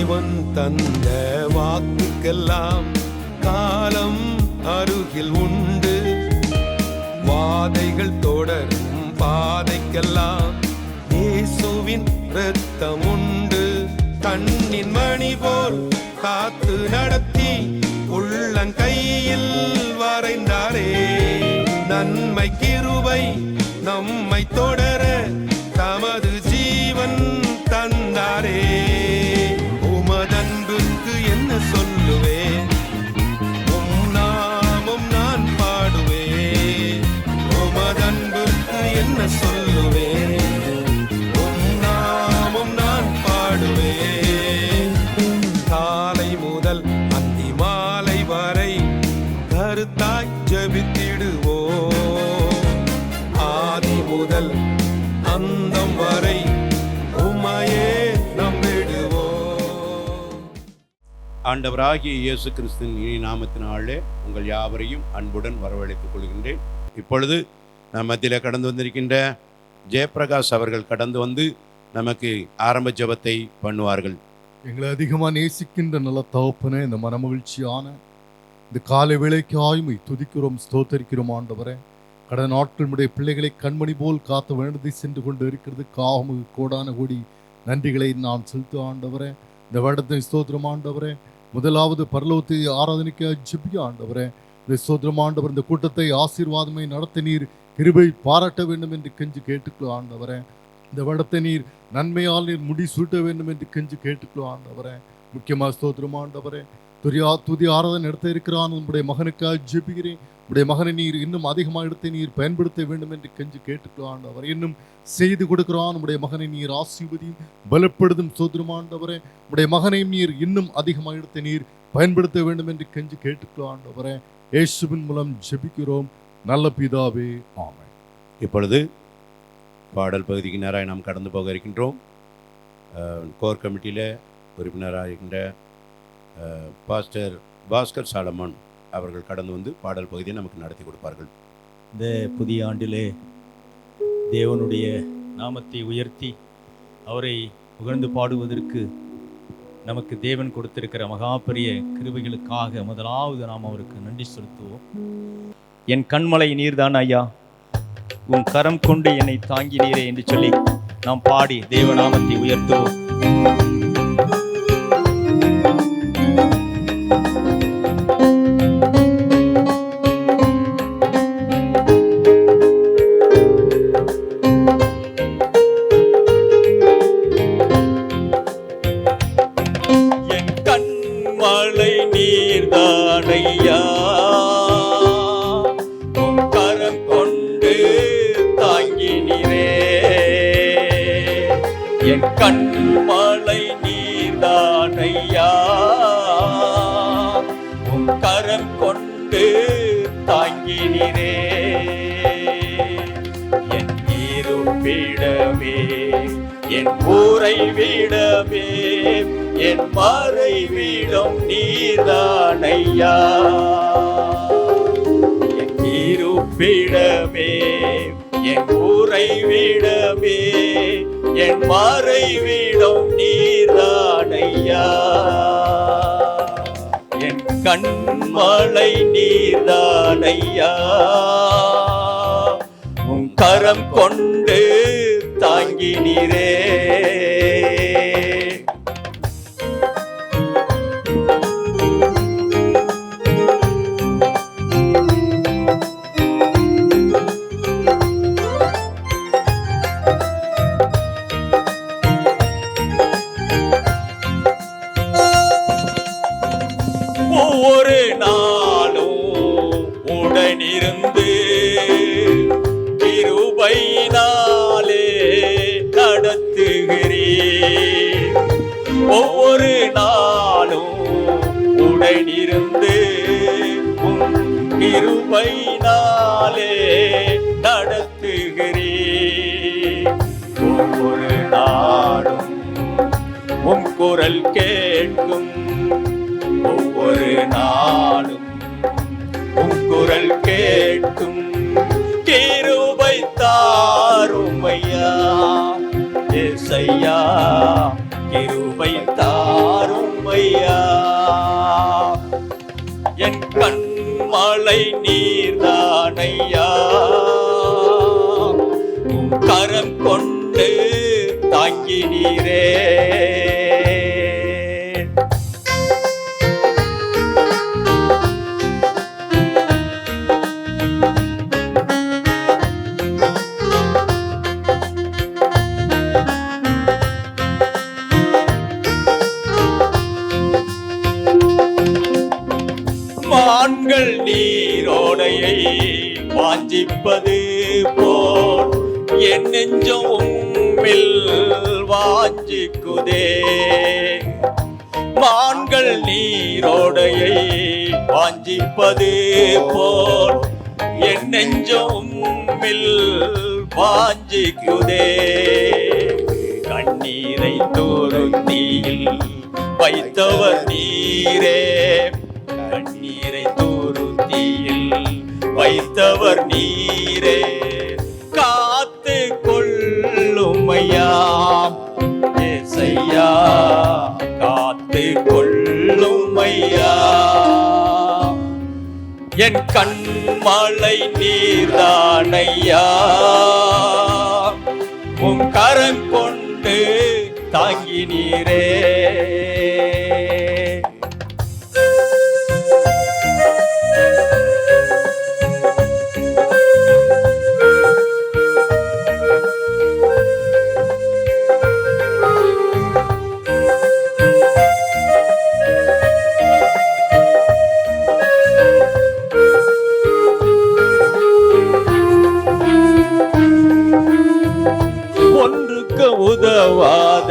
தேவன் தந்த வாக்குக்கெல்லாம் காலம் அருகில் உண்டு. வாதைகள் தொடரும் பாதைக்கெல்லாம் இயேசுவின் இரத்தம் உண்டு. கண்ணின் மணி போல் காத்து நடத்தி உள்ளங்கையில் வரைந்தாரே. நன்மை கிருபை நம்மை தொடர தமது ஜீவன் தந்தாரே. உமதன்புக்கு என்ன சொல்லுவேன், உம் நாமம் நான் பாடுவேன். உமதன்புக்கு என்ன சொல்லுவேன், உம் நாமம் நான் பாடுவேன். காலை முதல் அந்தி மாலை வரை கருத்தாய் ஜெபித்திடுவோம். ஆதி முதல் அந்தம் வரை உம்மையே நம்பிடுவோம். ஆண்டவராகிய இயேசு கிறிஸ்துவின் இனி நாமத்தினாலே உங்கள் யாவரையும் அன்புடன் வரவழைத்துக் கொள்கின்றேன். இப்பொழுது நம் மத்தியில் கடந்து வந்திருக்கின்ற ஜெயபிரகாஷ் அவர்கள் கடந்து வந்து நமக்கு ஆரம்ப ஜெபத்தை பண்ணுவார்கள். எங்களை அதிகமாக நேசிக்கின்ற நல்ல தகப்பனே, இந்த மனமகிழ்ச்சியான இந்த காலை வேளைக்காய்மை துதிக்கிறோம், ஸ்தோத்தரிக்கிறோம் ஆண்டவரே. கடந்த நாட்கள் நம்முடைய பிள்ளைகளை கண்மணி போல் காத்து வேண்டதை சென்று கொண்டு இருக்கிறது காமு கோடான கோடி நன்றிகளை நான் செலுத்த ஆண்டவரே. இந்த வருடத்தை ஸ்தோத்திரம் ஆண்டவரே. முதலாவது பரலோகத்தை ஆராதனைக்கு ஜெபிக்க ஆண்டவரே. இந்த ஸ்தோத்திரம் ஆண்டவர், இந்த கூட்டத்தை ஆசீர்வாதமை நடத்த நீர் கிருபை பாராட்ட வேண்டும் என்று கெஞ்சு கேட்டுக்கலாம் ஆண்டவரே. இந்த வருடத்தை நீர் நன்மையால் நீர் முடி சூட்ட வேண்டும் என்று கெஞ்சு கேட்டுக்கலாம் ஆண்டவரே. முக்கியமாக ஸ்தோத்திரம் ஆண்டவரே. துதி ஆராதனை நடத்த இருக்கிறான் உங்களுடைய மகனுக்காக ஜெபிக்கிறேன். உடைய மகனை நீர் இன்னும் அதிகமாக எடுத்து நீர் பயன்படுத்த வேண்டும் என்று கெஞ்சு கேட்டுக்கலாம் ஆண்டவரே. இன்னும் செய்து கொடுக்கிறான் உடைய மகனை நீர் ஆசீர்வதியும் பலப்படுத்தும் ஸ்தோத்திரம் ஆண்டவரே. உடைய மகனையும் நீர் இன்னும் அதிகமாக எடுத்து நீர் பயன்படுத்த வேண்டும் என்று கெஞ்சு கேட்டுக்கலாம் ஆண்டவரே. இயேசுவின் மூலம் ஜெபிக்கிறோம் நல்ல பிதாவே, ஆமென். இப்பொழுது பாடல் பகுதிக்கு நேராக நாம் கடந்து போக இருக்கின்றோம். கோர் கமிட்டியில் உறுப்பினராக இருக்கின்ற பாஸ்டர் பாஸ்கர் சாலமன் அவர்கள் கடந்து வந்து பாடல் பகுதியை நமக்கு நடத்தி கொடுப்பார்கள். இந்த புதிய ஆண்டிலே தேவனுடைய நாமத்தை உயர்த்தி அவரை புகழ்ந்து பாடுவதற்கு நமக்கு தேவன் கொடுத்திருக்கிற மகாபெரிய கிருபைகளுக்காக முதலாவது நாம் அவருக்கு நன்றி செலுத்துவோம். என் கண்மலை நீர்தான் ஐயா, உன் கரம் கொண்டு என்னை தாங்கினீரே என்று சொல்லி நாம் பாடி தேவநாமத்தை உயர்த்துவோம். கண்மலை நீர்தான் ஐயா, உன் கரம் கொண்டு தாங்கினீரே. என் இருப்பிடமே, என் ஊரை விடமே, என் மறை வீடும் நீர்தான் ஐயா. என் இருப்பிடமே, என் ஊரை விடமே, என் மறை வீடும் நீர்தான் ஐயா. என் கண்மலை நீர்தான் ஐயா, உன் கரம் கொண்டு தாங்கினீரே. ஒவ்வொரு நாளும் உடனிருந்து கிருபையினாலே நடத்துகிறீர். ஒவ்வொரு நாளும் உடனிருந்து கிருபையினாலே நடத்துகிறீர். ஒவ்வொரு நாளும் உம் குரல் கேட்கும், ஒவ்வொரு நாளும் உம் குரல் கேட்கும். கிருபை தாரும் ஐயா, ஏசையா கிருபை தாரும் ஐயா. என் கண்மலை நீர்தான் ஐயா, உம் கரம் கொண்டு தாங்கினீரே. மான்கள் நீரோடையை வாஞ்சிப்பது போல் என் நெஞ்சம் உம்மில் வாஞ்சிக்குதே. மான்கள் நீரோடையை வாஞ்சிப்பது போல் என் நெஞ்சம் உம்மில் வாஞ்சிக்குதே. கண்ணீரை தூருத்தீயில் வைத்தவர் நீரே, கண்ணீரை தூருத்தீயில் வைத்தவர் நீரே. காத்து கொள்ளும் ஐயா ஏசையா, காத்து கொள்ளும் ஐயா. என் கண்மலை நீர்தான் ஐயா, உம் கரம் கொண்டு தாங்கினீரே. ஒன்றுக்கு உதவாத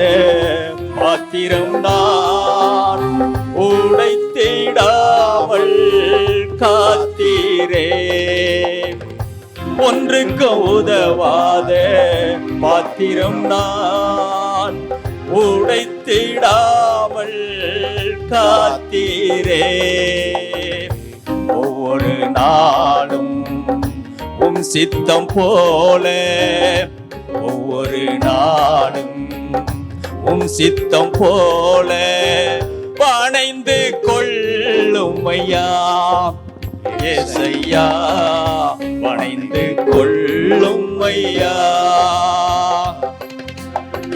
பாத்திரம் நான், உடைத்திடாமல் காத்தீரே. ஒன்றுக்கு உதவாத பாத்திரம் நான், உடைத்திடாமல் காத்தீரே. ஒவ்வொரு நாளும் உம் சித்தம் போல, ஒவ்வொரு நாளும் உம் சித்தம் போல பணைந்து கொள்ளும் ஐயா ஏசையா, பணைந்து கொள்ளும் ஐயா.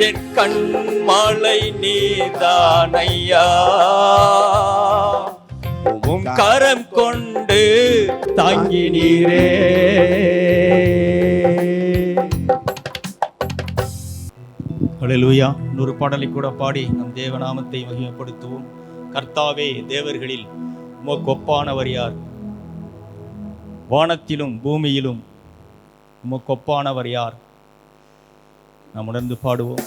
என் கண்மலை நீதான் ஐயா, உம் கரம் கொண்டு தாங்கினீரே. ஹல்லேலூயா. இன்னொரு பாடலை கூட பாடி நம் தேவநாமத்தை மகிமைப்படுத்துவோம். கர்த்தாவே, தேவர்களில் உமக்கு ஒப்பானவர் யார்? வானத்திலும் பூமியிலும் உமக்கு ஒப்பானவர் யார்? நாம் உணர்ந்து பாடுவோம்.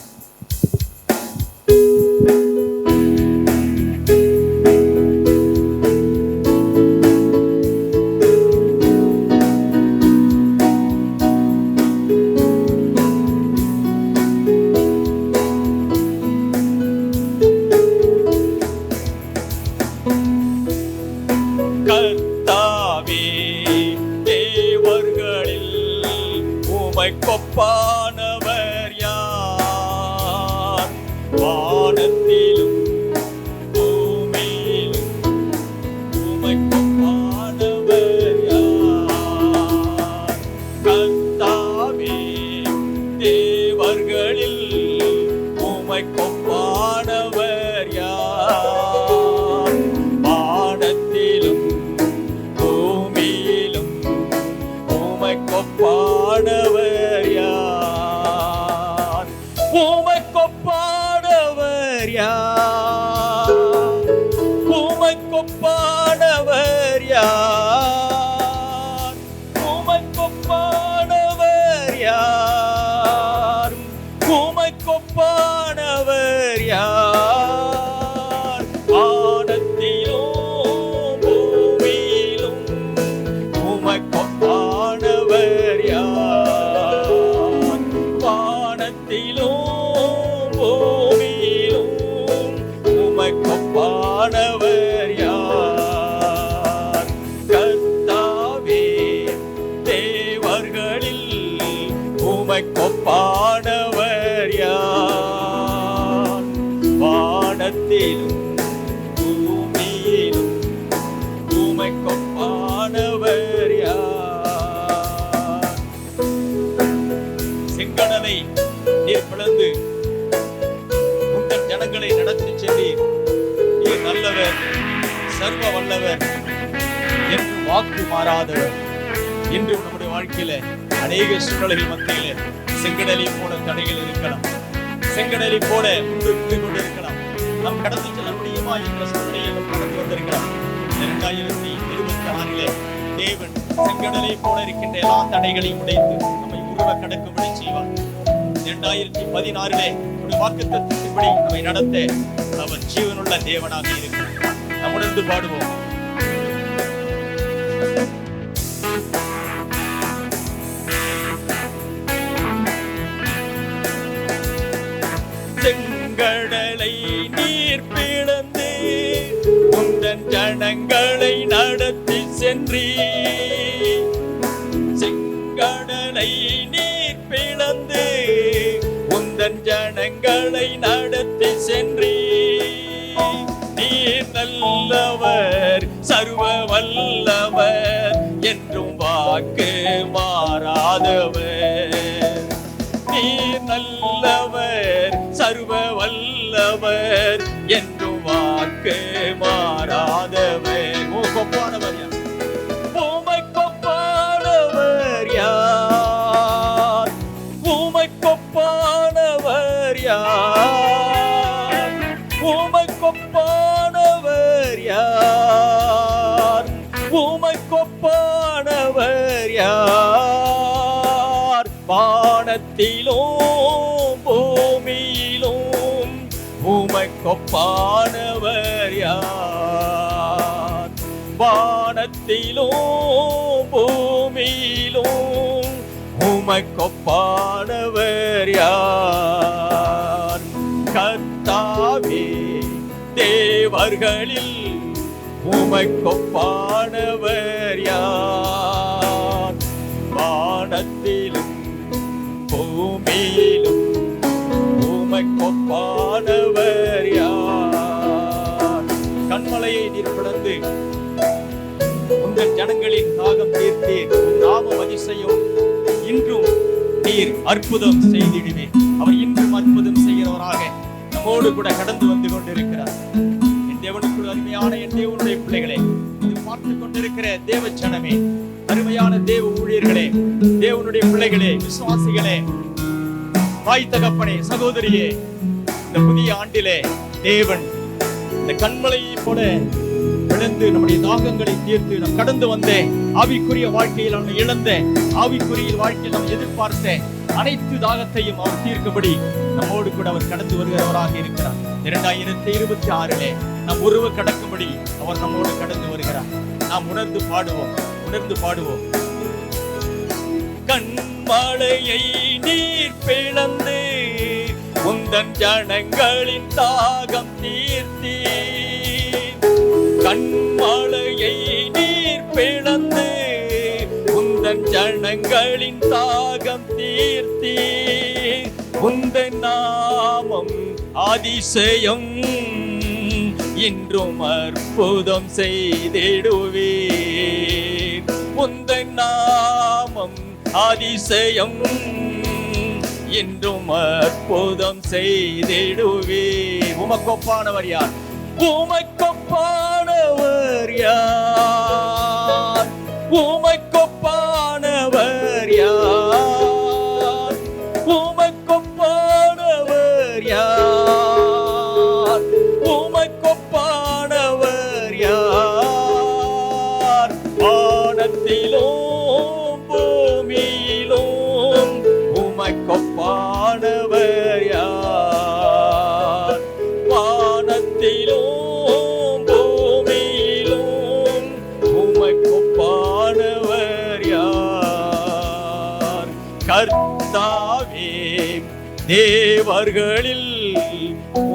கர்த்தாவே, தேவர்களில் உமக்கொப்பானவர் யார்? வானத்திலும் பூமியிலும் உமக்கொப்பானவர் யார்? கர்த்தாவே, தேவர்களில் உமக்கொப்பானவர் யார்? வானத்திலும் பூமியிலும் உமக்கொப்பானவர் யார்? உமக்கொப்பானவர் யார்? உமக்கொப்பானவர் யார்? உமக்கொப்பானவர் யார்? உமக்கொப்பானவர் யார்? வானத்திலும் பூமியிலும் உமக்கொப்பானவர் யார்? வானத்திலும் பூமியிலும் உமக்கொப்பானவர் யார்? கர்த்தாவே, தேவர்களில் உமக்கொப்பானவர் யார்? வானத்திலும் எடுத்து சென்றீர். நீர் நல்லவர், சர்வ வல்லவர், என்று வாக்கு மாறாதவர். இன்று நம்முடைய வாழ்க்கையில அநேக சூழ்நிலைகள் மத்தியில செங்கடலை போல தடைகள் இருக்கலாம், செங்கடலை போல முன்னின்று கொண்டிருக்கலாம். நாம் கடந்து செல்ல முடியுமா என்ற சூழ்நிலையை நாம் கடந்து வந்திருக்கலாம். 2026 தேவன் செங்கடலை போல இருக்கின்ற எல்லா தடைகளையும் உடைத்து நம்மை உருவ கடக்கும்படி செய்வார். 2016 ஒரு வாக்குத்தத்தத்தின்படி நம்மை நடத்த அவர் ஜீவனுள்ள தேவனாக இருக்கிறார். நாம் உணர்ந்து பாடுவோம். செங்கடலை நீர் பிளந்து உந்தன் ஜனங்களை நடத்தி சென்றீர். செங்கடலை நீர் பிளந்து உந்தன் ஜனங்களை நடத்தி சென்றீர். நீர் நல்லவர், சர்வ வல்லவர், என்றும் வாக்கு மாறாதவர். நீர் நல்லவர், சர்வ வல்லவர், என்றும் வாக்கு மாறாதவர். கொப்பானவர் யார்? உமை கொப்பானவர் யார்? உமை கொப்பானவர் யார்? உமை கொப்பானவர் யார்? உமை கொப்பானவர் யார்? வானத்திலும் பூமியிலும் உமை கொப்பானவர் யார்? வானத்திலும் பூமியிலும் உமை கொப்பானவர் யார்? கர்த்தாவே, தேவர்களில் உமை கொப்பானவர் யார்? வானத்திலும் பூமியிலும் உமை கொப்பானவர் யார்? கண்மலையை நீர் பிளந்து உங்கள் ஜனங்களின் தாகம் தீர்த்தீர். நாமம் அதிசயம், இன்றும் நீர் அற்புதம் செய்திடுவே. அவர் இன்றும் அற்புதம் செய்கிறவராக நம்மோடு கூட கடந்து வந்து கொண்டிருக்கிறார். என் தேவனுக்கு அருமையான என் தேவனுடைய பிள்ளைகளே, இது பார்த்து கொண்டிருக்கிற தேவ ஜனமே, அருமையான தேவ ஊழியர்களே, தேவனுடைய பிள்ளைகளே, விசுவாசிகளே, தாய் தகப்பனே, சகோதரியே, இந்த புதிய ஆண்டிலே தேவன் இந்த கண்மலையை போல விழுந்து நம்முடைய தாகங்களை தீர்த்து நாம் கடந்து வந்த ஆவிக்குரிய வாழ்க்கையில் நாம் இழந்த ஆவிக்குரிய வாழ்க்கையில் நாம் எதிர்பார்த்த அனைத்து தாகத்தையும் அவர் தீர்க்கும்படி நம்மோடு கூட அவர் கடந்து வருகிறவராக இருக்கிறார். 2026 நாம் உருவ கடக்கும்படி அவர் நம்மோடு கடந்து வருகிறார். நாம் உணர்ந்து பாடுவோம், உணர்ந்து பாடுவோம். கண்மலையை நீர் பிளந்து உந்தன் ஜனங்களின் தாகம் தீர்த்தீர். கண்மலையை நீர் பிளந்து உந்தன் ஜனங்களின் தாகம் தீர்த்தீர். உந்தன் நாமம் அதிசயம், இன்றும் அற்புதம் செய்திடுவீர். உந்தன் நாமம் அதிசயம், என்றும் அற்புதம் செய்திடுவீர். உமக்கொப்பானவர் யார்? உமக்கொப்பானவர் யார்? உமக்கொப்பானவர் யார்? உமக்கொப்பானவர் யார்? உமக்கொப்பானவர் யார்? வானத்திலும் பூமியிலும் உமக்கொப்பானவர் யார்? வானத்திலும் பூமியிலும் உமக்கொப்பானவர் யார்? கர்த்தாவே, தேவர்களில்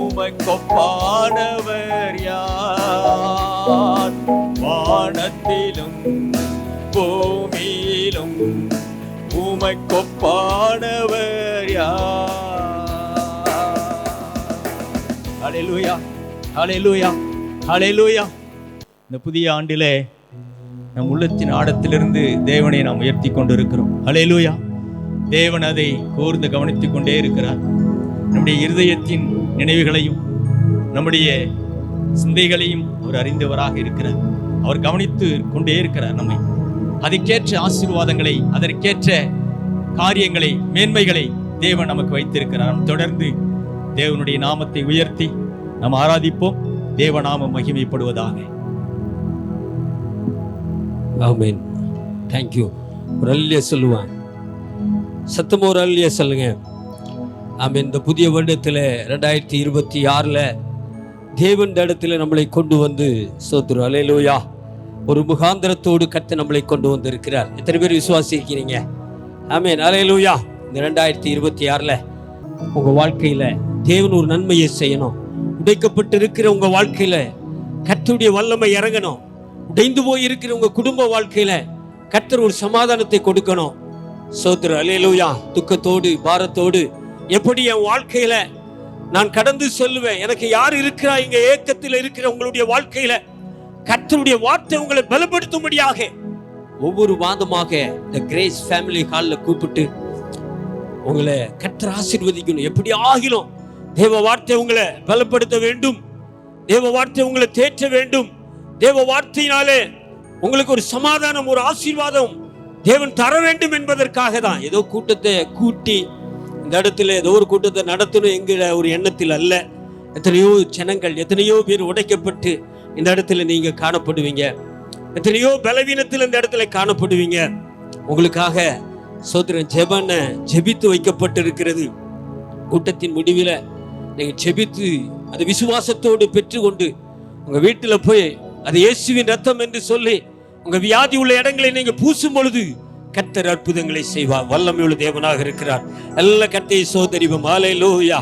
உமக்கொப்பானவர் யார்? வானத்திலும் பூமியிலும் உமக்கொப்பானவர் யார்? ஹல்லேலூயா, ஹல்லேலூயா, ஹல்லேலூயா. இந்த புதிய ஆண்டிலே நம் உள்ளத்தின் ஆழத்திலிருந்து தேவனை நாம் உயர்த்தி கொண்டிருக்கிறோம். ஹல்லேலூயா. தேவன் அதை கூர்ந்து கவனித்துக் கொண்டே இருக்கிறார். நம்முடைய இருதயத்தின் நினைவுகளையும் நம்முடைய சிந்தைகளையும் அவர் அறிந்தவராக இருக்கிறார். அவர் கவனித்து கொண்டே இருக்கிறார் நம்மை. அதற்கேற்ற ஆசீர்வாதங்களை, அதற்கேற்ற காரியங்களை, மேன்மைகளை தேவன் நமக்கு வைத்திருக்கிறார். தொடர்ந்து தேவனுடைய நாமத்தை உயர்த்தி நாம் ஆராதிப்போம். தேவநாமம் மகிமைப்படுவதாக. ஆமென். தேங்க்யூ. ஒரு அல்லியா சொல்லுவான், சத்தம் ஒரு அல்லியா சொல்லுங்க. ஆமென். இந்த புதிய வருடத்தில் 2026 தேவன் இடத்துல நம்மளை கொண்டு வந்து சோத்துரு அல்லேலூயா ஒரு முகாந்திரத்தோடு கர்த்தர் நம்மளை கொண்டு வந்து இருக்கிறார். எத்தனை பேர் விசுவாசிக்கிறீங்க? ஆமென். அல்லேலூயா. இந்த 2026 உங்க வாழ்க்கையில தேவன் ஒரு நன்மையை செய்யணும். உடைக்கப்பட்டு இருக்கிற உங்க வாழ்க்கையில கர்த்தருடைய வல்லமை இறங்கணும். உடைந்து போய் இருக்கிற உங்க குடும்ப வாழ்க்கையில கர்த்தர் ஒரு சமாதானத்தை கொடுக்கணும். சோத்திர அல்லேலூயா. துக்கத்தோடு பாரத்தோடு எப்படி என் வாழ்க்கையில நான் கடந்து செல்லுவேன், எனக்கு யார் இருக்கிறா, இங்க ஏக்கத்தில் இருக்கிற உங்களுடைய வாழ்க்கையில கர்த்தருடைய வார்த்தை உங்களை பலப்படுத்தும்படியாக ஒவ்வொரு மாதமாக இந்த கிரேஸ் ஃபேமிலி ஹாலில் கூப்பிட்டு உங்களை கர்த்தர் ஆசீர்வதிக்கணும். எப்படி ஆகிலும் தேவ வார்த்தை உங்களை பலப்படுத்த வேண்டும். தேவ வார்த்தை உங்களை தேற்ற வேண்டும். தேவ வார்த்தையினாலே உங்களுக்கு ஒரு சமாதானம், ஒரு ஆசீர்வாதம் தேவன் தர வேண்டும் என்பதற்காக தான் ஏதோ கூட்டத்தை கூட்டி இந்த இடத்துல ஏதோ ஒரு கூட்டத்தை நடத்தணும் என்கிற ஒரு எண்ணத்தில் அல்ல. எத்தனையோ ஜனங்கள், எத்தனையோ பேர் உடைக்கப்பட்டு இந்த இடத்துல நீங்க காணப்படுவீங்க. எத்தனையோ பலவீனத்தில் இந்த இடத்துல காணப்படுவீங்க. உங்களுக்காக சோதரன் ஜெபித்து வைக்கப்பட்டு இருக்கிறது. கூட்டத்தின் முடிவில் நீங்க ஜெபித்து அது விசுவாசத்தோடு பெற்றுக்கொண்டு உங்க வீட்டுல போய் அது இயேசுவின் ரத்தம் என்று சொல்லி உங்க வியாதி உள்ள இடங்களை நீங்க பூசும் பொழுது கர்த்தர் அற்புதங்களை செய்வார். வல்லமையுள்ள தேவனாக இருக்கிறார். எல்லா கர்த்தரை சோதரிவோம். ஹல்லேலூயா,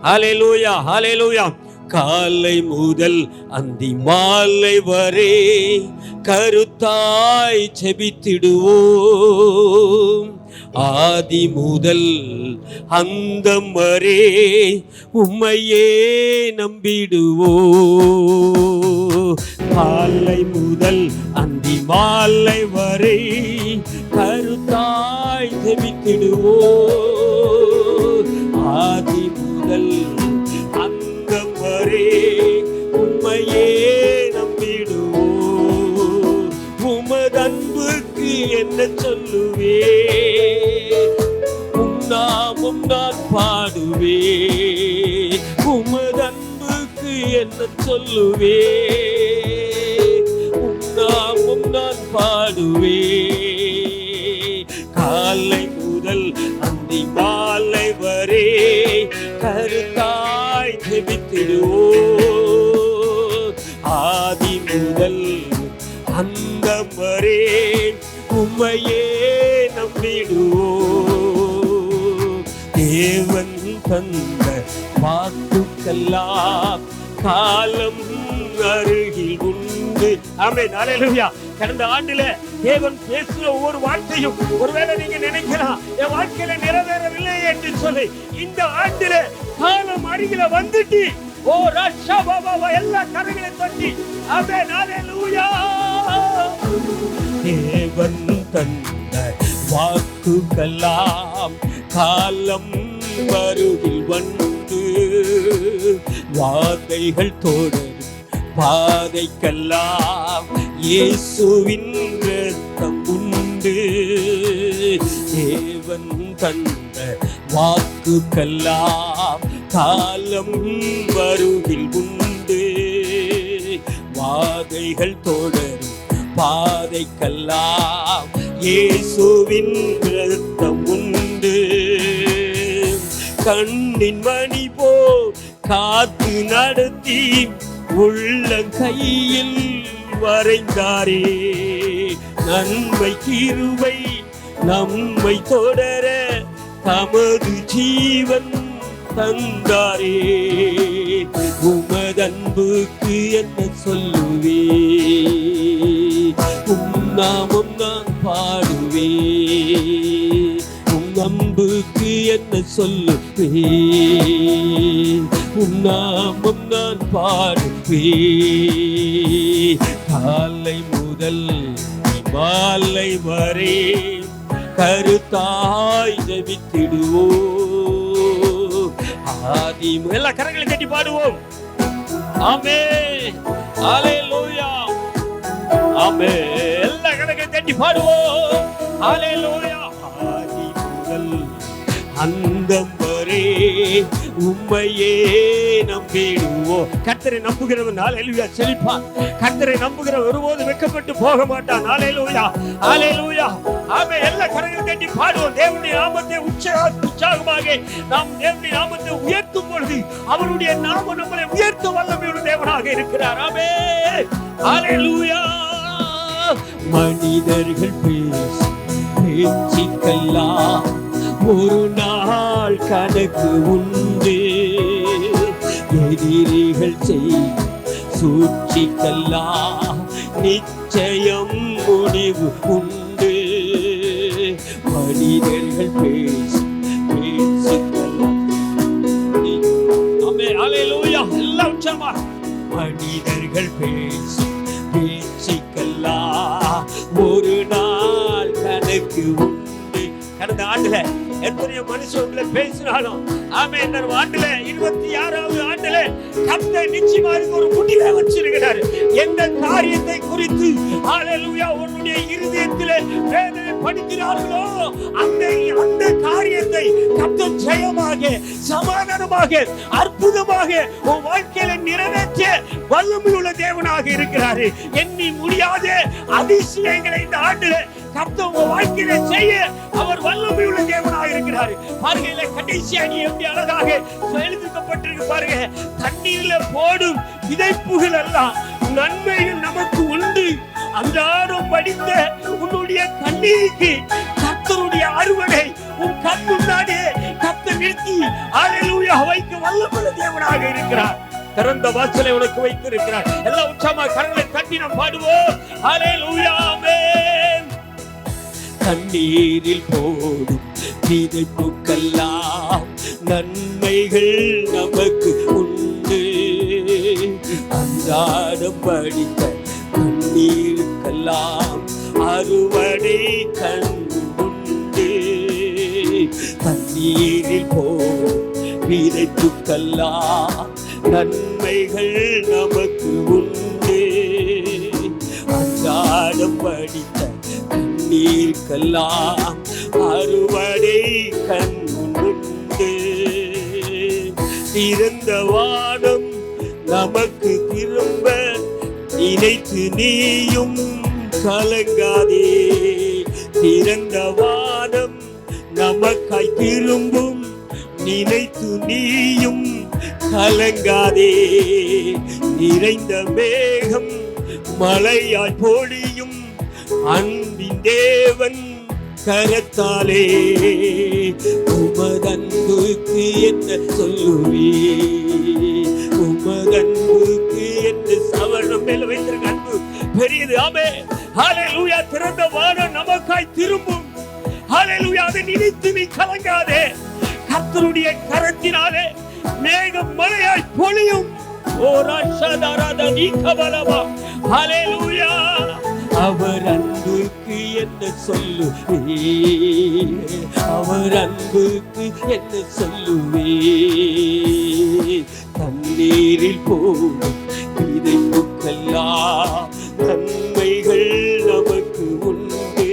ஹல்லேலூயா, ஹல்லேலூயா. காலை முதல் அந்தி மாலை வரை கருத்தாய் ஜெபித்திடுவோம். ஆதி முதல் அந்தம் வரை உம்மையே நம்பிடுவோம். காலை முதல் அந்தி மாலை வரை கருத்தாய் ஜெபித்திடுவோம். ஆதி முதல் அந்தம் வரை உம்மையே நம்பிடுவோம். உமது அன்புக்கு என்ன சொல்லுவே, நாமும் நான் பாடுவே. உமது அன்புக்கு என்ன சொல்லுவே, நாமும் நான் பாடுவே. காலை முதல் அந்தி மாலை வரை கருத்தாய் ஜெபித்திடுவோம். ஆதி முதல் அந்தம் வரை உம்மையே நம்பிடுவோம். தேவன் தந்த வாக்குக்கெல்லாம் காலம் அருகில் உண்டு. ஆமென். அல்லேலூயா. கடந்த ஆண்டுல தேவன் பேசுற ஒவ்வொரு வார்த்தையும் ஒருவேளை நீங்க நினைக்கலாம் என் வாழ்க்கையில நிறைவேறவில்லை என்று சொல்லி, இந்த ஆண்டுல காலம் அருகில வந்துட்டு ஓ ரஷா பாபா எல்லா கரங்களை தட்டி ஆமென். அல்லேலூயா. தேவன் தந்த வாக்குக்கெல்லாம் காலம் அருகில் வந்து வாதைகள் தொடரும் பாதைக்கெல்லாம் இயேசுவின் இரத்தம் உண்டு. தேவன் தந்த வாக்குக்கெல்லாம் காலம் அருகில் உண்டு. வாதைகள் தொடரும் பாதைக்கெல்லாம் இயேசுவின் இரத்தம் உண்டு. கண்ணின் மணி போ காத்து நடத்தி உள்ளங்கையில் வரைந்தாரே. நன்மை கிருபை நம்மை தொடர தமது ஜீவன் தந்தாரே. உமது அன்புக்கு என்ன சொல்லுவே, உம் நாமம் நான் பாடுவே. உம் அன்புக்கு என்ன சொல்லுவே, உம் நாமம் நான் பாடுவே. காலை முதல் மாலை வரை கருத்தாய் ஜெபித்திடுவோம். ஆதி எல்லா கரங்களை தட்டி பாடுவோம். ஆமென். ஹalleluya. ஆமென். எல்லா கரங்களை தட்டி பாடுவோம். ஹalleluya. ஆதி முதல் அந்தம் வரை உம்மையே நம்பிடுவோம். கர்த்தரை நம்புகிறவன் ஹalleluya செழிப்பான். கர்த்தரை நம்புகிறவன் ஒருபோதும் வெட்கப்பட்டு போக மாட்டான். ஹalleluya. ஹalleluya. ஆமென். எல்லா கரங்களை தட்டி பாடுவோம். தேவனுடைய நாமத்தை உற்சாகமாக நாம் தேவனுடைய நாமத்தை உயர்த்தும் பொழுது அவருடைய நாமம் நம்மளை உயர்த்த வல்லமையுள்ள தேவனாக இருக்கிறார். ஆமென். ஹalleluya. மனிதர்கள் பேச்சுக்கெல்லாம் ஒரு நாள் கணக்கு உண்டு, எதிரிகள் சூழ்ச்சிக்கெல்லாம் நிச்சயம் முடிவு உண்டு. மனிதர்கள் பேச்சுக்கெல்லாம் எல்லாம் உச்சமா மனிதர்கள் பேச்சுக்கெல்லாம் ஒரு நாள் கணக்கு உண்டு. கடந்த ஆண்டுல எத்தனையோ மனுஷங்களை பேசினாலும் ஆமென். இந்த ஆண்டுல 26வது ஆண்டுல கர்த்தர் நிச்சயமா ஒரு முடிவை வச்சிருக்கிறார். எந்த காரியத்தை குறித்து ஹalleluya உன்னுடைய இருதயத்திலே வேதனை படுகிறார்களோ அந்த காரியத்தை கர்த்தர் ஜெயமாக சமாதானமாக அற்புதமாக உன் வாழ்க்கையில நிறைவேற்ற வல்லமையுள்ள தேவனாக இருக்கிறார். எண்ணி முடியாத அதிசயங்களை இந்த ஆண்டுல கர்த்தர் உங்க வாழ்க்கையில செய்ய அவர் வல்லமையுள்ள தேவனாக இருக்கிறார். பாருங்க, கடைசி அணி எப்படி அழகாக எழுதிக்கப்பட்டிருக்கு பாருங்க. தண்ணீர்ல போடும் விதைப்புகள் எல்லாம் நன்மைகள் நமக்கு உண்டு. அன்றாடம் படித்த உன்னுடைய கண்ணீருக்கு கர்த்தருடைய அறுவடை உன் கண் முன்னாடியே கர்த்தர் நிறுத்தி ஹalleluya வைக்க வல்லமையுள்ள தேவனாக இருக்கிறார். திறந்த வாசலை உனக்கு வைத்திருக்கிறார். எல்லாம் உற்சாகமா கரங்களை தட்டி நாம் பாடுவோம். ஹalleluya. ஆமென். தண்ணீரில் போடும் விதைப்புக்கெல்லாம் நன்மைகள் நமக்கு உண்டு. அன்றாடம் படித்த கண்ணீருக்கெல்லாம் அறுவடை கண்டுண்டு. தண்ணீரில் போடும் விதைப்புக்கெல்லாம் நன்மைகள் நமக்கு உண்டு. அன்றாடம் படித்த கண்ணீருக்கெல்லாம் அறுவடை கண்டுண்டு. திறந்த வானம் நமக்கு திரும்ப நினைத்து நீயும் கலங்காதே. திறந்த வானம் நமக்காய் திரும்பும் நினைத்து நீயும் கலங்காதே. நிறைந்த மேகம் மழையாய் பொழியும் அன்பின் தேவன் கரத்தாலே. உமதன்புக்கு என்ன சொல்லுவே, உமதன்புக்கு என்ன சவரம் மேல வைத்திருக்க அன்பு பெரியது. ஆமென். ஹalleluya. திறந்த வானம் நமக்காய் திரும்பும். ஹalleluya. அதை நினைத்து நீ கலங்காதே. கர்த்தருடைய கரத்தினாலே மேகம் மழையாய் பொழியும். ஹalleluya. அவர் அன்புக்கு என்ன சொல்லுவே, அவர் அன்புக்கு என்ன சொல்லுவே. தண்ணீரில் போடும் விதைப்புக்கெல்லாம் நன்மைகள் நமக்கு உண்டு.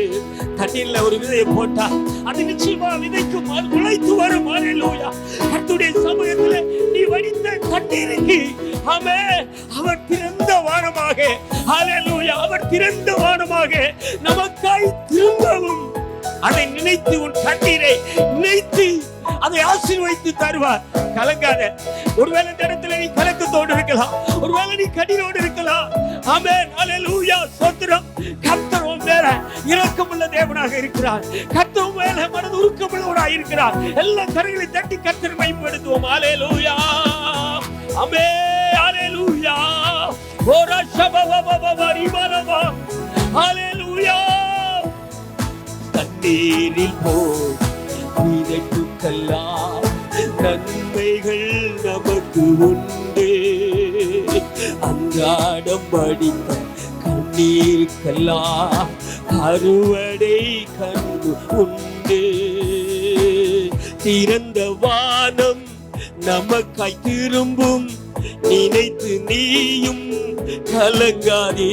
தண்ணீர்ல ஒரு விதையை போட்டா அது நிச்சயமா விதைக்கும், அது முளைத்து வரும். ஹalleluya. கர்த்தருடைய சமூகத்துல நீ வடித்த கண்ணீருக்கு ஆமென் அவர் திறந்த வானமாக ஹalleluya அவர் திறந்த வானமாக நமக்காய் திரும்பவும் அதை நினைத்து உன் கண்ணீரை நினைத்து அதை ஆசீர்வதித்து தருவார். கலங்காத. ஒருவேளை இந்த இடத்துல நீ கலக்கத்தோடு இருக்கலாம், ஒருவேளை நீ கண்ணீரோடு இருக்கலாம். ஆமென். ஹalleluya. ஸ்தோத்திரம். கர்த்தர் உன் மேல இரக்கமுள்ள தேவனாக இருக்கிறார். கர்த்தர் உன் மேல மனது உருக்கமுள்ளவராக இருக்கிறார். எல்லா கரங்களை தட்டி கர்த்தரை மகிமைப்படுத்துவோம். ஹalleluya. ஆமென். ஹalleluya. ஓரா ஷபவவவரி மரவா. ஹalleluya. தண்ணீரில் போய் விதைப்புக்கெல்லாம் நன்மைகள் நமக்கு உண்டு. அன்றாடம் படித்த கண்ணீருக்கெல்லாம் அறுவடை கண்டு உண்டு. திறந்த வானம் நமக்காய் திரும்பும் நினைத்து நீயும் கலங்காதே.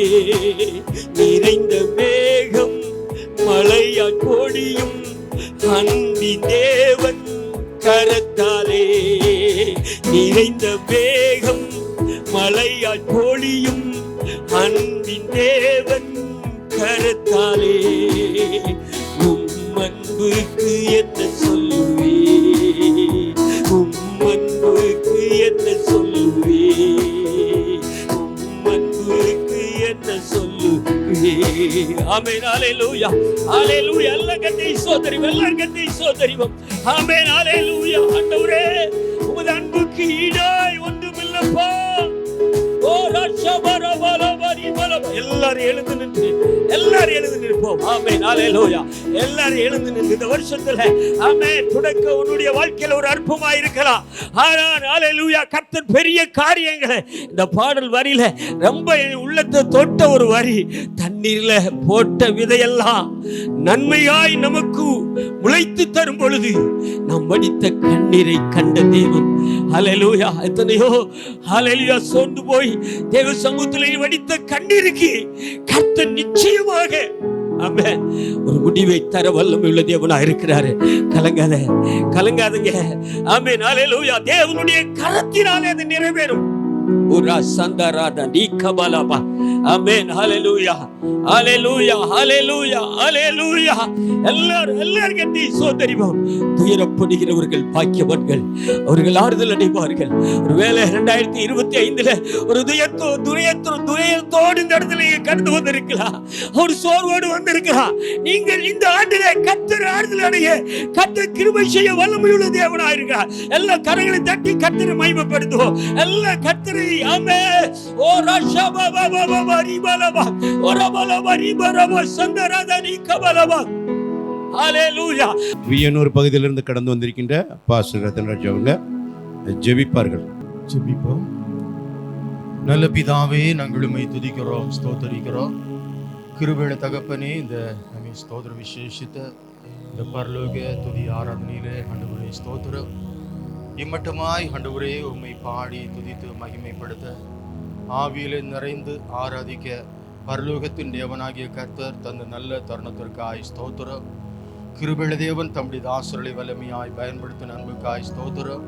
நிறைந்த மேகம் மழையா கொடியும் அன்பி தேவன் கரத்தாலே. நிறைந்த மேகம் மழையா பொழியும் அன்பின் தேவன் கரத்தாலே. அன்புக்கு என்ன சொல்லுவே, அன்புக்கு என்ன சொல்லுவே, அன்புக்கு என்ன சொல்லுவே. ஆமென். ஹல்லேலூயா, ஹல்லேலூயா. எல்லா கத்தை சோதரிவம், எல்லா கத்தை சோதரிவம். ஆமென். ஹல்லேலூயா. ஆண்டவரே, உமது அன்புக்கு ஈடாய் ஒன்றுமில்லப்பா. ஓ எல்லாரும் எழுந்து நின்று, எல்லாரும் எழுந்து நிற்போம். ஆமென். ஹல்லேலூயா. எல்லாரும் எழுந்து நின்று இந்த வருஷத்துல ஆமென் தொடக்க உன்னுடைய வாழ்க்கையில ஒரு அற்புதமா இருக்கலாம். ஆனால் ஹல்லேலூயா கர்த்தர் பெரிய காரியங்களை இந்த பாடல் வரியில ரொம்ப உள்ளத்தை தொட்ட ஒரு வரி. தண்ணீர்ல போட்ட விதையெல்லாம் நன்மையாய் நமக்கு முளைத்து தரும் பொழுது நாம் வடித்த கண்ணீரை கண்ட தேவன். ஹல்லேலூயா. எத்தனையோ ஹல்லேலூயா சோர்ந்து போய் தேவ சமூகத்திலே வடித்த கண்ணீருக்கு கர்த்தர் நிச்சயமாக ஆமென் ஒரு முடிவை தர வல்லமை உள்ள தேவனா இருக்கிறாரு. கலங்காத, கலங்காதீங்க. ஆமென். ஹல்லேலூயா. தேவனுடைய கரத்தினாலே அது நிறைவேறும். உரா சந்தராதா நீகபலபா. ஆமென். ஹல்லேலூயா, ஹல்லேலூயா, ஹல்லேலூயா, ஹல்லேலூயா. எல்லாரும் கட்டி சோதரிவோம். துயரப்படுகிறவர்கள் பாக்கியவான்கள், அவர்கள் ஆறுதல் அடைவார்கள். ஒருவேளை 2025 ஒரு துயரத்தோடு இந்த இடத்துல கடந்து வந்திருக்கலாம், ஒரு சோர்வோடு வந்திருக்கலாம். நீங்கள் இந்த ஆண்டிலே கர்த்தர் ஆறுதல் அடைய, கர்த்தர் கிருபை செய்ய வல்லமையுள்ள தேவனா இருக்கிறார். எல்லா கரங்களை தட்டி கர்த்தரை மகிமைப்படுத்துவோம். எல்லா கர்த்தரை ஆமென். ஓ ராஷபா பாபா ரிபலபா ஓரபலபா ரிபரபா சந்தராதா நீகபலபா. ஹல்லேலூயா. வியனூர் பகுதியிலிருந்து கடந்து வந்திருக்கின்ற பாஸ்டர் ரத்தன்ராஜ் அவங்க ஜெபிப்பார்கள். ஜெபிப்போம். நல்ல பிதாவே, நாங்கள் உம்மை துதிக்கிறோம், ஸ்தோத்தரிக்கிறோம். கிருபையுள்ள தகப்பனே, இந்த ஸ்தோத்திர விசேஷித்த இந்த பரலோக துதி ஆராதனையிலே ஆண்டவரே ஸ்தோத்திரம். இம்மட்டுமாய் ஆண்டவரே உம்மை பாடி துதித்து மகிமைப்படுத்த, ஆவியிலே நிறைந்து ஆராதிக்க பரலோகத்தின் தேவனாகிய கர்த்தர் தந்த நல்ல தருணத்திற்காய் ஸ்தோத்திரம். கிருபையுள்ள தேவன் தம்முடைய தாசர்களை வல்லமையாய் பயன்படுத்தும் அன்புக்காய் ஸ்தோத்திரம்.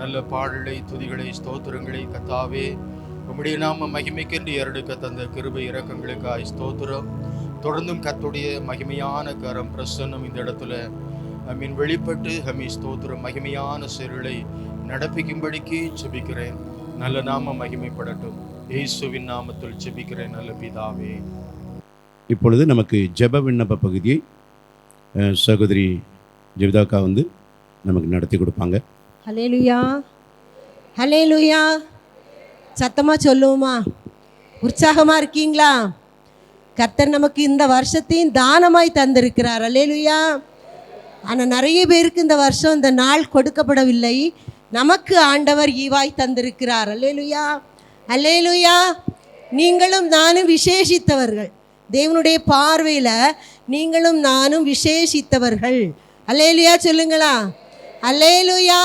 நல்ல பாடலை, துதிகளை, ஸ்தோத்திரங்களை கர்த்தாவே உம்முடைய நாம மகிமைக்கென்று ஏறெடுக்க தந்த கிருபை இரக்கங்களுக்காய் ஸ்தோத்திரம். தொடர்ந்தும் கர்த்தருடைய மகிமையான கரம் பிரசன்னம் இந்த இடத்துல வெளிப்பட்டு ஸ்தோத்திரம் மகிமையான செயல்களை நடப்பிக்கும்படிக்கு ஜெபிக்கிறேன். நல்ல நாம மகிமைப்படட்டும். இயேசுவின் நாமத்தில் ஜெபிக்கிறேன் நல்ல பிதாவே. இப்பொழுது நமக்கு ஜெப விண்ணப்ப பகுதியை சகோதரி ஜெபிதாக்கா நமக்கு நடத்தி கொடுப்பாங்க. ஹல்லேலூயா, ஹல்லேலூயா. சத்தமாக சொல்லுவோமா? உற்சாகமாக இருக்கீங்களா? கர்த்தர் நமக்கு இந்த வருஷத்தையும் தானமாய் தந்திருக்கிறார். ஹல்லேலூயா. ஆனால் நிறைய பேருக்கு இந்த வருஷம் இந்த நாள் கொடுக்கப்படவில்லை. நமக்கு ஆண்டவர் ஈவாய் தந்திருக்கிறார். ஹல்லேலூயா, ஹல்லேலூயா. நீங்களும் நானும் விசேஷித்தவர்கள். தேவனுடைய பார்வையில் நீங்களும் நானும் விசேஷித்தவர்கள். ஹல்லேலூயா சொல்லுங்களா? ஹல்லேலூயா.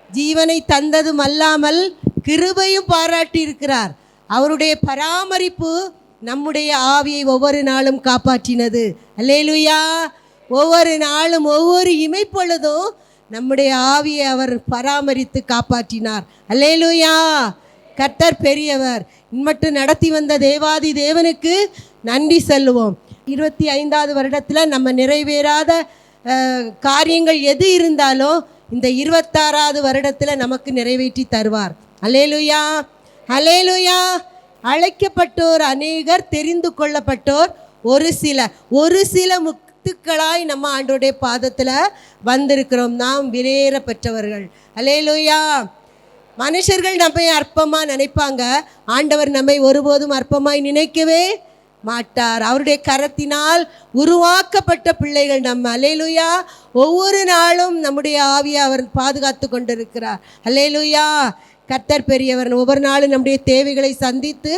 ஜீவனை தந்ததும் அல்லாமல் கிருபையும் பாராட்டி இருக்கிறார். அவருடைய பராமரிப்பு நம்முடைய ஆவியை ஒவ்வொரு நாளும் காப்பாற்றினது. ஹல்லேலூயா. ஒவ்வொரு நாளும் ஒவ்வொரு இமைப்பொழுதும் நம்முடைய ஆவியை அவர் பராமரித்து காப்பாற்றினார். ஹல்லேலூயா. கர்த்தர் பெரியவர். இன்மட்டும் நடத்தி வந்த தேவாதி தேவனுக்கு நன்றி சொல்லுவோம். 25வது வருடத்தில் நம்ம நிறைவேறாத காரியங்கள் எது இருந்தாலும் இந்த 26வது வருடத்தில் நமக்கு நிறைவேற்றி தருவார். ஹல்லேலூயா, ஹல்லேலூயா. அழைக்கப்பட்டோர் அநேகர், தெரிந்து கொள்ளப்பட்டோர் ஒரு சில முத்துக்களாய் நம்ம ஆண்டோடைய பாதத்தில் வந்திருக்கிறோம். நாம் விலையேற பெற்றவர்கள். ஹல்லேலூயா. மனுஷர்கள் நம்மை அற்பமாக நினைப்பாங்க. ஆண்டவர் நம்மை ஒருபோதும் அற்பமாய் நினைக்கவே மாட்டார். அவருடைய கரத்தினால் உருவாக்கப்பட்ட பிள்ளைகள் நம்ம. ஹல்லேலூயா. ஒவ்வொரு நாளும் நம்முடைய ஆவியை அவர் பாதுகாத்து கொண்டிருக்கிறார். ஹல்லேலூயா. கர்த்தர் பெரியவர். ஒவ்வொரு நாளும் நம்முடைய தேவைகளை சந்தித்து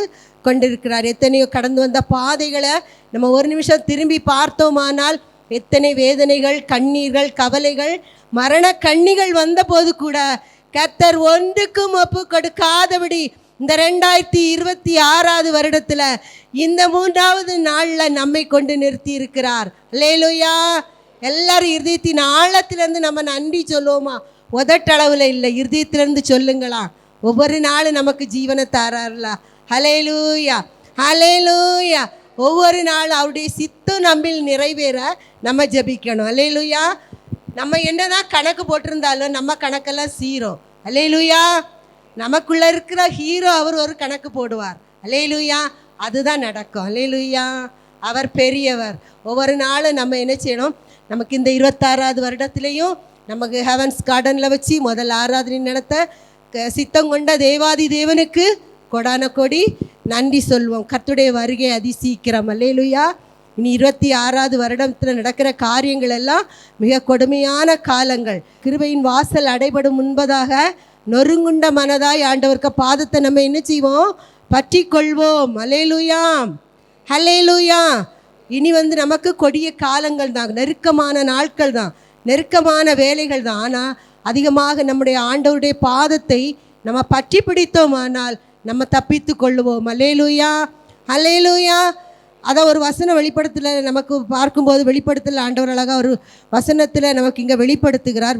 கொண்டிருக்கிறார். எத்தனையோ கடந்து வந்த பாதைகளை நம்ம ஒரு நிமிஷம் திரும்பி பார்த்தோமானால் எத்தனை வேதனைகள், கண்ணீர்கள், கவலைகள், மரண கண்ணிகள் வந்த போது கூட கர்த்தர் ஒன்றுக்கும் ஒப்பு கொடுக்காதபடி இந்த 2026 வருடத்துல இந்த 3வது நாள்ல நம்மை கொண்டு நிறுத்தி இருக்கிறார். அல்லேலூயா. எல்லாரும் இருதயத்தின் ஆழத்திலிருந்து நம்ம நன்றி சொல்லுவோமா? உதட்டளவில் இல்லை, இருதயத்திலிருந்து சொல்லுங்களா. ஒவ்வொரு நாளும் நமக்கு ஜீவனை தாரார்ல. ஹல்லேலூயா, ஹல்லேலூயா. ஒவ்வொரு நாளும் அவருடைய சித்தம் நம்மில் நிறைவேற நம்ம ஜெபிக்கணும். அல்லேலூயா. நம்ம என்னதான் கணக்கு போட்டிருந்தாலும் நம்ம கணக்கெல்லாம் சீரோ. அல்லேலூயா. நமக்குள்ள இருக்கிற ஹீரோ அவர் ஒரு கணக்கு போடுவார். அல்லேலூயா. அதுதான் நடக்கும். அல்லேலூயா. அவர் பெரியவர். ஒவ்வொரு நாளும் நம்ம என்ன செய்யணும்? நமக்கு இந்த 26வது வருடத்திலையும் நமக்கு ஹெவன்ஸ் கார்டனில் வச்சு முதல் ஆராதனை நடத்த சித்தம் கொண்ட தேவாதி தேவனுக்கு கொடான கொடி நன்றி சொல்வோம். கர்த்தருடைய வருகை அதிசீக்கிரம். அல்லேலூயா. இனி 26வது வருடத்தில் நடக்கிற காரியங்கள் எல்லாம் மிக கொடுமையான காலங்கள். கிருபையின் வாசல் அடைபடும் முன்பதாக நொறுங்குண்ட மனதாய் ஆண்டவருக்கு பாதத்தை நம்ம என்ன செய்வோம்? பற்றி கொள்வோம். அல்லேலூயா, அல்லேலூயா. இனி நமக்கு கொடிய காலங்கள் தான், நெருக்கமான நாட்கள் தான், நெருக்கமான வேலைகள் தான். ஆனால் அதிகமாக நம்முடைய ஆண்டவருடைய பாதத்தை நம்ம பற்றி பிடித்தோமானால் நம்ம தப்பித்து கொள்ளுவோம். அல்லேலூயா, அல்லேலூயா. அதை ஒரு வசன வெளிப்படுத்தல நமக்கு பார்க்கும்போது வெளிப்படுத்தல் ஆண்டவர் அழகாக ஒரு வசனத்தில் நமக்கு இங்கே வெளிப்படுத்துகிறார்.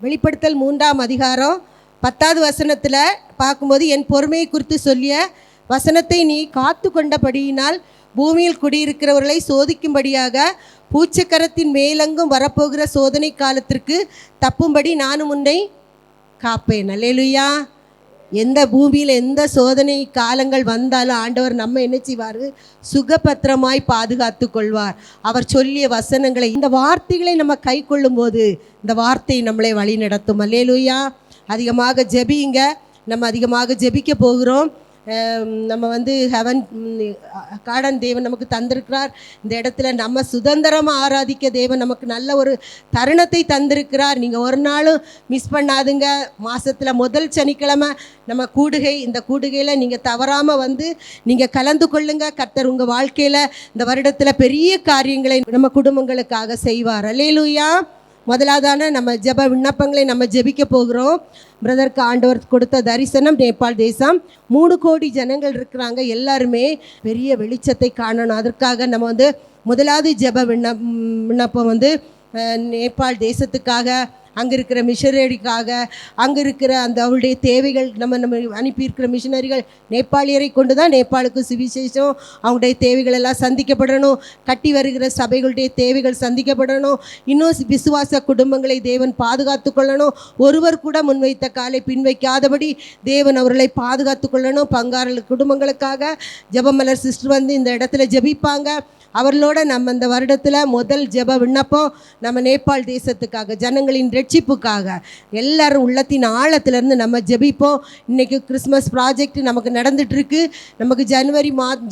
வெளிப்படுத்தல் 3ஆம் அதிகாரம் 10வது வசனத்தில் பார்க்கும்போது, என் பொறுமையை குறித்து சொல்லிய வசனத்தை நீ காத்து கொண்டபடியினால் பூமியில் குடியிருக்கிறவர்களை சோதிக்கும்படியாக பூச்சக்கரத்தின் மேலெங்கும் வரப்போகிற சோதனை காலத்திற்கு தப்பும்படி நானும் உன்னை காப்பேன். அல்லேலூயா. எந்த பூமியில் எந்த சோதனை காலங்கள் வந்தாலும் ஆண்டவர் நம்ம என்ன செய்வார்? சுகபத்திரமாய் பாதுகாத்து கொள்வார். அவர் சொல்லிய வசனங்களை, இந்த வார்த்தைகளை நம்ம கை கொள்ளும்போது இந்த வார்த்தை நம்மளை வழி நடத்தும். அல்லேலூயா. அதிகமாக ஜெபிங்க. நம்ம அதிகமாக ஜெபிக்க போகிறோம். நம்ம ஹெவன் கார்டன் தேவன் நமக்கு தந்திருக்கிறார். இந்த இடத்துல நம்ம சுதந்திரமாக ஆராதிக்க தேவன் நமக்கு நல்ல ஒரு தருணத்தை தந்திருக்கிறார். நீங்கள் ஒரு நாளும் மிஸ் பண்ணாதுங்க. மாதத்தில் முதல் சனிக்கிழமை நம்ம கூடுகை, இந்த கூடுகையில் நீங்கள் தவறாமல் நீங்கள் கலந்து கொள்ளுங்க. கர்த்தர் உங்கள் வாழ்க்கையில் இந்த வருடத்தில் பெரிய காரியங்களை நம்ம குடும்பங்களுக்காக செய்வார். அல்லேலூயா. முதலாவதான நம்ம ஜெப விண்ணப்பங்களை நம்ம ஜெபிக்க போகிறோம். பிரதருக்கு ஆண்டவர் கொடுத்த தரிசனம், நேபாள் தேசம் 3 கோடி ஜனங்கள் இருக்கிறாங்க. எல்லாருமே பெரிய வெளிச்சத்தை காணணும். அதற்காக நம்ம முதலாவது ஜெப விண்ணப்பம் நேபாள் தேசத்துக்காக, அங்கே இருக்கிற மிஷனரிக்காக, அங்கே இருக்கிற அவருடைய தேவைகள், நம்ம அனுப்பியிருக்கிற மிஷனரிகள் நேபாளியரை கொண்டு தான் நேபாளுக்கு சுவிசேஷம், அவங்களுடைய தேவைகள் எல்லாம் சந்திக்கப்படணும். கட்டி வருகிற சபைகளுடைய தேவைகள் சந்திக்கப்படணும். இன்னும் விசுவாச குடும்பங்களை தேவன் பாதுகாத்து கொள்ளணும். ஒருவர் கூட முன்வைத்த காலை பின்வைக்காதபடி தேவன் அவர்களை பாதுகாத்து கொள்ளணும். பங்காள குடும்பங்களுக்காக ஜெபமலர் சிஸ்டர் இந்த இடத்துல ஜெபிப்பாங்க. அவர்களோட நம்ம இந்த வருடத்தில் முதல் ஜெப விண்ணப்பம் நம்ம நேபாள் தேசத்துக்காக, ஜனங்களின் ரட்சிப்புக்காக எல்லாரும் உள்ளத்தின் ஆழத்திலேருந்து நம்ம ஜெபிப்போம். இன்றைக்கி கிறிஸ்மஸ் ப்ராஜெக்ட் நமக்கு நடந்துகிட்ருக்கு. நமக்கு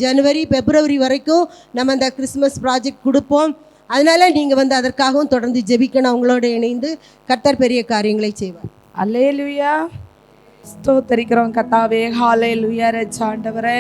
ஜனவரி பிப்ரவரி வரைக்கும் நம்ம அந்த கிறிஸ்மஸ் ப்ராஜெக்ட் கொடுப்போம். அதனால் நீங்கள் அதற்காகவும் தொடர்ந்து ஜெபிக்கணும். அவங்களோட இணைந்து கர்த்தர் பெரிய காரியங்களை செய்வார். அல்லேலூயா. ஸ்தோத்தரிக்கிறோம் கர்த்தாவே. ஹல்லேலூயா. ஆண்டவரே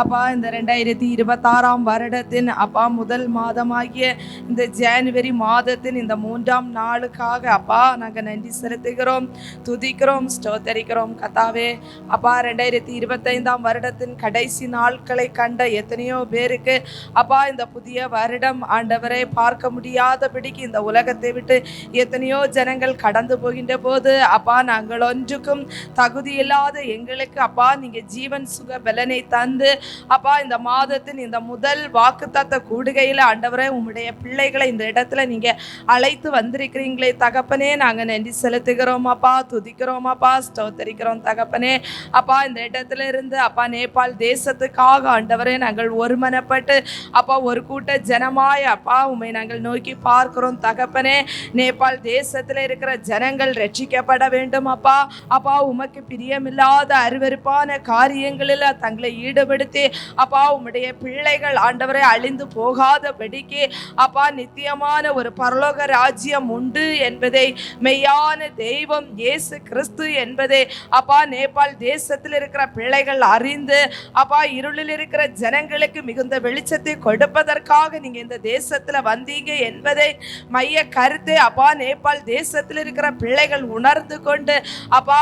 அப்பா, இந்த 2026 வருடத்தின் அப்பா முதல் மாதமாகிய இந்த ஜனவரி மாதத்தின் இந்த 3ஆம் நாளுக்காக அப்பா நாங்கள் நன்றி செலுத்துகிறோம், துதிக்கிறோம், ஸ்தோத்தரிக்கிறோம் கர்த்தாவே. அப்பா 2025 வருடத்தின் கடைசி நாட்களை கண்ட எத்தனையோ பேருக்கு அப்பா இந்த புதிய வருடம் ஆண்டவரை பார்க்க முடியாதபடிக்கு இந்த உலகத்தை விட்டு எத்தனையோ ஜனங்கள் கடந்து போகின்ற போது அப்பா நாங்கள் ஒன்றுக்கும் தகுதி இல்லாத எங்களுக்கு அப்பா நீங்க ஜீவன் சுக பலனை தந்து அப்பா இந்த மாதத்தின் இந்த முதல் வாக்குத்தத்த கூடுகையில் ஆண்டவரே உம்முடைய பிள்ளைகளை இந்த இடத்துல நீங்க அழைத்து வந்திருக்கிறீங்களே தகப்பனே, நாங்க நன்றி செலுத்துகிறோம் அப்பா, துதிக்கிறோம் அப்பா, ஸ்தோத்தரிக்கிறோம் தகப்பனே. அப்பா இந்த இடத்துல இருந்து அப்பா நேபாள் தேசத்துக்காக ஆண்டவரே நாங்கள் ஒருமனப்பட்டு அப்பா ஒரு கூட்ட ஜனமாய் அப்பா உம்மை நாங்கள் நோக்கி பார்க்கிறோம் தகப்பனே. நேபாள் தேசத்துல இருக்கிற ஜனங்கள் ரட்சிக்கப்பட வேண்டும் அப்பா. அப்பா உமக்கு பிரியமில்லாத அருவருப்பான காரியங்களில் தங்களை ஈடுபடுத்தி அப்பா உம்முடைய பிள்ளைகள் ஆண்டவரை அழிந்து போகாதபடிக்கு அப்பா நித்தியமான ஒரு பரலோக ராஜ்யம் உண்டு என்பதை, மெய்யான தெய்வம் இயேசு கிறிஸ்து என்பதை அப்பா நேபாள் தேசத்தில் இருக்கிற பிள்ளைகள் அறிந்து அப்பா இருளில் இருக்கிற ஜனங்களுக்கு மிகுந்த வெளிச்சத்தை கொடுப்பதற்காக நீங்க இந்த தேசத்துல வந்தீங்க என்பதை மைய கருத்தை அப்பா நேபாள் தேசத்தில் இருக்கிற பிள்ளைகள் உணர்ந்து கொண்டு அப்பா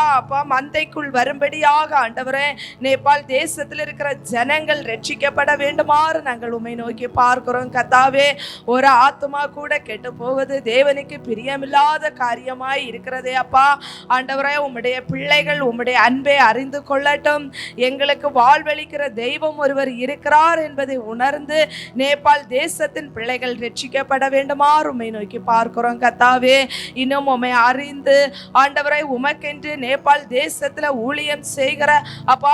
மந்தைக்குள் வரும்படியாக ஆண்டவரே நேபாள் தேசத்தில் இருக்கிற ஜனங்கள் ரட்சிக்கப்பட வேண்டுமாறு நாங்கள் உம்மை நோக்கி பார்க்கிறோம் கர்த்தாவே. ஒரு ஆத்மா கூட கெட்டு போவது தேவனுக்கு பிரியமில்லாத காரியமாய் இருக்கிறதே அப்பா. ஆண்டவரே உம்முடைய பிள்ளைகள் உம்முடைய அன்பை அறிந்து கொள்ளட்டும். எங்களுக்கு வாழ்வளிக்கிற தெய்வம் ஒருவர் இருக்கிறார் என்பதை உணர்ந்து நேபாள் தேசத்தின் பிள்ளைகள் ரட்சிக்கப்பட வேண்டுமாறு உம்மை நோக்கி பார்க்கிறோம் கர்த்தாவே. இன்னும் உம்மை அறிந்து ஆண்டவரை உமக்கென்று நேபாள் தேசத்துல ஊழியம் செய்கிற அப்பா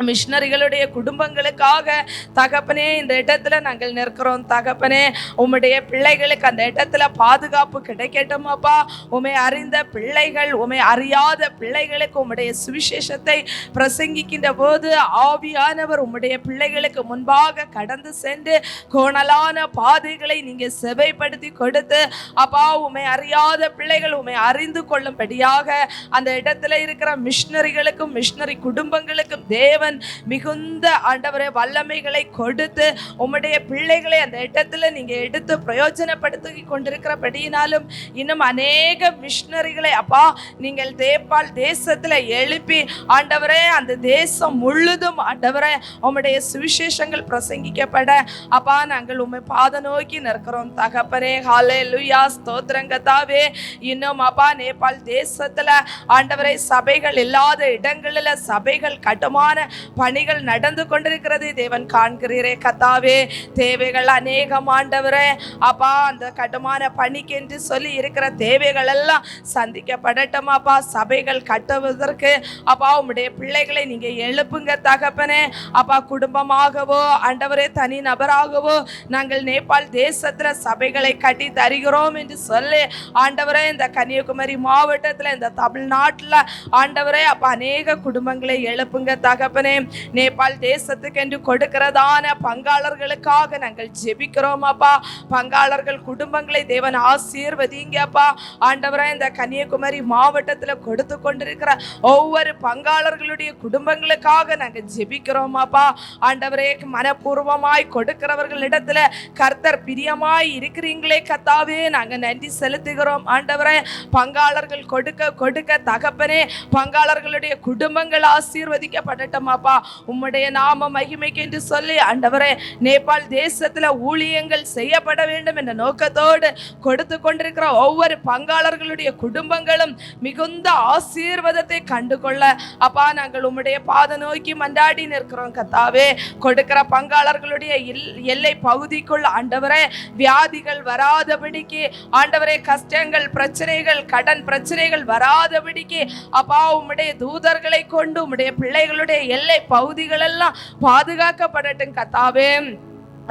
மிஷனரிகளுடைய குடும்பங்களுக்காக தகப்பனே இந்த இடத்துல நாங்கள் நிற்கிறோம் தகப்பனே. உம்முடைய பிள்ளைகளுக்கு அந்த இடத்துல பாதுகாப்பு கிடைக்கட்டும் அப்பா. உம்மை அறிந்த பிள்ளைகள் உம்மை அறியாத பிள்ளைகளுக்கு உம்முடைய சுவிசேஷத்தை பிரசங்கிக்கின்ற போது ஆவியானவர் உம்முடைய பிள்ளைகளுக்கு முன்பாக கடந்து சென்று கோணலான பாதைகளை நீங்க செவைப்படுத்தி கொடுத்து அப்பா உம்மை அறியாத பிள்ளைகள் உம்மை அறிந்து கொள்ளும்படியாக அந்த இடத்துல இருக்கிற மிஷனரிகளுக்கும் மிஷனரி குடும்பங்களுக்கும் தேவன் மிகுந்த ஆண்டவரே வல்லமைகளை கொடுத்து உம்முடைய பிள்ளைகளை அந்த இடத்துல நீங்க எடுத்து பிரயோஜனப்படுத்தி கொண்டிருக்கிறபடியினாலும் இன்னும் அநேக மிஷனரிகளை அப்பா நீங்கள் நேபாள் தேசத்துல எழுப்பி ஆண்டவரே அந்த தேசம் முழுதும் ஆண்டவரே உம்முடைய சுவிசேஷங்கள் பிரசங்கிக்கப்பட அப்பா நாங்கள் உம்மை பாத நோக்கி நிற்கிறோம் தகப்பனே. ஹல்லேலூயா ஸ்தோத்திரம் கர்த்தாவே. இன்னும் அப்பா நேபாள் தேசத்துல ஆண்டவரே சபைகள் இல்லாத இடங்களில் சபைகள் கட்டுமான பணிகள் நடந்து கொண்டிருக்கிறது தேவன் காண்கிறீரே கர்த்தாவே. தேவைகள் அநேகம் ஆண்டவரே அப்பா. அந்த கட்டுமான பணிக்கு என்று சொல்லி இருக்கிற தேவைகள் எல்லாம் சந்திக்கப்படட்டும் அப்பா. சபைகள் கட்டுவதற்கு அப்பா உம்முடைய பிள்ளைகளை நீங்க எழுப்புங்க தகப்பனே அப்பா. குடும்பமாகவோ ஆண்டவரே தனி நபராகவோ நாங்கள் நேபாள் தேசத்துல சபைகளை கட்டி தருகிறோம் என்று சொல்லி ஆண்டவரே இந்த கன்னியாகுமரி மாவட்டத்துல இந்த தமிழ்நாட்டுல ஆண்டவரே அப்பா அநேக குடும்பங்களை எழுப்புங்க தகப்பனே. நேபாள் தேசத்துக்கு என்று கொடுக்கிறதான பங்காளர்களுக்காக நாங்கள் ஜெபிக்கிறோம் அப்பா. பங்காளர்கள் குடும்பங்களை தேவன் ஆசீர்வதிங்க அப்பா. ஆண்டவரே இந்த கன்னியாகுமரி மாவட்டத்துல கொடுத்து கொண்டிருக்கிற ஒவ்வொரு பங்காளர்களுடைய குடும்பங்களுக்காக நாங்கள் ஜெபிக்கிறோம் அப்பா. ஆண்டவரே மனப்பூர்வமாய் கொடுக்கிறவர்களிடத்துல கர்த்தர் பிரியமாய் இருக்கிறீங்களே கர்த்தாவே நாங்க நன்றி செலுத்துகிறோம் ஆண்டவரே. பங்காளர்கள் கொடுக்க கொடுக்க தகப்பனே பங்காளர்களுடைய குடும்பங்கள் ஆசீர்வதிக்கப்படட்டும் அப்பா. உம்முடைய நாம மகிமைக்கு என்று சொல்லி ஆண்டவரே நேபாள் தேசத்துல ஊழியங்கள் செய்யப்பட வேண்டும் என்ற நோக்கத்தோடு கொடுத்து கொண்டிருக்கிற ஒவ்வொரு பங்காளர்களுடைய குடும்பங்களும் மிகுந்த ஆசீர்வாதத்தை கண்டுகொள்ள அப்பா நாங்கள் உம்முடைய பாத நோக்கி மன்றாடி நிற்கிறோம் கர்த்தாவே. கொடுக்கிற பங்காளர்களுடைய எல்லை பகுதிக்குள் ஆண்டவரே வியாதிகள் வராதபடிக்கு ஆண்டவரே கஷ்டங்கள் பிரச்சனைகள் கடன் பிரச்சனைகள் வராதபடிக்கு அப்பா உம்முடைய தூதர்களை கொண்டு உம்முடைய பிள்ளைகளுடைய எல்லை பகுதிகள் எல்லாம் பாதுகாக்கப்படட்டும் கர்த்தாவே.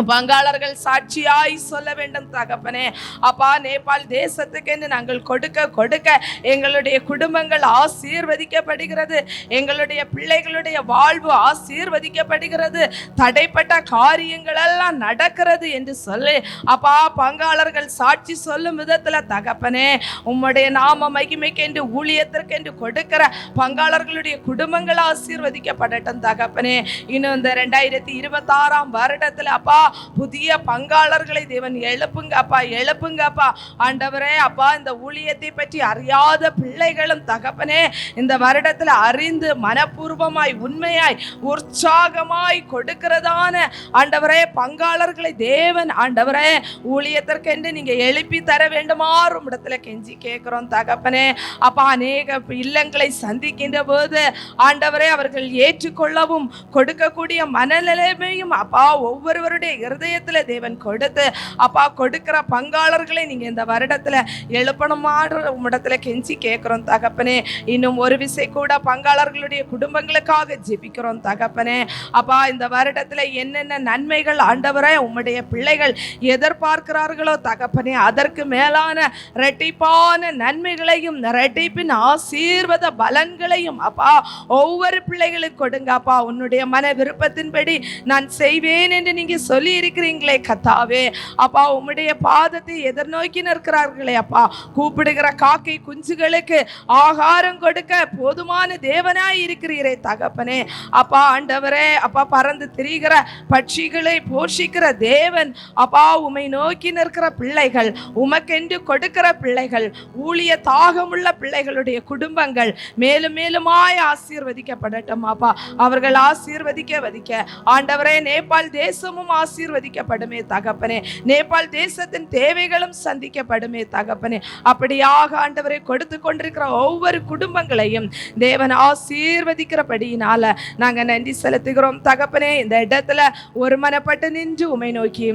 பங்காளர்கள் சாட்சியாய் சொல்ல வேண்டும் தகப்பனே அப்பா. நேபாள் தேசத்துக்கு என்று நாங்கள் கொடுக்க கொடுக்க எங்களுடைய குடும்பங்கள் ஆசீர்வதிக்கப்படுகிறது. எங்களுடைய பிள்ளைகளுடைய வாழ்வு ஆசீர்வதிக்கப்படுகிறது. தடைப்பட்ட காரியங்கள் எல்லாம் நடக்கிறது என்று சொல்லி அப்பா பங்காளர்கள் சாட்சி சொல்லும் விதத்துல தகப்பனே உம்முடைய நாம மகிமைக்கு என்று ஊழியத்திற்கு என்று கொடுக்கிற பங்காளர்களுடைய குடும்பங்கள் ஆசீர்வதிக்கப்படட்டும் தகப்பனே. இன்னும் இந்த 2026 வருடத்துல அப்பா புதிய பங்காளர்களை தேவன் எழுப்புங்க அப்பா ஆண்டவரே அப்பா. இந்த ஊழியத்தை பற்றி அறியாத பிள்ளைகளும் தகப்பனே இந்த வருடத்துல அறிந்து மனப்பூர்வமாய் உண்மையாய் உற்சாகமாய் கொடுக்கிறதான ஆண்டவரே பங்காளர்களை தேவன் ஆண்டவரே ஊழியத்திற்கென்று நீங்க எழுப்பி தர வேண்டுமாறு இடத்துல கெஞ்சி கேட்கிறோம் தகப்பனே அப்பா. அநேக இல்லங்களை சந்திக்கின்ற போது ஆண்டவரே அவர்கள் ஏற்றுக்கொள்ளவும் கொடுக்கக்கூடிய மனநிலைமையும் அப்பா ஒவ்வொருவருடைய இருதயத்துல தேவன் கொடுத்து அப்பா கொடுக்கிற பங்காளர்களை நீங்க இந்த வருடத்துல எழுப்பணுமாறு உம்மிடத்துல கெஞ்சி கேட்கிறோம் தகப்பனே. இன்னும் ஒரு விசை கூட பங்காளர்களுடைய குடும்பங்களுக்காக ஜெபிக்கிறோம் தகப்பனே. அப்பா இந்த வருடத்துல என்னென்ன நன்மைகள் ஆண்டவரே உம்முடைய பிள்ளைகள் எதிர்பார்க்கிறார்களோ தகப்பனே, அதற்கு மேலான இரட்டிப்பான நன்மைகளையும் இரட்டிப்பின் ஆசீர்வாத பலன்களையும் அப்பா ஒவ்வொரு பிள்ளைகளுக்கு கொடுங்க அப்பா. உன்னுடைய மன விருப்பத்தின்படி நான் செய்வேன் என்று நீங்க சொல்லி இருக்கிறீங்களே கத்தாவே. அப்பா உம்முடைய பாதத்தை எதிர்நோக்கி நிற்கிறார்களே அப்பா, கூப்பிடுகிற காக்கை குஞ்சுகளுக்கு ஆகாரம் கொடுக்க போதுமான தேவனாய் இருக்கிறீரே தகப்பனே. அப்பா ஆண்டவரே, அப்பா பறந்து திரிகிற பட்சிகளை போஷிக்கிற தேவன் அப்பா, உம்மை நோக்கி நிற்கிற பிள்ளைகள், உமக்கென்று கொடுக்கிற பிள்ளைகள், ஊழிய தாகமுள்ள பிள்ளைகளுடைய குடும்பங்கள் மேலும் மேலுமாய் ஆசீர்வதிக்கப்படட்டும் அப்பா. அவர்கள் ஆசீர்வதிக்க ஆண்டவரே நேபாள் தேசமும் ஆசீர்வதிக்கப்படுமே தகப்பனே. நேபாள் தேசத்தின் தேவைகளும் சந்திக்கப்படுமே தகப்பனே. அப்படியாக ஆண்டவரை கொடுத்து கொண்டிருக்கிற ஒவ்வொரு குடும்பங்களையும் தேவன் ஆசீர்வதிக்கிறபடியினால நாங்க நன்றி செலுத்துகிறோம் தகப்பனே. இந்த இடத்துல ஒருமனப்பட்டு நின்று உம்மை நோக்கி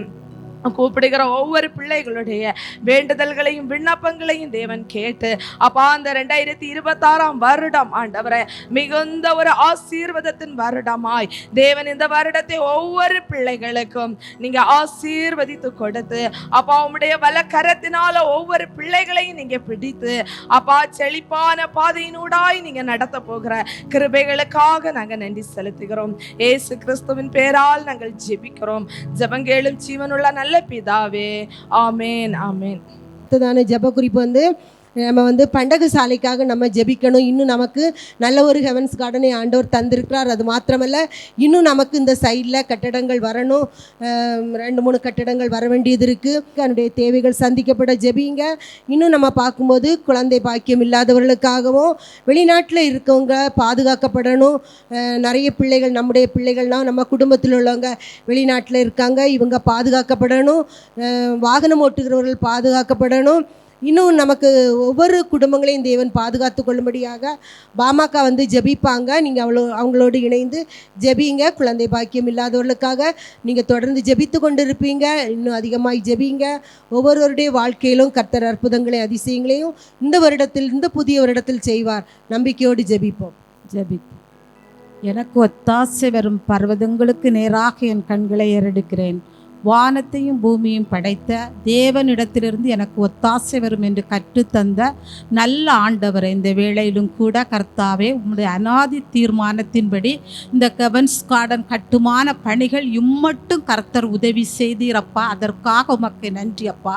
கூப்பிடுகிற ஒவ்வொரு பிள்ளைகளுடைய வேண்டுதல்களையும் விண்ணப்பங்களையும் தேவன் கேட்டு அப்பா அந்த 2026 வருடம் ஆண்டவரே மிகுந்த ஒரு ஆசீர்வாதத்தின் வருடமாய் தேவன் இந்த வருடத்தை ஒவ்வொரு பிள்ளைகளுக்கும் நீங்க ஆசீர்வதித்து கொடுத்து அப்பா உம்முடைய வலக்கரத்தினால ஒவ்வொரு பிள்ளைகளையும் நீங்க பிடித்து அப்பா செழிப்பான பாதையினூடாய் நீங்க நடத்த போகிற கிருபைகளுக்காக நாங்க நன்றி செலுத்துகிறோம். இயேசு கிறிஸ்துவின் பேரால் நாங்கள் ஜெபிக்கிறோம். ஜெபங்கேளும் ஜீவனுள்ள நல்ல பிதாவே, ஆமேன் ஆமேன். ஜெப குறிப்பு நம்ம பண்டக சாலைக்காக நம்ம ஜெபிக்கணும். இன்னும் நமக்கு நல்ல ஒரு ஹெவன்ஸ் கார்டனை ஆண்டவர் தந்திருக்கிறார். அது மாத்திரமல்ல, இன்னும் நமக்கு இந்த சைடில் கட்டடங்கள் வரணும். 2-3 கட்டடங்கள் வர வேண்டியது இருக்குது. அதனுடைய தேவைகள் சந்திக்கப்பட ஜெபிங்க. இன்னும் நம்ம பார்க்கும்போது குழந்தை பாக்கியம் இல்லாதவர்களுக்காகவும் வெளிநாட்டில் இருக்கவங்க பாதுகாக்கப்படணும். நிறைய பிள்ளைகள், நம்முடைய பிள்ளைகள்னால் நம்ம குடும்பத்தில் உள்ளவங்க வெளிநாட்டில் இருக்காங்க, இவங்க பாதுகாக்கப்படணும். வாகனம் ஓட்டுகிறவர்கள் பாதுகாக்கப்படணும். இன்னும் நமக்கு ஒவ்வொரு குடும்பங்களையும் தேவன் பாதுகாத்து கொள்ளும்படியாக பாமக ஜெபிப்பாங்க. நீங்கள் அவங்களோடு இணைந்து ஜெபிங்க. குழந்தை பாக்கியம் இல்லாதவர்களுக்காக நீங்கள் தொடர்ந்து ஜெபித்து கொண்டு இருப்பீங்க. இன்னும் அதிகமாக ஜெபிங்க. ஒவ்வொருவருடைய வாழ்க்கையிலும் கர்த்தர் அற்புதங்களை அதிசயங்களையும் இந்த புதிய வருடத்தில் செய்வார். நம்பிக்கையோடு ஜெபிப்போம். எனக்கு ஒத்தாசை வரும் பர்வதங்களுக்கு நேராக என் கண்களை ஏறெடுக்கிறேன். வானத்தையும் பூமியும் படைத்த தேவனிடத்திலிருந்து எனக்கு ஒத்தாசை வரும் என்று கற்றுத்தந்த நல்ல ஆண்டவரை இந்த வேளையிலும் கூட கர்த்தாவே உம்முடைய அநாதி தீர்மானத்தின்படி இந்த ஹெவன்ஸ் கார்டன் கட்டுமான பணிகள் இம்மட்டும் கர்த்தர் உதவி செய்தீரப்பா. அதற்காக உமக்கு நன்றி அப்பா.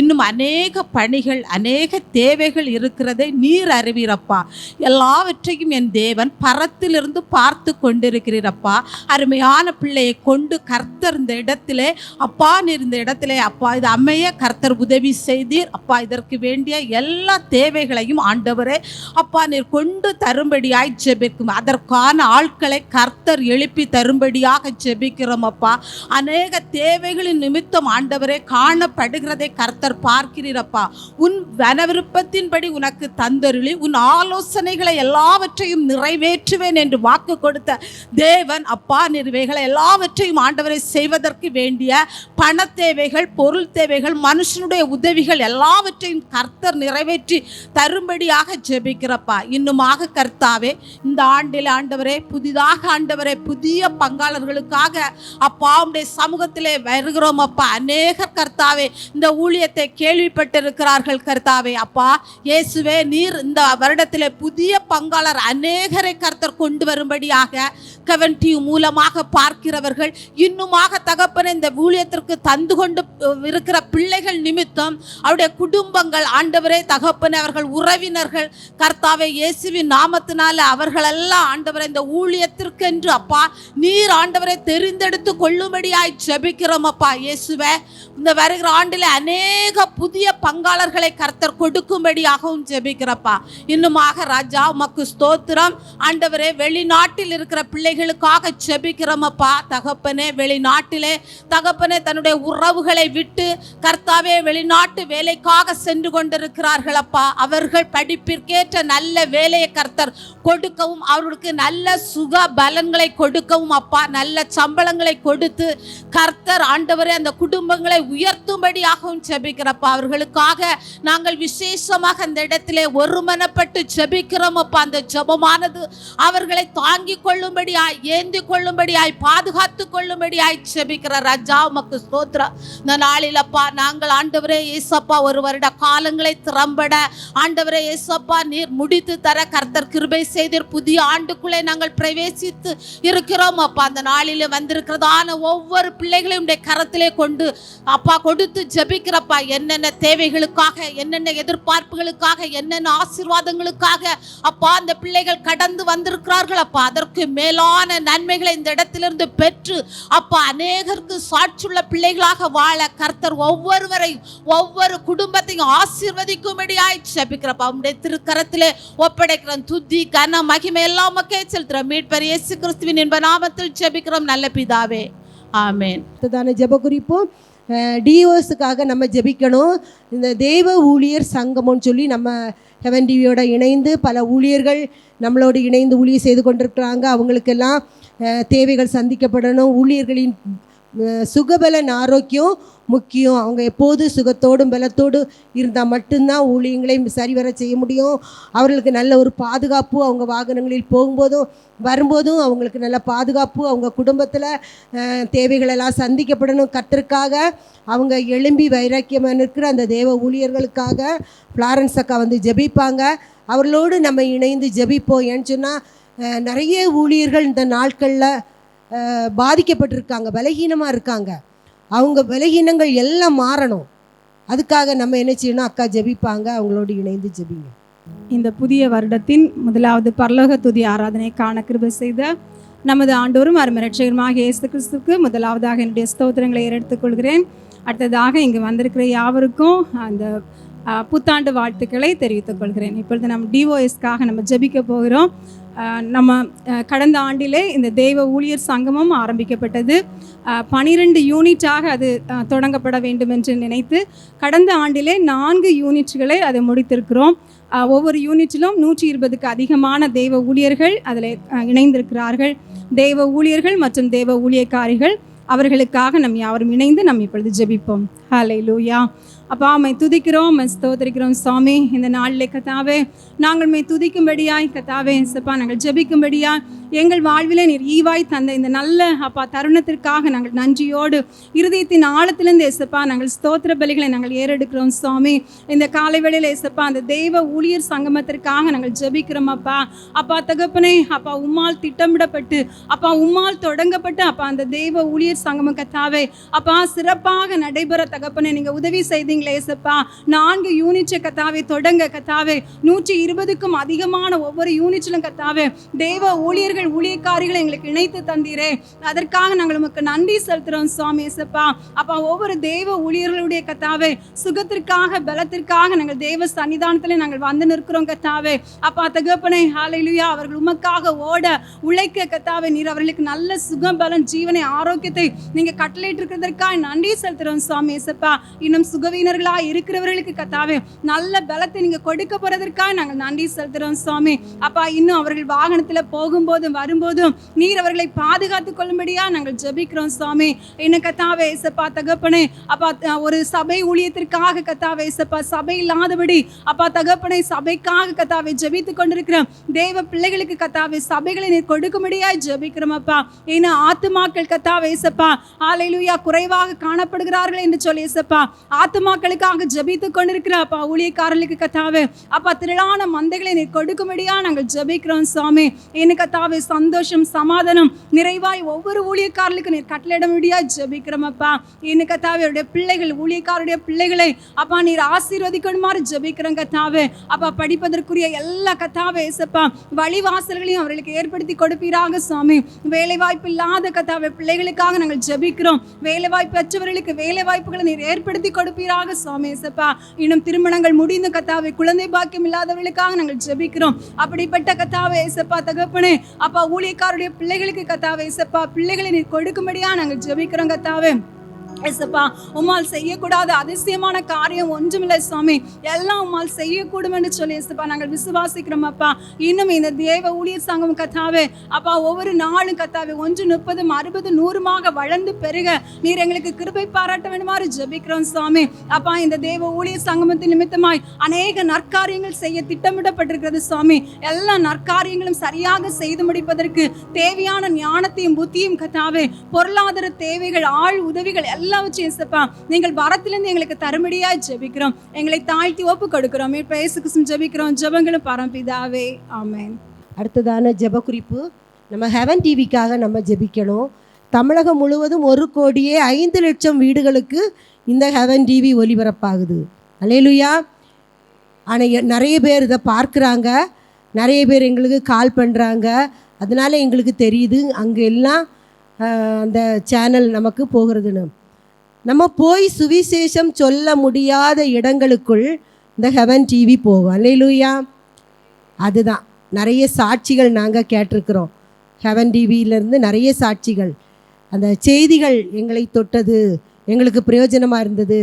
இன்னும் அநேக பணிகள், அநேக தேவைகள் இருக்கிறதை நீர் அறிவீரப்பா. எல்லாவற்றையும் என் தேவன் பரத்திலிருந்து பார்த்து கொண்டிருக்கிறீரப்பா. அருமையான பிள்ளையை கொண்டு கர்த்தர் இந்த இடத்திலே அப்பா நீர் இந்த இடத்துல அப்பா இது அமைய கர்த்தர் உதவி செய்தீர் அப்பா. இதற்கு வேண்டிய எல்லா தேவைகளையும் ஆண்டவரே அப்பா நீர் கொண்டு தரும்படியாய் ஜெபிக்கும். அதற்கான ஆட்களை கர்த்தர் எழுப்பி தரும்படியாக ஜெபிக்கிறோம் அப்பா. அநேக தேவைகளின் நிமித்தம் ஆண்டவரே காணப்படுகிறதை கர்த்தர் பார்க்கிறீரப்பா. உன் வனவிருப்பத்தின்படி உனக்கு தந்தருளி உன் ஆலோசனைகளை எல்லாவற்றையும் நிறைவேற்றுவேன் என்று வாக்கு கொடுத்த தேவன் அப்பா நீர்வைகளை எல்லாவற்றையும் ஆண்டவரை செய்வதற்கு வேண்டிய பண தேவைகள், பொருள் தேவைகள், மனுஷனுடைய உதவிகள் எல்லாவற்றையும் கர்த்தர் நிறைவேற்றி தரும்படியாக ஜெபிக்கிறப்பா. இன்னுமாக கர்த்தாவே இந்த ஆண்டில் ஆண்டவரே புதிதாக ஆண்டவரே புதிய பங்காளர்களுக்காக அப்பா உம்முடைய சமூகத்திலே வருகிறோம் அப்பா. அநேகர் கர்த்தாவே இந்த ஊழியத்தை கேள்விப்பட்டிருக்கிறார்கள் கர்த்தாவே அப்பா. இயேசுவே நீர் இந்த வருடத்திலே புதிய பங்காளர் அநேகரை கர்த்தர் கொண்டு வரும்படியாக கவன்டி மூலமாக பார்க்கிறவர்கள் இன்னுமாக தகப்பன இந்த ஊழியத்திற்கு தந்து கொண்டு இருக்கிற பிள்ளைகள் நிமித்தம் அவருடைய குடும்பங்கள் ஆண்டவரே தகப்பனே அவர்கள் உறவினர்கள் கர்த்தாவே இயேசுவின் நாமத்தினால அவர்களெல்லாம் ஆண்டவரே இந்த ஊழியத்திற்கென்று அப்பா நீர் ஆண்டவரை தெரிந்தெடுத்து கொள்ளும்படியாய் ஜெபிக்கிறோம் அப்பா. இயேசுவே இந்த வருகிற ஆண்டில் அநேக புதிய பங்காளர்களை கர்த்தர் கொடுக்கும்படியாகவும் ஜெபிக்கிறப்பா. இன்னுமாக ராஜா உமக்கு ஸ்தோத்திரம் ஆண்டவரே. வெளிநாட்டில் இருக்கிற பிள்ளைகளுக்காக ஜெபிக்கிறோம் அப்பா தகப்பனே. வெளிநாட்டிலே தகப்பனே தன்னுடைய உறவுகளை விட்டு கர்த்தாவே வெளிநாட்டு வேலைக்காக சென்று கொண்டிருக்கிறார்கள் அப்பா. அவர்கள் படிப்பிற்கேற்ற நல்ல வேலையை கர்த்தர் கொடுக்கவும், அவர்களுக்கு நல்ல சுக பலன்களை கொடுக்கவும் அப்பா, நல்ல சம்பளங்களை கொடுத்து கர்த்தர் ஆண்டவரே அந்த குடும்பங்களை உயர்த்தும்படியாகவும் ஜெபிக்கிறப்பா. அவர்களுக்காக நாங்கள் விசேஷமாக அந்த இடத்திலே ஒருமனப்பட்டு ஜெபிக்கிறோம் அப்பா. அந்த ஜெபமானது அவர்களை தாங்கிக் கொள்ளும்படியாய், ஏந்தி கொள்ளும்படியாய், பாதுகாத்து கொள்ளும்படியாய் ஜெபிக்கிற ராஜா உமக்கு ஸ்தோத்திரம். இந்த நாளில் அப்பா நாங்கள் ஆண்டவரே இயேசப்பா ஒரு வருட காலங்களை திறம்பட ஆண்டவரே இயேசப்பா நீர் முடித்து தர கர்த்தர் கிருபை செய்தீர். புதிய ஆண்டுக்குள்ளே நாங்கள் பிரவேசித்து இருக்கிறோம் அப்பா. அந்த நாளில் வந்திருக்கிறதான ஒவ்வொரு பிள்ளைகளையும் கரத்திலே கொண்டு அப்பா கொடுத்து ஜெபிக்கிறப்பா. என்னென்ன தேவைகளுக்காக, என்னென்ன எதிர்பார்ப்புகளுக்காக, என்னென்ன ஆசீர்வாதங்களுக்காக அப்பா அந்த பிள்ளைகள் கடந்து வந்திருக்கிறார்கள் அப்பா. அதற்கு மேலான நன்மைகளை இந்த இடத்திலிருந்து பெற்று அப்பா அநேகருக்கு சாட்சியுள்ள பிள்ளைகளாக வாழ கர்த்தர் ஒவ்வொருவரையும், ஒவ்வொரு குடும்பத்தையும் ஆசீர்வதிக்கும்படியாய் ஜெபிக்கிறப்பா. உம்முடைய திருக்கரத்திலே ஒப்படைக்கிறோம். துதி கன மகிமை எல்லாம் உமக்கே செலுத்துறோம். மீட்பர் இயேசு கிறிஸ்துவின் இன்ப நாமத்தில் ஜெபிக்கிறோம் நல்ல பிதாவே, ஆமென். அடுத்ததான ஜெப குறிப்பும் டிஓஸுக்காக நம்ம ஜெபிக்கணும். இந்த தெய்வ ஊழியர் சங்கம்னு சொல்லி நம்ம ஹெவன் டிவியோட இணைந்து பல ஊழியர்கள் நம்மளோடு இணைந்து ஊழியர் செய்து கொண்டிருக்கிறாங்க. அவங்களுக்கெல்லாம் தேவைகள் சந்திக்கப்படணும். ஊழியர்களின் சுகபலன் ஆரோக்கியம் முக்கியம். அவங்க எப்போது சுகத்தோடும் பலத்தோடு இருந்தால் மட்டும்தான் ஊழியங்களை சரிவர செய்ய முடியும். அவர்களுக்கு நல்ல ஒரு பாதுகாப்பு, அவங்க வாகனங்களில் போகும்போதும் வரும்போதும் அவங்களுக்கு நல்ல பாதுகாப்பு, அவங்க குடும்பத்தில் தேவைகளெல்லாம் சந்திக்கப்படணும். கர்த்தருக்காக அவங்க எழும்பி வைராக்கியமாக இருக்கிற அந்த தேவ ஊழியர்களுக்காக ஃப்ளாரன்ஸ் அக்கா வந்து ஜெபிப்பாங்க. அவர்களோடு நம்ம இணைந்து ஜெபிப்போம். ஏன்னு சொன்னால் நிறைய ஊழியர்கள் இந்த நாட்களில் பாதிக்கப்பட்டிருக்காங்க, பலகீனமாக இருக்காங்க. அவங்க பலகீனங்கள் எல்லாம் மாறணும். அதுக்காக நம்ம என்ன செய்யணும்? அக்கா ஜெபிப்பாங்க, அவங்களோடு இணைந்து ஜெபிங்க. இந்த புதிய வருடத்தின் முதலாவது பரலோக துதி ஆராதனை காண கிருபை செய்த நமது ஆண்டவரும் அருமரட்சகருமாக இயேசு கிறிஸ்துவுக்கு முதலாவதாக என்னுடைய ஸ்தோத்திரங்களை ஏறெடுத்துக்கொள்கிறேன். அடுத்ததாக இங்கு வந்திருக்கிற யாவருக்கும் அந்த புத்தாண்டு வாழ்த்துக்களை தெரிவித்துக் கொள்கிறேன். இப்பொழுது நம்ம டிஓஎஸ்க்காக நம்ம ஜெபிக்க போகிறோம். நம்ம கடந்த ஆண்டிலே இந்த தெய்வ ஊழியர் சங்கமம் ஆரம்பிக்கப்பட்டது. 12 யூனிட்டாக அது தொடங்கப்பட வேண்டும் என்று நினைத்து கடந்த ஆண்டிலே 4 யூனிட்களை அதை முடித்திருக்கிறோம். ஒவ்வொரு யூனிட்டிலும் 120க்கு அதிகமான தெய்வ ஊழியர்கள் அதில் இணைந்திருக்கிறார்கள். தெய்வ ஊழியர்கள் மற்றும் தெய்வ ஊழியக்காரிகள் அவர்களுக்காக நம் யாவரும் இணைந்து நம்ம இப்பொழுது ஜெபிப்போம். ஹல்லேலூயா. அப்பா மை துதிக்கிறோம், ஸ்தோத்திரிக்கிறோம் சுவாமி. இந்த நாளிலே கத்தாவே நாங்கள் மை துதிக்கும்படியாய் கத்தாவே சப்பா நாங்கள் ஜெபிக்கும்படியாய் எங்கள் வாழ்விலே நீர் ஈவாய் தந்த இந்த நல்ல அப்பா தருணத்திற்காக நாங்கள் நன்றியோடு இருதயத்தின் ஆழத்திலிருந்து ஏசப்பா நாங்கள் ஸ்தோத்திர பலிகளை நாங்கள் ஏறெடுக்கிறோம் சுவாமி. இந்த காலை வேளையில் ஏசப்பா அந்த தெய்வ ஊழியர் சங்கமத்திற்காக நாங்கள் ஜெபிக்கிறோம் அப்பா. அப்பா தகப்பனே அப்பா உம்மால் திட்டமிடப்பட்டு அப்பா உம்மால் தொடங்கப்பட்டு அப்பா அந்த தெய்வ ஊழியர் சங்கமம் கத்தாவே அப்பா சிறப்பாக நடைபெற தகப்பனே நீங்கள் உதவி செய்தீங்களே ஏசப்பா. 4 யூனிட் கத்தாவே தொடங்க கத்தாவே 120க்கும் அதிகமான ஒவ்வொரு யூனிட்டிலும் கத்தாவே தெய்வ ஊழியர்கள் ஊழியக்காரிகளை எங்களுக்கு இணைத்து தந்தீரே, அதற்காக நாங்கள் உமக்கு நன்றி செலுத்துறோம் சுவாமி ஏசப்பா. அப்பா ஒவ்வொரு தெய்வ ஊழியர்களுடைய கத்தாவே சுகத்திற்காக பலத்திற்காக நாங்கள் தெய்வ சன்னிதானத்தில் நாங்கள் வந்து நிற்கிறோம் கத்தாவே. அப்பா தகப்பனே ஹல்லேலூயா. அவர்கள் உமக்காக ஓட உழைக்க கத்தாவே நீர் அவர்களுக்கு நல்ல சுகம் பலன் ஜீவனை ஆரோக்கியத்தை நீங்க கட்டளையிட்டு இருக்கிறதற்காக நன்றி செலுத்துறோம் சுவாமி ஏசப்பா. இன்னும் சுகவீனர்களா இருக்கிறவர்களுக்கு கத்தாவே நல்ல பலத்தை நீங்க கொடுக்க போறதற்காக நாங்கள் நன்றி செலுத்துறோம் சுவாமி. அப்பா இன்னும் அவர்கள் வாகனத்துல போகும்போது வரும்போதும் நீர் அவர்களை பாதுகாத்துக் கொள்ளும்படியா நாங்கள் ஜெபிக்கிறோம் சுவாமி. என்ன கத்தாவே ஏசப்பா தகப்பனே அப்பா ஒரு சபை ஊழியத்திற்காக கத்தாவே ஏசப்பா சபை இல்லாதபடி அப்பா தகப்பனே சபைக்காக கத்தாவே ஜெபித்துக் கொண்டிருக்கிற தேவ பிள்ளைகளுக்கு கத்தாவே சபைகளை நீர் கொடுக்கும்படியா ஜெபிக்கிறோம் அப்பா. ஏன்னா ஆத்துமாக்கள் கத்தாவே ஏசப்பா ஹல்லேலூயா குறைவாக காணப்படுகிறார்கள் என்று சொல்லி ஏசப்பா ஆத்துமாக்களுக்காக ஜெபித்துக் கொண்டிருக்கிற அப்பா ஊழியக்காரர்களுக்கு கத்தாவே அப்பா திரளான மந்தைகளை நீர் கொடுக்கும்படியா நாங்கள் ஜெபிக்கிறோம் சுவாமி. என்ன கத்தாவே சந்தோஷம் சமாதானம் நிறைவாய் ஒவ்வொரு ஊழியக்காரர்களுக்கு நீர் கட்டளையிட முடியா ஜெபிக்கிறோம் அப்பா. என்ன கத்தாவே அவருடைய பிள்ளைகள் ஊழியக்காரருடைய பிள்ளைகளை அப்பா நீர் ஆசீர்வதிக்கணுமாறு ஜெபிக்கிறோம் கத்தாவே. அப்பா படிப்பதற்குரிய எல்லா கத்தாவே ஏசப்பா வழிவாசல்களையும் அவர்களுக்கு ஏற்படுத்தி கொடுப்பீராக சுவாமி. வேலை வாய்ப்பு இல்லாத கத்தாவே பிள்ளைகளுக்காக நாங்கள் ஜெபிக்கிறோம். வேலை வாய்ப்பு அற்றவர்களுக்கு வேலை வாய்ப்புகளை நீர் ஏற்படுத்தி கொடுப்பீராக சுவாமி ஏசப்பா. இன்னும் திருமணங்கள் முடிந்து கத்தாவே குழந்தை பாக்கியம் இல்லாதவர்களுக்காக நாங்கள் ஜெபிக்கிறோம். அப்படிப்பட்ட கத்தாவே ஏசப்பா தகப்பனே அப்பா ஊழியக்காரருடைய பிள்ளைகளுக்கு கத்தாவே ஏசப்பா பிள்ளைகளை நீர் கொடுக்கும்படியா நாங்கள் ஜெபிக்கிறோம் கத்தாவே. ஏசப்பா, உம்மால் செய்யக்கூடாத அதிசயமான காரியம் ஒன்றுமில்லை சுவாமி. எல்லாம் உம்மால் செய்யக்கூடும் என்று சொல்லி ஏசப்பா நாங்கள் விசுவாசிக்கிறோம் அப்பா. இன்னும் இந்த தேவ ஊழியர் சங்கம் கத்தாவே அப்பா, ஒவ்வொரு நாளும் கத்தாவே 1 30 60 100 வளர்ந்து பெருக நீர் எங்களுக்கு கிருபை பாராட்ட வேண்டுமாறு ஜெபிக்கிறோம் சுவாமி. அப்பா, இந்த தேவ ஊழியர் சங்கமத்தின் நிமித்தமாய் அநேக நற்காரியங்கள் செய்ய திட்டமிடப்பட்டிருக்கிறது சுவாமி. எல்லா நற்காரியங்களும் சரியாக செய்து முடிப்பதற்கு தேவையான ஞானத்தையும் புத்தியும் கத்தாவே, பொருளாதார தேவைகள், ஆள் உதவிகள் எல்லாவற்றையும் ஏசப்பா நீங்கள் வரத்திலிருந்து எங்களுக்கு தரும்படியாய் ஜெபிக்கிறோம். எங்களை தாழ்த்தி ஒப்பு கொடுக்கிறோம். இயேசுக்கு ஜெபிக்கிறோம். ஜெபங்களும் பரம்பிதாவே, ஆமென். அடுத்ததான ஜெப குறிப்பு, நம்ம ஹெவன் டிவிக்காக நம்ம ஜெபிக்கணும். தமிழகம் முழுவதும் 1,05,00,000 வீடுகளுக்கு இந்த ஹெவன் டிவி ஒளிபரப்பாகுது. அல்லேலூயா. ஆனால் நிறைய பேர் இதை பார்க்குறாங்க, நிறைய பேர் எங்களுக்கு கால் பண்ணுறாங்க. அதனால எங்களுக்கு தெரியுது அங்கே எல்லாம் அந்த சேனல் நமக்கு போகிறதுன்னு. நம்ம போய் சுவிசேஷம் சொல்ல முடியாத இடங்களுக்குள் இந்த ஹெவன் டிவி போகும். அல்லேலூயா. அதுதான் நிறைய சாட்சிகள் நாங்கள் கேட்டிருக்கிறோம். ஹெவன் டிவியிலேருந்து நிறைய சாட்சிகள், அந்த செய்திகள் எங்களை தொட்டது, எங்களுக்கு பிரயோஜனமாக இருந்தது.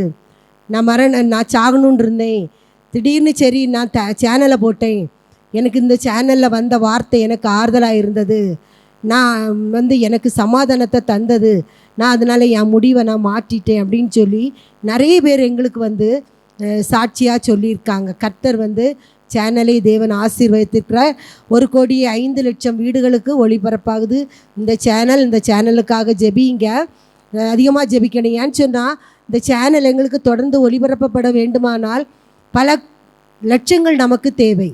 நான் சாகணுன்னு இருந்தேன், திடீர்னு சரி நான் சேனலை போட்டேன், எனக்கு இந்த சேனலில் வந்த வார்த்தை எனக்கு ஆறுதலாக இருந்தது, நான் எனக்கு சமாதானத்தை தந்தது, நான் அதனால் என் முடிவை நான் மாற்றிட்டேன் அப்படின்னு சொல்லி நிறைய பேர் எங்களுக்கு சாட்சியாக சொல்லியிருக்காங்க. கர்த்தர் சேனலை தேவன் ஆசீர்வதித்திருக்கிற 1,05,00,000 வீடுகளுக்கு ஒளிபரப்பாகுது இந்த சேனல். இந்த சேனலுக்காக ஜெபிங்க, அதிகமாக ஜெபிக்கணும். ஏன்னு சொன்னால் இந்த சேனல் எங்களுக்கு தொடர்ந்து ஒளிபரப்பப்பட வேண்டுமானால் பல லட்சங்கள் நமக்கு தேவை.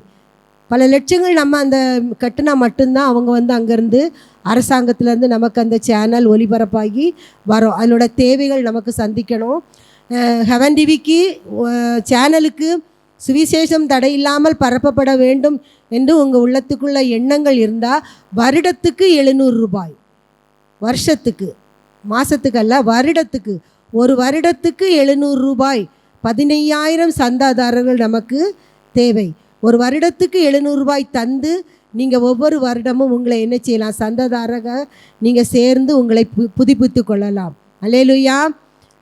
பல லட்சங்கள் நம்ம அந்த கட்டினா மட்டும்தான் அவங்க அங்கேருந்து அரசாங்கத்திலேருந்து நமக்கு அந்த சேனல் ஒளிபரப்பாகி வரும். அதனோட தேவைகள் நமக்கு சந்திக்கணும். ஹெவன் டிவிக்கு சேனலுக்கு சுவிசேஷம் தடையில்லாமல் பரப்பப்பட வேண்டும் என்று உங்கள் உள்ளத்துக்குள்ள எண்ணங்கள் இருந்தால் வருடத்துக்கு 700 ரூபாய், வருஷத்துக்கு, மாதத்துக்கு அல்ல, வருடத்துக்கு, ஒரு வருடத்துக்கு 700 ரூபாய், 15,000 சந்தாதாரர்கள் நமக்கு தேவை. ஒரு வருடத்துக்கு 700 ரூபாய் தந்து நீங்கள் ஒவ்வொரு வருடமும் உங்களை என்ன செய்யலாம், சந்தாதாரக நீங்கள் சேர்ந்து உங்களை புதுப்பித்து கொள்ளலாம். அல்லேலூயா.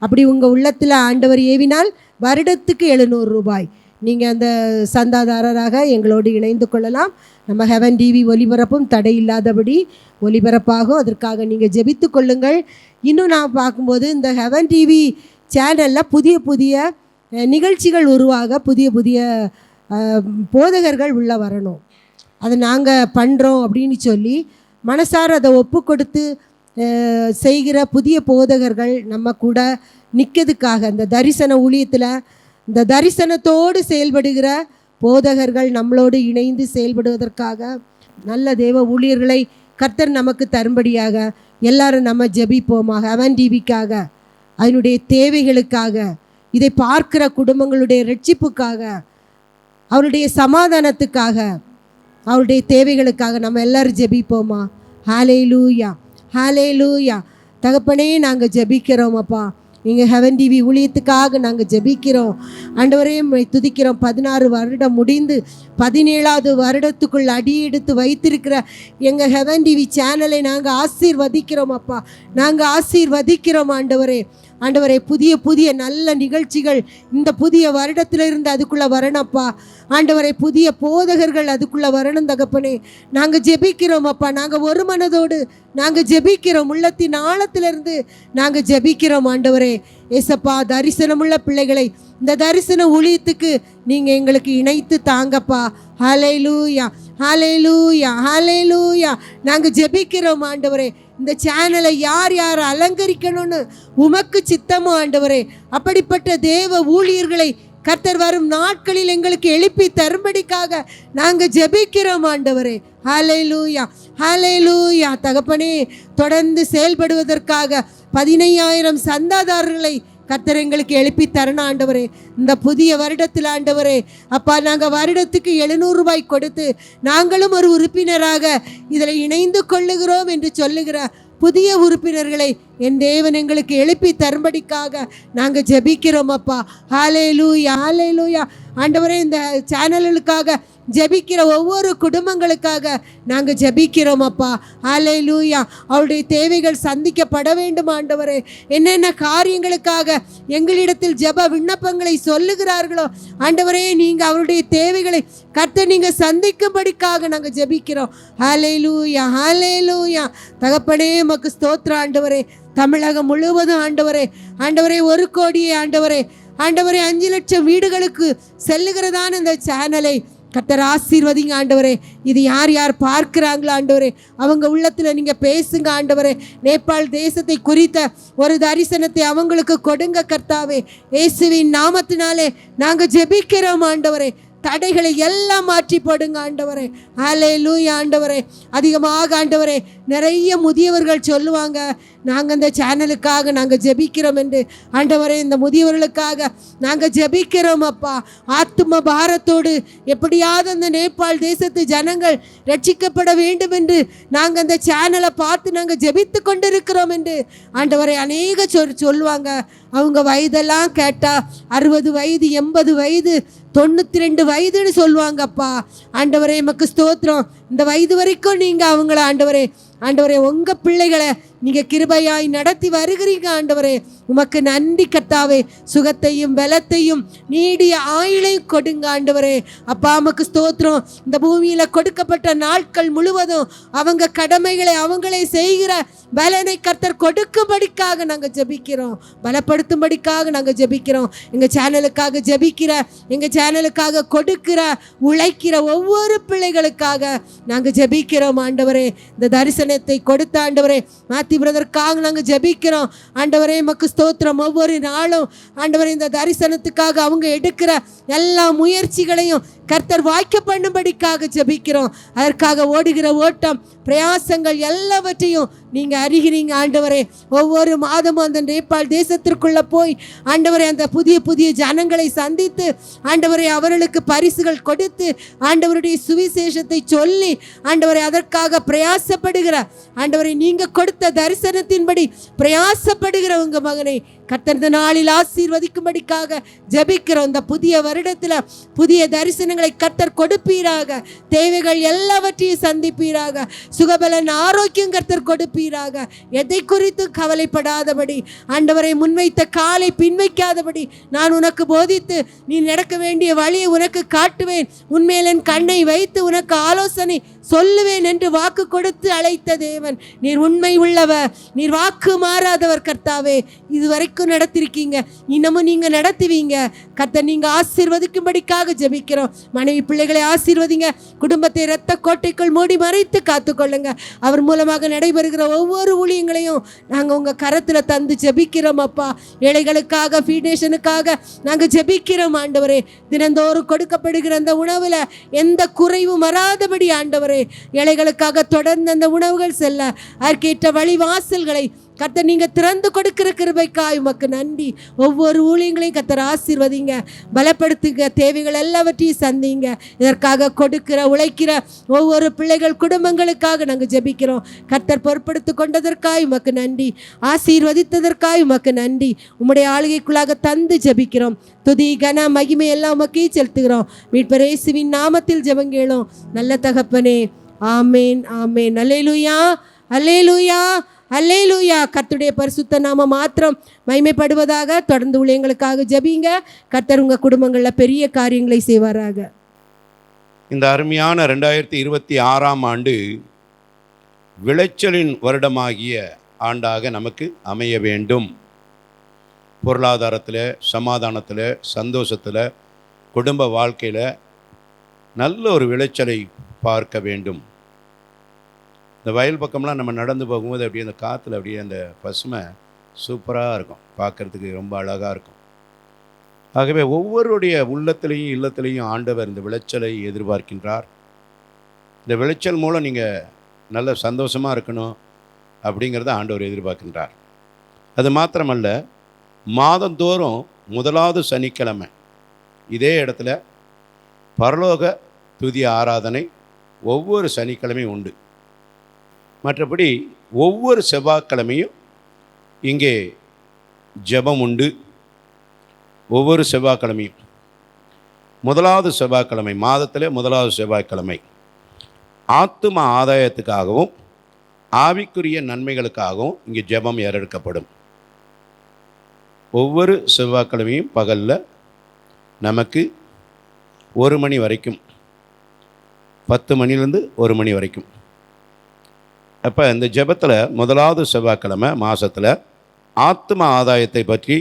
அப்படி உங்கள் உள்ளத்தில் ஆண்டவர் ஏவினால் வருடத்துக்கு 700 ரூபாய் நீங்கள் அந்த சந்தாதாரராக எங்களோடு இணைந்து கொள்ளலாம். நம்ம ஹெவன் டிவி ஒளிபரப்பும் தடை இல்லாதபடி ஒளிபரப்பாகும். அதற்காக நீங்கள் ஜெபித்து கொள்ளுங்கள். இன்னும் நான் பார்க்கும்போது இந்த ஹெவன் டிவி சேனலில் புதிய புதிய நிகழ்ச்சிகள் உருவாக புதிய புதிய போதகர்கள் உள்ளே வரணும். அதை நாங்கள் பண்ணுறோம் அப்படின்னு சொல்லி மனசார அதை ஒப்பு கொடுத்து செய்கிற புதிய போதகர்கள் நம்ம கூட நிற்கிறதுக்காக, இந்த தரிசன ஊழியத்தில் இந்த தரிசனத்தோடு செயல்படுகிற போதகர்கள் நம்மளோடு இணைந்து செயல்படுவதற்காக நல்ல தேவ ஊழியர்களை கர்த்தர் நமக்கு தரும்படியாக எல்லாரும் நம்ம ஜெபிப்போமாக. ஹெவன் டிவிக்காக, அதனுடைய தேவைகளுக்காக, இதை பார்க்கிற குடும்பங்களுடைய ரட்சிப்புக்காக, அவருடைய சமாதானத்துக்காக, அவருடைய தேவைகளுக்காக நம்ம எல்லாரும் ஜெபிப்போமா. ஹல்லேலூயா, ஹல்லேலூயா. தகப்பனே, நாங்கள் ஜெபிக்கிறோம் அப்பா. நீங்கள் ஹெவன் டிவி ஊழியத்துக்காக நாங்கள் ஜெபிக்கிறோம் ஆண்டவரே, துதிக்கிறோம். 16 வருடம் முடிந்து 17வது வருடத்துக்குள் அடியெடுத்து வைத்திருக்கிற எங்கள் ஹெவன் டிவி சேனலை நாங்கள் ஆசீர்வதிக்கிறோம் அப்பா. நாங்கள் ஆசீர்வதிக்கிறோம் ஆண்டவரே. ஆண்டவரே, புதிய புதிய நல்ல நிகழ்ச்சிகள் இந்த புதிய வருடத்திலிருந்து அதுக்குள்ளே வரணும்ப்பா. ஆண்டவரை, புதிய போதகர்கள் அதுக்குள்ளே வரணும் தகப்பனே. நாங்கள் ஜெபிக்கிறோம் அப்பா. நாங்கள் ஒரு மனதோடு நாங்கள் ஜெபிக்கிறோம், உள்ளத்தின் ஆழத்திலிருந்து நாங்கள் ஜெபிக்கிறோம் ஆண்டவரே. ஏசப்பா, தரிசனமுள்ள பிள்ளைகளை இந்த தரிசன ஊழியத்துக்கு நீங்கள் எங்களுக்கு இணைத்து தாங்கப்பா. ஹல்லேலூயா, ஹல்லேலூயா, ஹல்லேலூயா. நாங்கள் ஜெபிக்கிறோம் ஆண்டவரே. இந்த சேனலை யார் யார் அலங்கரிக்கணும்னு உமக்கு சித்தமோ ஆண்டவரே, அப்படிப்பட்ட தேவ ஊழியர்களை கர்த்தர் வரும் நாட்களில் எங்களுக்கு எழுப்பி தரும்படிக்காக நாங்கள் ஜெபிக்கிறோம் ஆண்டவரே. ஹல்லேலூயா, ஹல்லேலூயா. தகப்பனே, தொடர்ந்து செயல்படுவதற்காக 15,000 சந்தாதாரர்களை கர்த்தர் எங்களுக்கு எழுப்பி தரணும் ஆண்டவரே. இந்த புதிய வருடத்தில் ஆண்டவரே அப்பா, நாங்கள் வருடத்துக்கு 700 ரூபாய் கொடுத்து நாங்களும் ஒரு உறுப்பினராக இதில் இணைந்து கொள்ளுகிறோம் என்று சொல்லுகிற புதிய உறுப்பினர்களை என் தேவன் எங்களுக்கு எழுப்பி தரும்படிக்காக நாங்கள் ஜெபிக்கிறோம் அப்பா. ஹல்லேலூயா, ஹல்லேலூயா. ஆண்டவரே, இந்த சேனல்களுக்காக ஜெபிக்கிற ஒவ்வொரு குடும்பங்களுக்காக நாங்கள் ஜெபிக்கிறோம் அப்பா. ஹல்லேலூயா. அவருடைய தேவைகள் சந்திக்கப்பட வேண்டும் ஆண்டவரே. என்னென்ன காரியங்களுக்காக எங்களிடத்தில் ஜெப விண்ணப்பங்களை சொல்லுகிறார்களோ ஆண்டவரே, நீங்கள் அவருடைய தேவைகளை கர்த்தர் நீங்கள் சந்திக்கும்படிக்காக நாங்கள் ஜெபிக்கிறோம். ஹல்லேலூயா, ஹல்லேலூயா. தகப்பனே உமக்கு ஸ்தோத்திரம் ஆண்டவரே. தமிழகம் முழுவதும் ஆண்டவரே, ஆண்டவரே 1 கோடியே ஆண்டவரே, ஆண்டவரே 5 லட்சம் வீடுகளுக்கு செல்லுகிறதான இந்த சேனலை கர்த்தர் ஆசீர்வதிங்க ஆண்டவரே. இது யார் யார் பார்க்குறாங்களோ ஆண்டவரே, அவங்க உள்ளத்தில் நீங்கள் பேசுங்க ஆண்டவரே. நேபாள் தேசத்தை குறித்த ஒரு தரிசனத்தை அவங்களுக்கு கொடுங்க கர்த்தாவே. இயேசுவின் நாமத்தினாலே நாங்கள் ஜெபிக்கிறோம் ஆண்டவரே. தடைகளை எல்லாம் மாற்றி போடுங்க ஆண்டவரே. ஹல்லேலூயா ஆண்டவரே. அதிகமாக ஆண்டவரே நிறைய முதியவர்கள் சொல்லுவாங்க, நாங்கள் இந்த சேனலுக்காக நாங்கள் ஜெபிக்கிறோம் என்று. ஆண்டவரே, இந்த முதியவர்களுக்காக நாங்கள் ஜெபிக்கிறோம் அப்பா. ஆத்தும பாரத்தோடு எப்படியாவது அந்த நேபாள் தேசத்து ஜனங்கள் ரட்சிக்கப்பட வேண்டும் என்று நாங்கள் அந்த சேனலை பார்த்து நாங்கள் ஜெபித்து கொண்டிருக்கிறோம் என்று ஆண்டவரை அநேக சொல்லுவாங்க. அவங்க வயதெல்லாம் கேட்டால் 60 வயது, 80 வயது, 92 வயதுன்னு சொல்லுவாங்கப்பா. ஆண்டவரே எமக்கு ஸ்தோத்திரம். இந்த வயது வரைக்கும் நீங்கள் அவங்கள ஆண்டவரே, ஆண்டவரே உங்கள் பிள்ளைகளை நீங்கள் கிருபையாய் நடத்தி வருகிறீங்க ஆண்டவரே. உமக்கு நன்றி கர்த்தாவே. சுகத்தையும் பலத்தையும் நீடிய ஆயுளையும் கொடுங்க ஆண்டவரே. அப்பா உமக்கு ஸ்தோத்திரம். இந்த பூமியில் கொடுக்கப்பட்ட நாட்கள் முழுவதும் அவங்க கடமைகளை அவங்களே செய்கிற பலனை கர்த்தர் கொடுக்கும்படிக்காக நாங்கள் ஜெபிக்கிறோம். பலப்படுத்தும்படிக்காக நாங்கள் ஜெபிக்கிறோம். எங்கள் சேனலுக்காக ஜெபிக்கிற, எங்கள் சேனலுக்காக கொடுக்கிற, உழைக்கிற ஒவ்வொரு பிள்ளைகளுக்காக நாங்கள் ஜெபிக்கிறோம் ஆண்டவரே. இந்த தரிசனத்தை கொடுத்த ஆண்டவரே மாத்தி பிரதற்காக நாங்கள் ஜெபிக்கிறோம் ஆண்டவரே. மக்கு ஸ்தோத்திரம். ஒவ்வொரு நாளும் ஆண்டவரே இந்த தரிசனத்துக்காக அவங்க எடுக்கிற எல்லா முயற்சிகளையும் கர்த்தர் வாய்க்க பண்ணும்படிக்காக ஜெபிக்கிறோம். அதற்காக ஓடுகிற ஓட்டம், பிரயாசங்கள் எல்லாவற்றையும் நீங்கள் அறிகிறீங்க ஆண்டவரே. ஒவ்வொரு மாதமும் அந்த நேபாள் தேசத்திற்குள்ளே போய் ஆண்டவரே அந்த புதிய புதிய ஜனங்களை சந்தித்து ஆண்டவரே அவர்களுக்கு பரிசுகள் கொடுத்து ஆண்டவருடைய சுவிசேஷத்தை சொல்லி ஆண்டவரை அதற்காக பிரயாசப்படுகிற ஆண்டவரை நீங்கள் கொடுத்த தரிசனத்தின்படி பிரயாசப்படுகிற உங்கள் மகனை கர்த்தர் இந்த நாளில் ஆசீர்வதிக்கும்படிக்காக ஜெபிக்கிறோம். இந்த புதிய வருடத்தில் புதிய தரிசனங்களை கர்த்தர் கொடுப்பீராக. தேவைகள் எல்லாவற்றையும் சந்திப்பீராக. சுகபலன் ஆரோக்கியம் கர்த்தர் கொடுப்பீராக. எதை குறித்து கவலைப்படாதபடி ஆண்டவரை முன்வைத்த காலை பின்வைக்காதபடி நான் உனக்கு போதித்து நீ நடக்க வேண்டிய வழியை உனக்கு காட்டுவேன், உன்மேல் என் கண்ணை வைத்து உனக்கு ஆலோசனை சொல்லுவேன் என்று வாக்கு கொடுத்து அழைத்த தேவன். நீர் உண்மை உள்ளவர், நீர் வாக்கு மாறாதவர் கர்த்தாவே. இதுவரைக்கும் நடத்திருக்கீங்க, இன்னமும் நீங்க நடத்துவீங்க கர்த்தர். நீங்க ஆசீர்வதிக்கும்படிக்காக ஜெபிக்கிறோம். மனைவி பிள்ளைகளை ஆசீர்வதிங்க. குடும்பத்தை இரத்த கோட்டைக்குள் மூடி மறைத்து காத்துக்கொள்ளுங்க. அவர் மூலமாக நடைபெறுகிற ஒவ்வொரு ஊழியங்களையும் நாங்கள் உங்க கரத்துல தந்து ஜெபிக்கிறோம் அப்பா. ஏழைகளுக்காக, ஃபீடேஷனுக்காக நாங்கள் ஜெபிக்கிறோம் ஆண்டவரே. தினந்தோறும் கொடுக்கப்படுகிற அந்த உணவுல எந்த குறைவும் வராதபடி ஆண்டவரே ஏழைகளுக்காக தொடர்ந்து அந்த உணவுகள் செல்ல அதற்கேற்ற வழிவாசல்களை கர்த்தர் நீங்க திறந்து கொடுக்கிற கிருபைக்காய் உமக்கு நன்றி. ஒவ்வொரு ஊழியங்களையும் கர்த்தர் ஆசீர்வதிங்க, பலப்படுத்துங்க, தேவைகள் எல்லாவற்றையும் சந்திங்க. இதற்காக கொடுக்கிற, உழைக்கிற ஒவ்வொரு பிள்ளைகள் குடும்பங்களுக்காக நாங்கள் ஜெபிக்கிறோம். கர்த்தர் பொறுப்படுத்தி கொண்டதற்காய் உமக்கு நன்றி, ஆசீர்வதித்ததற்காய் உமக்கு நன்றி. உம்முடைய ஆளுகைக்குள்ளாக தந்து ஜெபிக்கிறோம். துதி கன மகிமை எல்லாம் உமக்கே செலுத்துகிறோம். மீட்பர் இயேசுவின் நாமத்தில் ஜெபங்கேளோம் நல்ல தகப்பனே. ஆமேன், ஆமேன். அல்லேலூயா, அல்லேலூயா, அல்லேலூயா. கர்த்தருடைய பரிசுத்த நாம மாத்திரம் மகிமைப்படுவதாக. தொடர்ந்து ஊழியங்களுக்காக ஜெபிங்க. கர்த்தர் உங்கள் குடும்பங்களில் பெரிய காரியங்களை செய்வாராக. இந்த அருமையான 2026ஆம் ஆண்டு விளைச்சலின் வருடமாகிய ஆண்டாக நமக்கு அமைய வேண்டும். பொருளாதாரத்தில், சமாதானத்தில், சந்தோஷத்தில், குடும்ப வாழ்க்கையில் நல்ல ஒரு விளைச்சலை பார்க்க வேண்டும். இந்த வயல் பக்கம்லாம் நம்ம நடந்து போகும்போது அப்படியே அந்த காற்றுல அப்படியே அந்த பசுமை சூப்பராக இருக்கும், பார்க்குறதுக்கு ரொம்ப அழகாக இருக்கும். ஆகவே ஒவ்வொருடைய உள்ளத்திலையும் இல்லத்திலையும் ஆண்டவர் இந்த விளைச்சலை எதிர்பார்க்கின்றார். இந்த விளைச்சல் மூலம் நீங்கள் நல்ல சந்தோஷமாக இருக்கணும் அப்படிங்கிறத ஆண்டவர் எதிர்பார்க்கின்றார். அது மாத்திரமல்ல, மாதந்தோறும் முதலாவது சனிக்கிழமை இதே இடத்துல பரலோக துதி ஆராதனை ஒவ்வொரு சனிக்கிழமையும் உண்டு. மற்றபடி ஒவ்வொரு செவ்வாய்க்கிழமையும் இங்கே ஜெபம் உண்டு. ஒவ்வொரு செவ்வாய்க்கிழமையும் முதலாவது செவ்வாய்க்கிழமை, மாதத்தில் முதலாவது செவ்வாய்க்கிழமை ஆத்தும ஆதாயத்துக்காகவும் ஆவிக்குரிய நன்மைகளுக்காகவும் இங்கே ஜெபம் ஏறெடுக்கப்படும். ஒவ்வொரு செவ்வாய்க்கிழமையும் பகலில் நமக்கு 1 மணி வரைக்கும், 10 மணிலேருந்து 1 மணி வரைக்கும். அப்போ இந்த ஜெபத்தில் முதலாவது செவ்வாய்க்கிழமை மாதத்தில் ஆத்தும ஆதாயத்தை பற்றி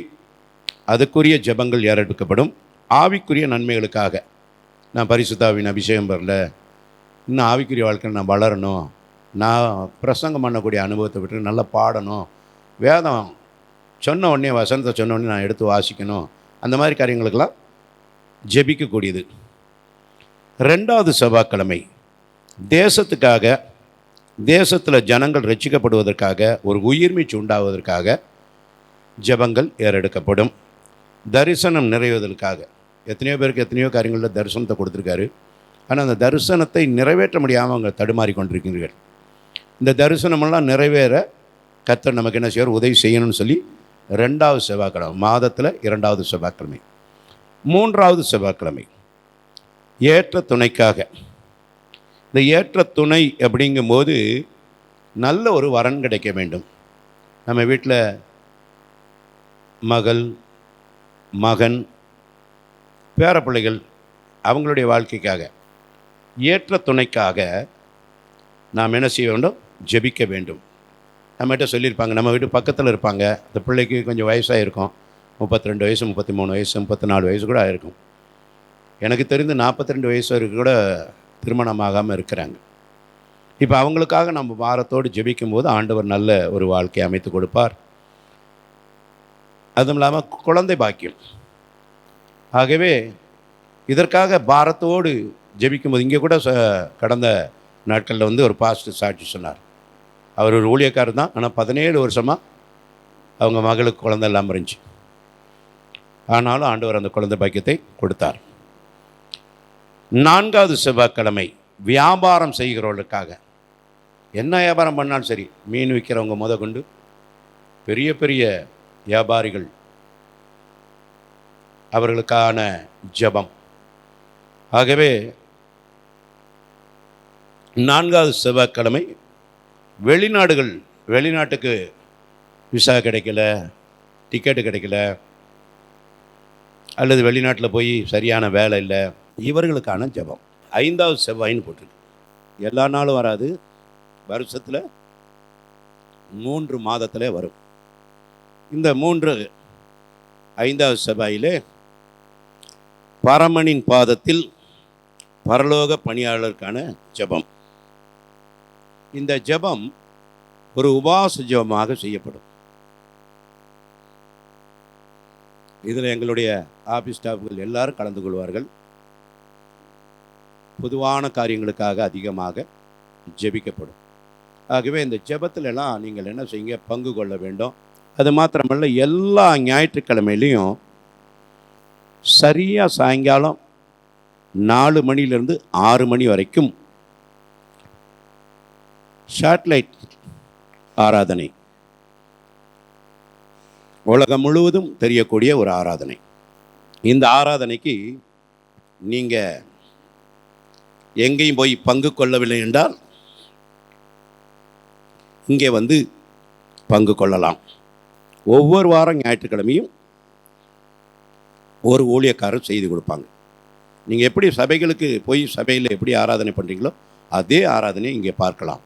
அதுக்குரிய ஜெபங்கள் ஏறெடுக்கப்படும். ஆவிக்குரிய நன்மைகளுக்காக, நான் பரிசுத்தாவின் அபிஷேகம் பெறல, இன்னும் ஆவிக்குரிய வாழ்க்கையில் நான் வளரணும், நான் பிரசங்கம் பண்ணக்கூடிய அனுபவத்தை விட்டு நல்லா பாடணும், வேதம் சொன்ன உடனே வசனத்தை சொன்ன உடனே நான் எடுத்து வாசிக்கணும், அந்த மாதிரி காரியங்களுக்கெல்லாம் ஜெபிக்கக்கூடியது. 2வது செவ்வாய்க்கிழமை தேசத்துக்காக, தேசத்தில் ஜனங்கள் ரட்சிக்கப்படுவதற்காக, ஒரு உயிர்மீச்சு உண்டாவதற்காக ஜெபங்கள் ஏறெடுக்கப்படும். தரிசனம் நிறைவேறுவதற்காக, எத்தனையோ பேருக்கு எத்தனையோ காரியங்களில் தரிசனத்தை கொடுத்துருக்காரு. ஆனால் அந்த தரிசனத்தை நிறைவேற்ற முடியாமல் அவங்க தடுமாறி கொண்டிருக்கிறீர்கள். இந்த தரிசனமெல்லாம் நிறைவேற கர்த்தர் நமக்கு என்ன செய்வார்? உதவி செய்யணும்னு சொல்லி 2வது செவ்வாய்க்கிழமை, மாதத்தில் 2வது செவ்வாய்க்கிழமை. 3வது செவ்வாய்க்கிழமை ஏற்ற துணைக்காக. இந்த ஏற்ற துணை அப்படிங்கும்போது நல்ல ஒரு வரன் கிடைக்க வேண்டும். நம்ம வீட்டில் மகள், மகன், பேரப்பிள்ளைகள், அவங்களுடைய வாழ்க்கைக்காக, ஏற்ற துணைக்காக நாம் என்ன செய்ய வேண்டும்? ஜெபிக்க வேண்டும். நம்மகிட்ட சொல்லியிருப்பாங்க, நம்ம வீட்டு பக்கத்தில் இருப்பாங்க, அந்த பிள்ளைக்கு கொஞ்சம் வயசாக இருக்கும், 32 வயசு, 33 வயசு, 34 வயசு கூட ஆகிருக்கும். எனக்கு தெரிந்து 42 வயசு வரைக்கும் கூட திருமணம் ஆகாமல் இருக்கிறாங்க. இப்போ அவங்களுக்காக நம்ம வாரத்தோடு ஜெபிக்கும்போது ஆண்டவர் நல்ல ஒரு வாழ்க்கையை அமைத்து கொடுப்பார். அதுவும் இல்லாமல் குழந்தை பாக்கியம். ஆகவே இதற்காக பாரத்தோடு ஜெபிக்கும்போது, இங்கே கூட கடந்த நாட்களில் ஒரு பாஸ்டர் சாட்சி சொன்னார். அவர் ஒரு ஊழியக்காரர் தான், ஆனால் 17 வருஷமாக அவங்க மகளுக்கு குழந்தை இல்லாமல் இருந்துச்சு. ஆனாலும் ஆண்டவர் அந்த குழந்தை பாக்கியத்தை கொடுத்தார். 4வது செவ்வாய்க்கிழமை வியாபாரம் செய்கிறவர்களுக்காக. என்ன வியாபாரம் பண்ணாலும் சரி, மீன் விற்கிறவங்க கொண்டு பெரிய பெரிய வியாபாரிகள், அவர்களுக்கான ஜெபம். ஆகவே 4வது செவ்வாய்க்கிழமை வெளிநாட்டுக்கு விசா கிடைக்கல, டிக்கெட்டு கிடைக்கல, அல்லது வெளிநாட்டில் போய் சரியான வேலை இல்லை, இவர்களுக்கான ஜெபம். 5வது செவ்வாயின்னு போட்டிருக்கு. எல்லா நாளும் வராது, வருஷத்தில் 3 மாதத்தில் வரும். இந்த 5வது செவ்வாயிலே பரமனின் பாதத்தில் பரலோக பணியாளருக்கான ஜெபம். இந்த ஜெபம் ஒரு உபவாச ஜெபமாக செய்யப்படும். இதில் எங்களுடைய ஆஃபீஸ் ஸ்டாஃப்கள் எல்லாரும் கலந்து கொள்வார்கள். பொதுவான காரியங்களுக்காக அதிகமாக ஜெபிக்கப்படும். ஆகவே இந்த ஜெபத்திலெல்லாம் நீங்கள் என்ன செய்யுங்க? பங்கு கொள்ள வேண்டும். அது மாத்திரமல்ல, எல்லா ஞாயிற்றுக்கிழமையிலையும் சரியாக சாயங்காலம் 4 மணிலேருந்து 6 மணி வரைக்கும் சேட்டலைட் ஆராதனை, உலகம் முழுவதும் தெரியக்கூடிய ஒரு ஆராதனை. இந்த ஆராதனைக்கு நீங்கள் எங்கேயும் போய் பங்கு கொள்ளவில்லை என்றால் இங்கே பங்கு கொள்ளலாம். ஒவ்வொரு வாரம் ஞாயிற்றுக்கிழமையும் ஒரு ஊழியக்காரர் செய்து கொடுப்பாங்க. நீங்கள் எப்படி சபைகளுக்கு போய் சபையில் எப்படி ஆராதனை பண்ணுறீங்களோ அதே ஆராதனை இங்கே பார்க்கலாம்.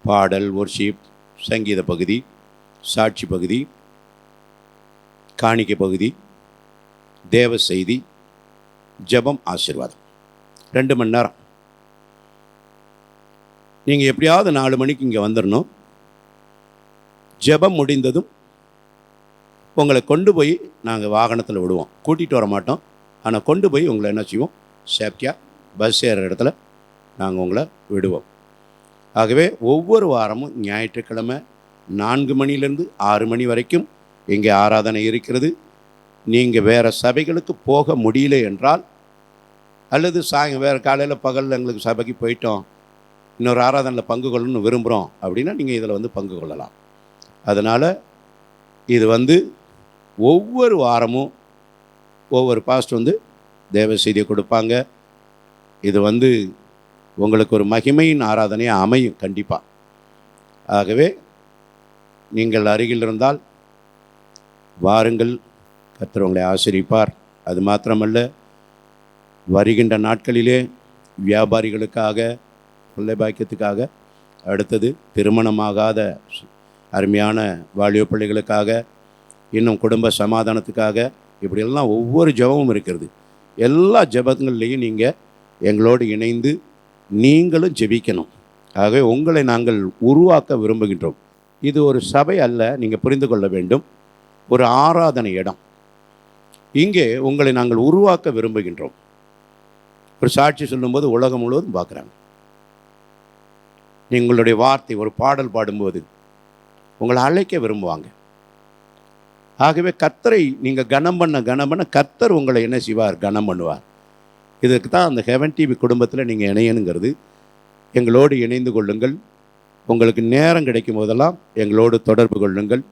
பாடல், ஒர்ஷிப், சங்கீத பகுதி, சாட்சி பகுதி, காணிக்கை பகுதி, தேவ செய்தி, ஜெபம், ஆசீர்வாதம். 2 மணி நேரம். நீங்கள் எப்படியாவது 4 மணிக்கு இங்கே வந்துடணும். ஜெபம் முடிந்ததும் உங்களை கொண்டு போய் நாங்கள் வாகனத்தில் விடுவோம். கூட்டிகிட்டு வர மாட்டோம், ஆனால் கொண்டு போய் உங்களை என்ன செய்வோம்? சேஃப்டியாக பஸ் ஏறுற இடத்துல நாங்கள் உங்களை விடுவோம். ஆகவே ஒவ்வொரு வாரமும் ஞாயிற்றுக்கிழமை 4 மணிலேருந்து 6 மணி வரைக்கும் இங்கே ஆராதனை இருக்கிறது. நீங்கள் வேறு சபைகளுக்கு போக முடியல என்றால், அல்லது வேறு காலையில் பகலில் எங்களுக்கு சபைக்கு போயிட்டோம், இன்னொரு ஆராதனையில் பங்கு கொள்ளணும்னு விரும்புகிறோம் அப்படின்னா நீங்கள் இதில் பங்கு கொள்ளலாம். அதனால் இது ஒவ்வொரு வாரமும் ஒவ்வொரு பாஸ்ட் தேவ செய்தியை கொடுப்பாங்க. இது உங்களுக்கு ஒரு மகிமையின் ஆராதனையாக அமையும் கண்டிப்பாக. ஆகவே நீங்கள் அருகில் இருந்தால் வாருங்கள், கர்த்தர் உங்களை ஆசீர்வதிப்பார். அது மாத்திரமல்ல, வருகின்ற நாட்களிலே வியாபாரிகளுக்காக, பிள்ளை பாக்கியத்துக்காக, அடுத்தது திருமணமாகாத அருமையான வாலிப பிள்ளைகளுக்காக, இன்னும் குடும்ப சமாதானத்துக்காக, இப்படியெல்லாம் ஒவ்வொரு ஜெபமும் இருக்கிறது. எல்லா ஜெபங்கள்லேயும் நீங்கள் எங்களோடு இணைந்து நீங்களும் ஜெபிக்கணும். ஆகவே உங்களை நாங்கள் உருவாக்க விரும்புகின்றோம். இது ஒரு சபை அல்ல, நீங்கள் புரிந்து கொள்ள வேண்டும், ஒரு ஆராதனை இடம். இங்கே உங்களை நாங்கள் உருவாக்க விரும்புகின்றோம். ஒரு சாட்சி சொல்லும்போது உலகம் முழுவதும் பார்க்குறாங்க. நீங்களுடைய வார்த்தை ஒரு பாடல் பாடும்போது உங்களை அழைக்க விரும்புவாங்க. ஆகவே கர்த்தரை நீங்கள் கனம் பண்ண கர்த்தர் உங்களை என்ன செய்வார்? கனம் பண்ணுவார். இதுக்கு தான் அந்த ஹெவன் டிவி குடும்பத்தில் நீங்கள் இணையணுங்கிறது. எங்களோடு இணைந்து கொள்ளுங்கள். உங்களுக்கு நேரம் கிடைக்கும் போதெல்லாம் எங்களோடு தொடர்பு கொள்ளுங்கள்.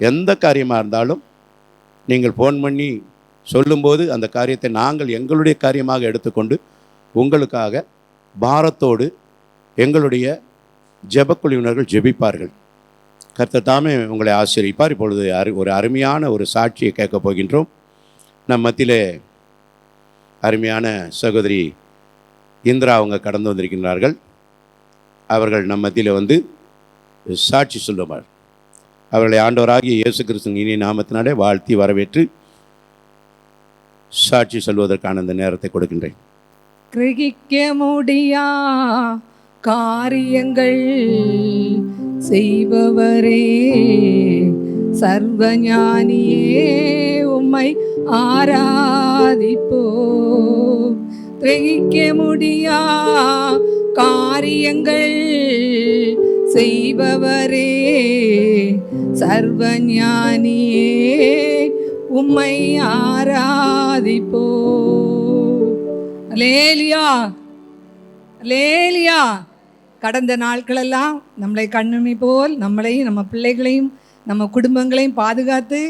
எந்த காரியமாக இருந்தாலும் நீங்கள் ஃபோன் பண்ணி சொல்லும்போது அந்த காரியத்தை நாங்கள் எங்களுடைய காரியமாக எடுத்துக்கொண்டு உங்களுக்காக பாரத்தோடு எங்களுடைய ஜெபக்குழுவினர்கள் ஜெபிப்பார்கள். கர்த்தர் தாமே உங்களை ஆசீர்வதிப்பார். இப்பொழுது ஒரு அருமையான ஒரு சாட்சியை கேட்க போகின்றோம். நம் மத்தியிலே அருமையான சகோதரி இந்திரா அவங்க கடந்து வந்திருக்கின்றார்கள். அவர்கள் நம் மத்தியில் சாட்சி சொல்லுவார். அவர்களை ஆண்டவராகிய இயேசு கிறிஸ்துவின் இனிய நாமத்தினாலே வாழ்த்தி வரவேற்று சாட்சி சொல்வதற்கான அந்த நேரத்தை கொடுக்கின்றேன். கிரகிக்க முடியா காரியங்கள் செய்பவரே, சர்வஞானியே, உம்மை ஆராதிப்போ. கிரகிக்க முடியா காரியங்கள் செய்பவரே, சர்வஞானியே, உம்மை ஆராதிப்போ. அல்லேலூயா, அல்லேலூயா. கடந்த நாட்களெல்லாம் நம்மளை கண்ணுமி போல் நம்மளையும் நம்ம பிள்ளைகளையும் நம்ம குடும்பங்களையும் பாதுகாத்து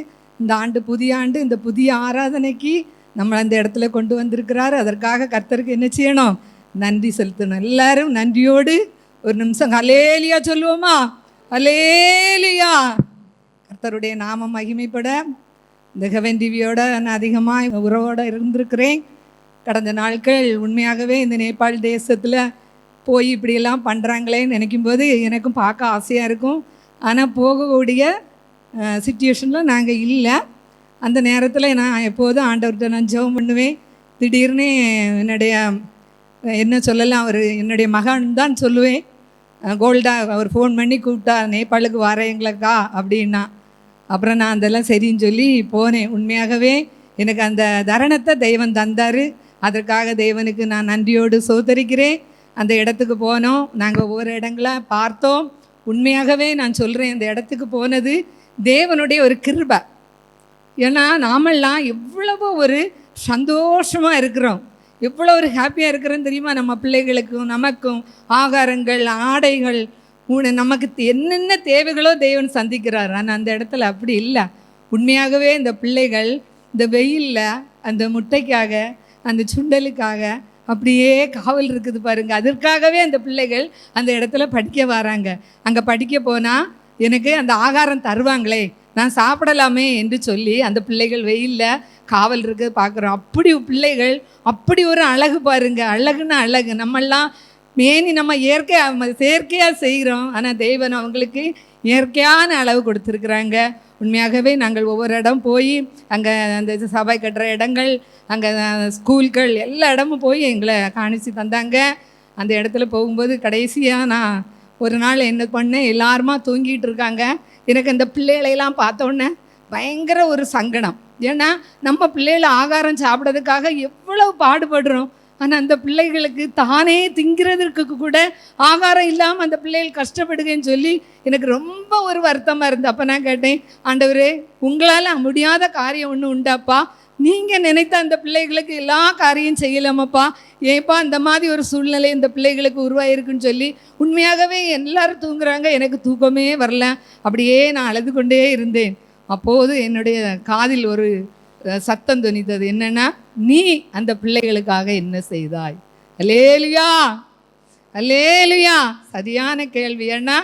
இந்த ஆண்டு புதிய ஆண்டு இந்த புதிய ஆராதனைக்கு நம்மளை அந்த இடத்துல கொண்டு வந்திருக்கிறார். அதற்காக கர்த்தருக்கு என்ன செய்யணும்? நன்றி செலுத்தணும். எல்லாரும் நன்றியோடு ஒரு நிமிஷம் அல்லேலூயா சொல்லுவோமா? அல்லேலூயா. கர்த்தருடைய நாமம் மகிமைப்பட இந்த ஹெவன் டிவியோட நான் அதிகமாக உறவோடு இருந்திருக்கிறேன். கடந்த நாட்கள் உண்மையாகவே இந்த நேபாள் தேசத்தில் போய் இப்படியெல்லாம் பண்ணுறாங்களேன்னு நினைக்கும்போது எனக்கும் பார்க்க ஆசையாக இருக்கும். ஆனால் போகக்கூடிய சிச்சுவேஷனில் நாங்கள் இல்லை. அந்த நேரத்தில் நான் எப்போதும் ஆண்டவர்கிட்ட நான் ஜெபம் பண்ணுவேன். திடீர்னு என்ன சொல்லலாம், அவர் என்னுடைய மகன் தான் சொல்லுவேன். கோல்டா அவர் ஃபோன் பண்ணி கூப்பிட்டா, நேபாளுக்கு வரேங்களக்கா அப்படின்னா. அப்புறம் நான் அதெல்லாம் சரின்னு சொல்லி போனேன். உண்மையாகவே எனக்கு அந்த தருணத்தை தெய்வன் தந்தார். அதற்காக தேவனுக்கு நான் நன்றியோடு சோதரிக்கிறேன். அந்த இடத்துக்கு போனோம். நாங்கள் ஒவ்வொரு இடங்கள பார்த்தோம். உண்மையாகவே நான் சொல்கிறேன், அந்த இடத்துக்கு போனது தேவனுடைய ஒரு கிருபை. ஏன்னா நாமெல்லாம் எவ்வளவோ ஒரு சந்தோஷமாக இருக்கிறோம், எவ்வளோ ஒரு ஹாப்பியாக இருக்கிறோன்னு தெரியுமா? நம்ம பிள்ளைகளுக்கும் நமக்கும் ஆகாரங்கள், ஆடைகள், நமக்கு என்னென்ன தேவைகளோ தேவன் சந்திக்கிறார். ஆனால் அந்த இடத்துல அப்படி இல்லை. உண்மையாகவே இந்த பிள்ளைகள் இந்த வெயிலில் அந்த முட்டைக்காக, அந்த சுண்டலுக்காக அப்படியே காவல் இருக்குது பாருங்கள். அதற்காகவே அந்த பிள்ளைகள் அந்த இடத்துல படிக்க வராங்க. அங்கே படிக்க போனால் எனக்கு அந்த ஆகாரம் தருவாங்களே, நான் சாப்பிடலாமே என்று சொல்லி அந்த பிள்ளைகள் வெயிலில் காவல் இருக்குது பார்க்குறோம். அப்படி பிள்ளைகள் அப்படி ஒரு அழகு பாருங்கள். அழகுன்னா அழகு. நம்மெல்லாம் மேனி நம்ம செயற்கையாக செய்கிறோம். ஆனால் தேவன் அவங்களுக்கு இயற்கையான அளவு கொடுத்துருக்குறாங்க. உண்மையாகவே நாங்கள் ஒவ்வொரு இடம் போய் அங்கே அந்த சபை கட்டுற இடங்கள், அங்கே ஸ்கூல்கள், எல்லா இடமும் போய் எங்களை காணிச்சு தந்தாங்க. அந்த இடத்துல போகும்போது கடைசியாக நான் ஒரு நாள் என்ன பண்ணேன், எல்லாருமா தூங்கிட்டு இருக்காங்க. எனக்கு அந்த பிள்ளைகளையெல்லாம் பார்த்தோன்னே பயங்கர ஒரு சங்கடம். ஏன்னா நம்ம பிள்ளைகளை ஆகாரம் சாப்பிட்றதுக்காக எவ்வளவு பாடுபடுறோம். ஆனால் அந்த பிள்ளைகளுக்கு தானே திங்கிறதுக்கு கூட ஆகாரம் இல்லாமல் அந்த பிள்ளைகள் கஷ்டப்படுகன்னு சொல்லி எனக்கு ரொம்ப ஒரு வருத்தமாக இருந்து. அப்போ நான் கேட்டேன், ஆண்டவரே, உங்களால் முடியாத காரியம் ஒன்று உண்டாப்பா? நீங்கள் நினைத்த அந்த பிள்ளைகளுக்கு எல்லா காரியம் செய்யலாமப்பா, ஏப்பா இந்த மாதிரி ஒரு சூழ்நிலை இந்த பிள்ளைகளுக்கு உருவாயிருக்குன்னு சொல்லி உண்மையாகவே எல்லாரும் தூங்குறாங்க, எனக்கு தூக்கமே வரல. அப்படியே நான் அழுது கொண்டே இருந்தேன். அப்போது என்னுடைய காதில் ஒரு சத்தம் தொனித்தது. என்னென்னா, நீ அந்த பிள்ளைகளுக்காக என்ன செய்தாய்? அல்லேலுயா, அல்லேலுயா. சரியான கேள்வி. ஏன்னா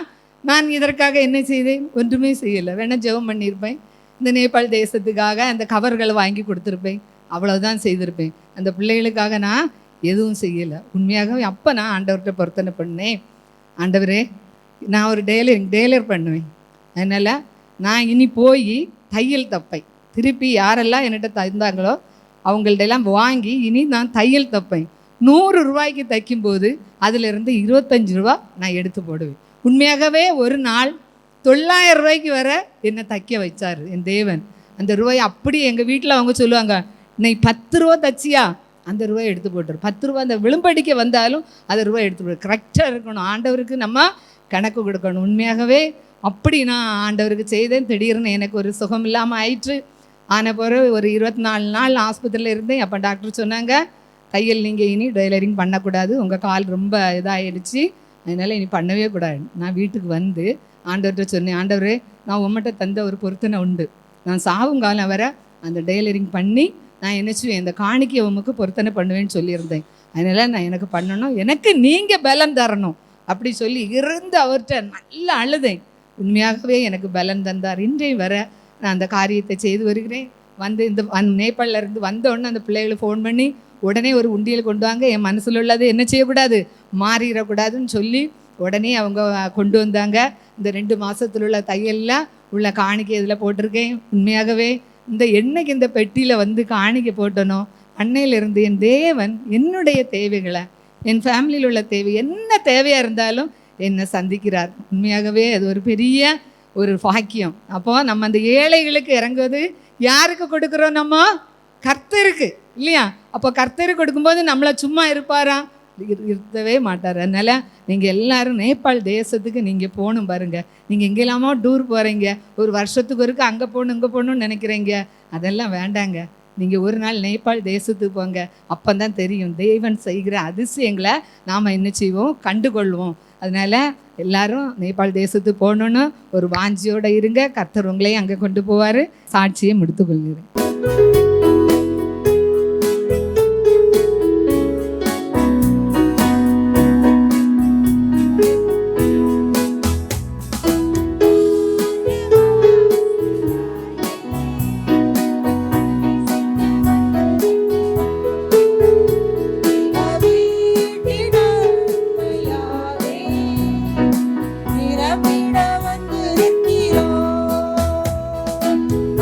நான் இதற்காக என்ன செய்தேன்? ஒன்றுமே செய்யலை. வேணா ஜெபம் பண்ணியிருப்பேன், இந்த நேபாள் தேசத்துக்காக அந்த கவர்களை வாங்கி கொடுத்துருப்பேன், அவ்வளோதான் செய்திருப்பேன். அந்த பிள்ளைகளுக்காக நான் எதுவும் செய்யலை. உண்மையாகவே அப்போ நான் ஆண்டவர்கிட்ட பொருத்தனை பண்ணேன், ஆண்டவரே நான் ஒரு டெய்லர் பண்ணுவேன், அதனால் நான் இனி போய் தையல் தப்பேன். திருப்பி யாரெல்லாம் என்கிட்ட தந்தாங்களோ அவங்கள்ட்டெல்லாம் வாங்கி இனி நான் தையல் தப்பேன். 100 ரூபாய்க்கு தைக்கும்போது அதிலிருந்து 25 ரூபா நான் எடுத்து போடுவேன். உண்மையாகவே ஒரு நாள் 900 ரூபாய்க்கு வர என்னை தைக்க வச்சார் என் தேவன். அந்த ரூபாய் அப்படி எங்கள் வீட்டில் அவங்க சொல்லுவாங்க, இன்னைக்கு 10 ரூபா தைச்சியா, அந்த ரூபாய் எடுத்து போட்டுரு. 10 ரூபா அந்த விளிம்படிக்க வந்தாலும் அந்த ரூபாய் எடுத்து போட்டு கரெக்டாக இருக்கணும். ஆண்டவருக்கு நம்ம கணக்கு கொடுக்கணும். உண்மையாகவே அப்படி நான் ஆண்டவருக்கு செய்தேன். திடீர்னு எனக்கு ஒரு சுகம் இல்லாமல் ஆயிற்று. ஆன பிறகு ஒரு 24 நாள் ஆஸ்பத்திரியில் இருந்தேன். அப்போ டாக்டர் சொன்னாங்க, தையல் நீங்கள் இனி டெய்லரிங் பண்ணக்கூடாது, உங்கள் கால் ரொம்ப இதாகிடுச்சு, அதனால் இனி பண்ணவே கூடாது. நான் வீட்டுக்கு வந்து ஆண்டவர்கிட்ட சொன்னேன், ஆண்டவரே நான் உங்கள்கிட்ட தந்த ஒரு பொருத்தனை உண்டு, நான் சாவுங்காலம் வர அந்த டெய்லரிங் பண்ணி நான் என்ன செய்வேன், இந்த காணிக்கை உமக்கு பொருத்தனை பண்ணுவேன்னு சொல்லியிருந்தேன், அதனால் நான் எனக்கு பண்ணணும், எனக்கு நீங்கள் பலம் தரணும் அப்படி சொல்லி இருந்து அவர்கிட்ட நல்லா அழுதேன். உண்மையாகவே எனக்கு பலம் தந்தார். இன்றைய வர நான் அந்த காரியத்தை செய்து வருகிறேன். வந்து இந்த நேபாளில் இருந்து வந்தோடனே அந்த பிள்ளைகளுக்கு ஃபோன் பண்ணி உடனே ஒரு உண்டியல் கொண்டு வாங்க, என் மனசில் உள்ளது என்ன செய்யக்கூடாது, மாறிடக்கூடாதுன்னு சொல்லி உடனே அவங்க கொண்டு வந்தாங்க. இந்த 2 மாதத்தில் உள்ள தையல்லாம் உள்ள காணிக்கை இதில் போட்டிருக்கேன். உண்மையாகவே இந்த என்னைக்கு இந்த பெட்டியில் வந்து காணிக்கை போட்டனோ அன்னையிலிருந்து என் தேவன் என்னுடைய தேவைகளை, என் ஃபேமிலியில் உள்ள தேவை என்ன தேவையாக இருந்தாலும் என்னை சந்திக்கிறார். உண்மையாகவே அது ஒரு பெரிய ஒரு பாக்கியம். அப்போ நம்ம அந்த ஏழைகளுக்கு இறங்குவது யாருக்கு கொடுக்குறோம்? நம்ம கர்த்தருக்கு இல்லையா? அப்போ கர்த்தருக்கு கொடுக்கும்போது நம்மளை சும்மா இருப்பாரா? இருத்தவே மாட்டார். அதனால் நீங்கள் எல்லோரும் நேபாள் தேசத்துக்கு நீங்கள் போகணும். பாருங்கள், நீங்கள் எங்கெல்லாமோ டூர் போகிறீங்க, ஒரு வருஷத்துக்கு ஒருக்க அங்கே போகணும் இங்கே போகணும்னு நினைக்கிறீங்க, அதெல்லாம் வேண்டாங்க. நீங்கள் ஒரு நாள் நேபாள் தேசத்துக்கு போங்க, அப்போ தான் தெரியும் தேவன் செய்கிற அதிசயங்களை நாம் என்ன செய்வோம், கண்டுகொள்வோம். அதனால் எல்லாரும் நேபாள் தேசத்துக்கு போகணுன்னு ஒரு வாஞ்சியோடு இருங்க. கர்த்தர் உங்களையும் அங்கே கொண்டு போவார். சாட்சியை முடித்துக்கொள்கிறேன்.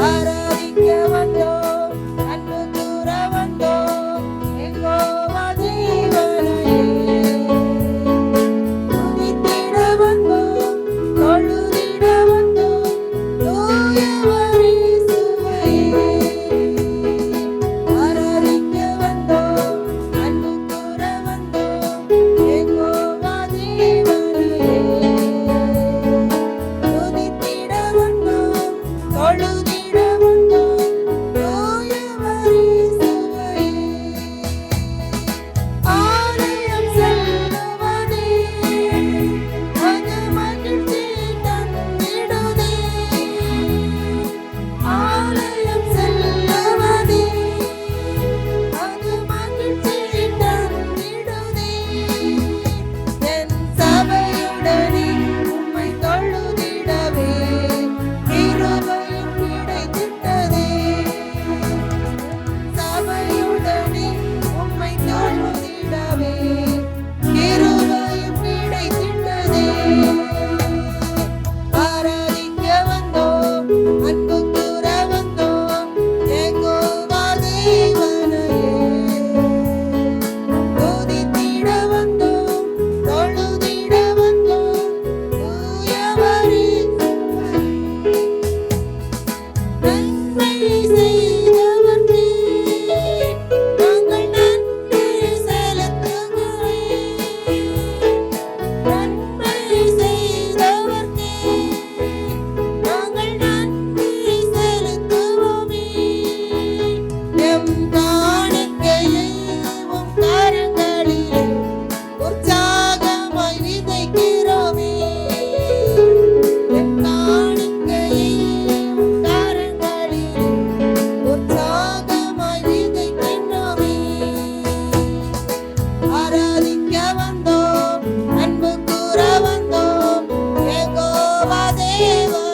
ஆராதிக்க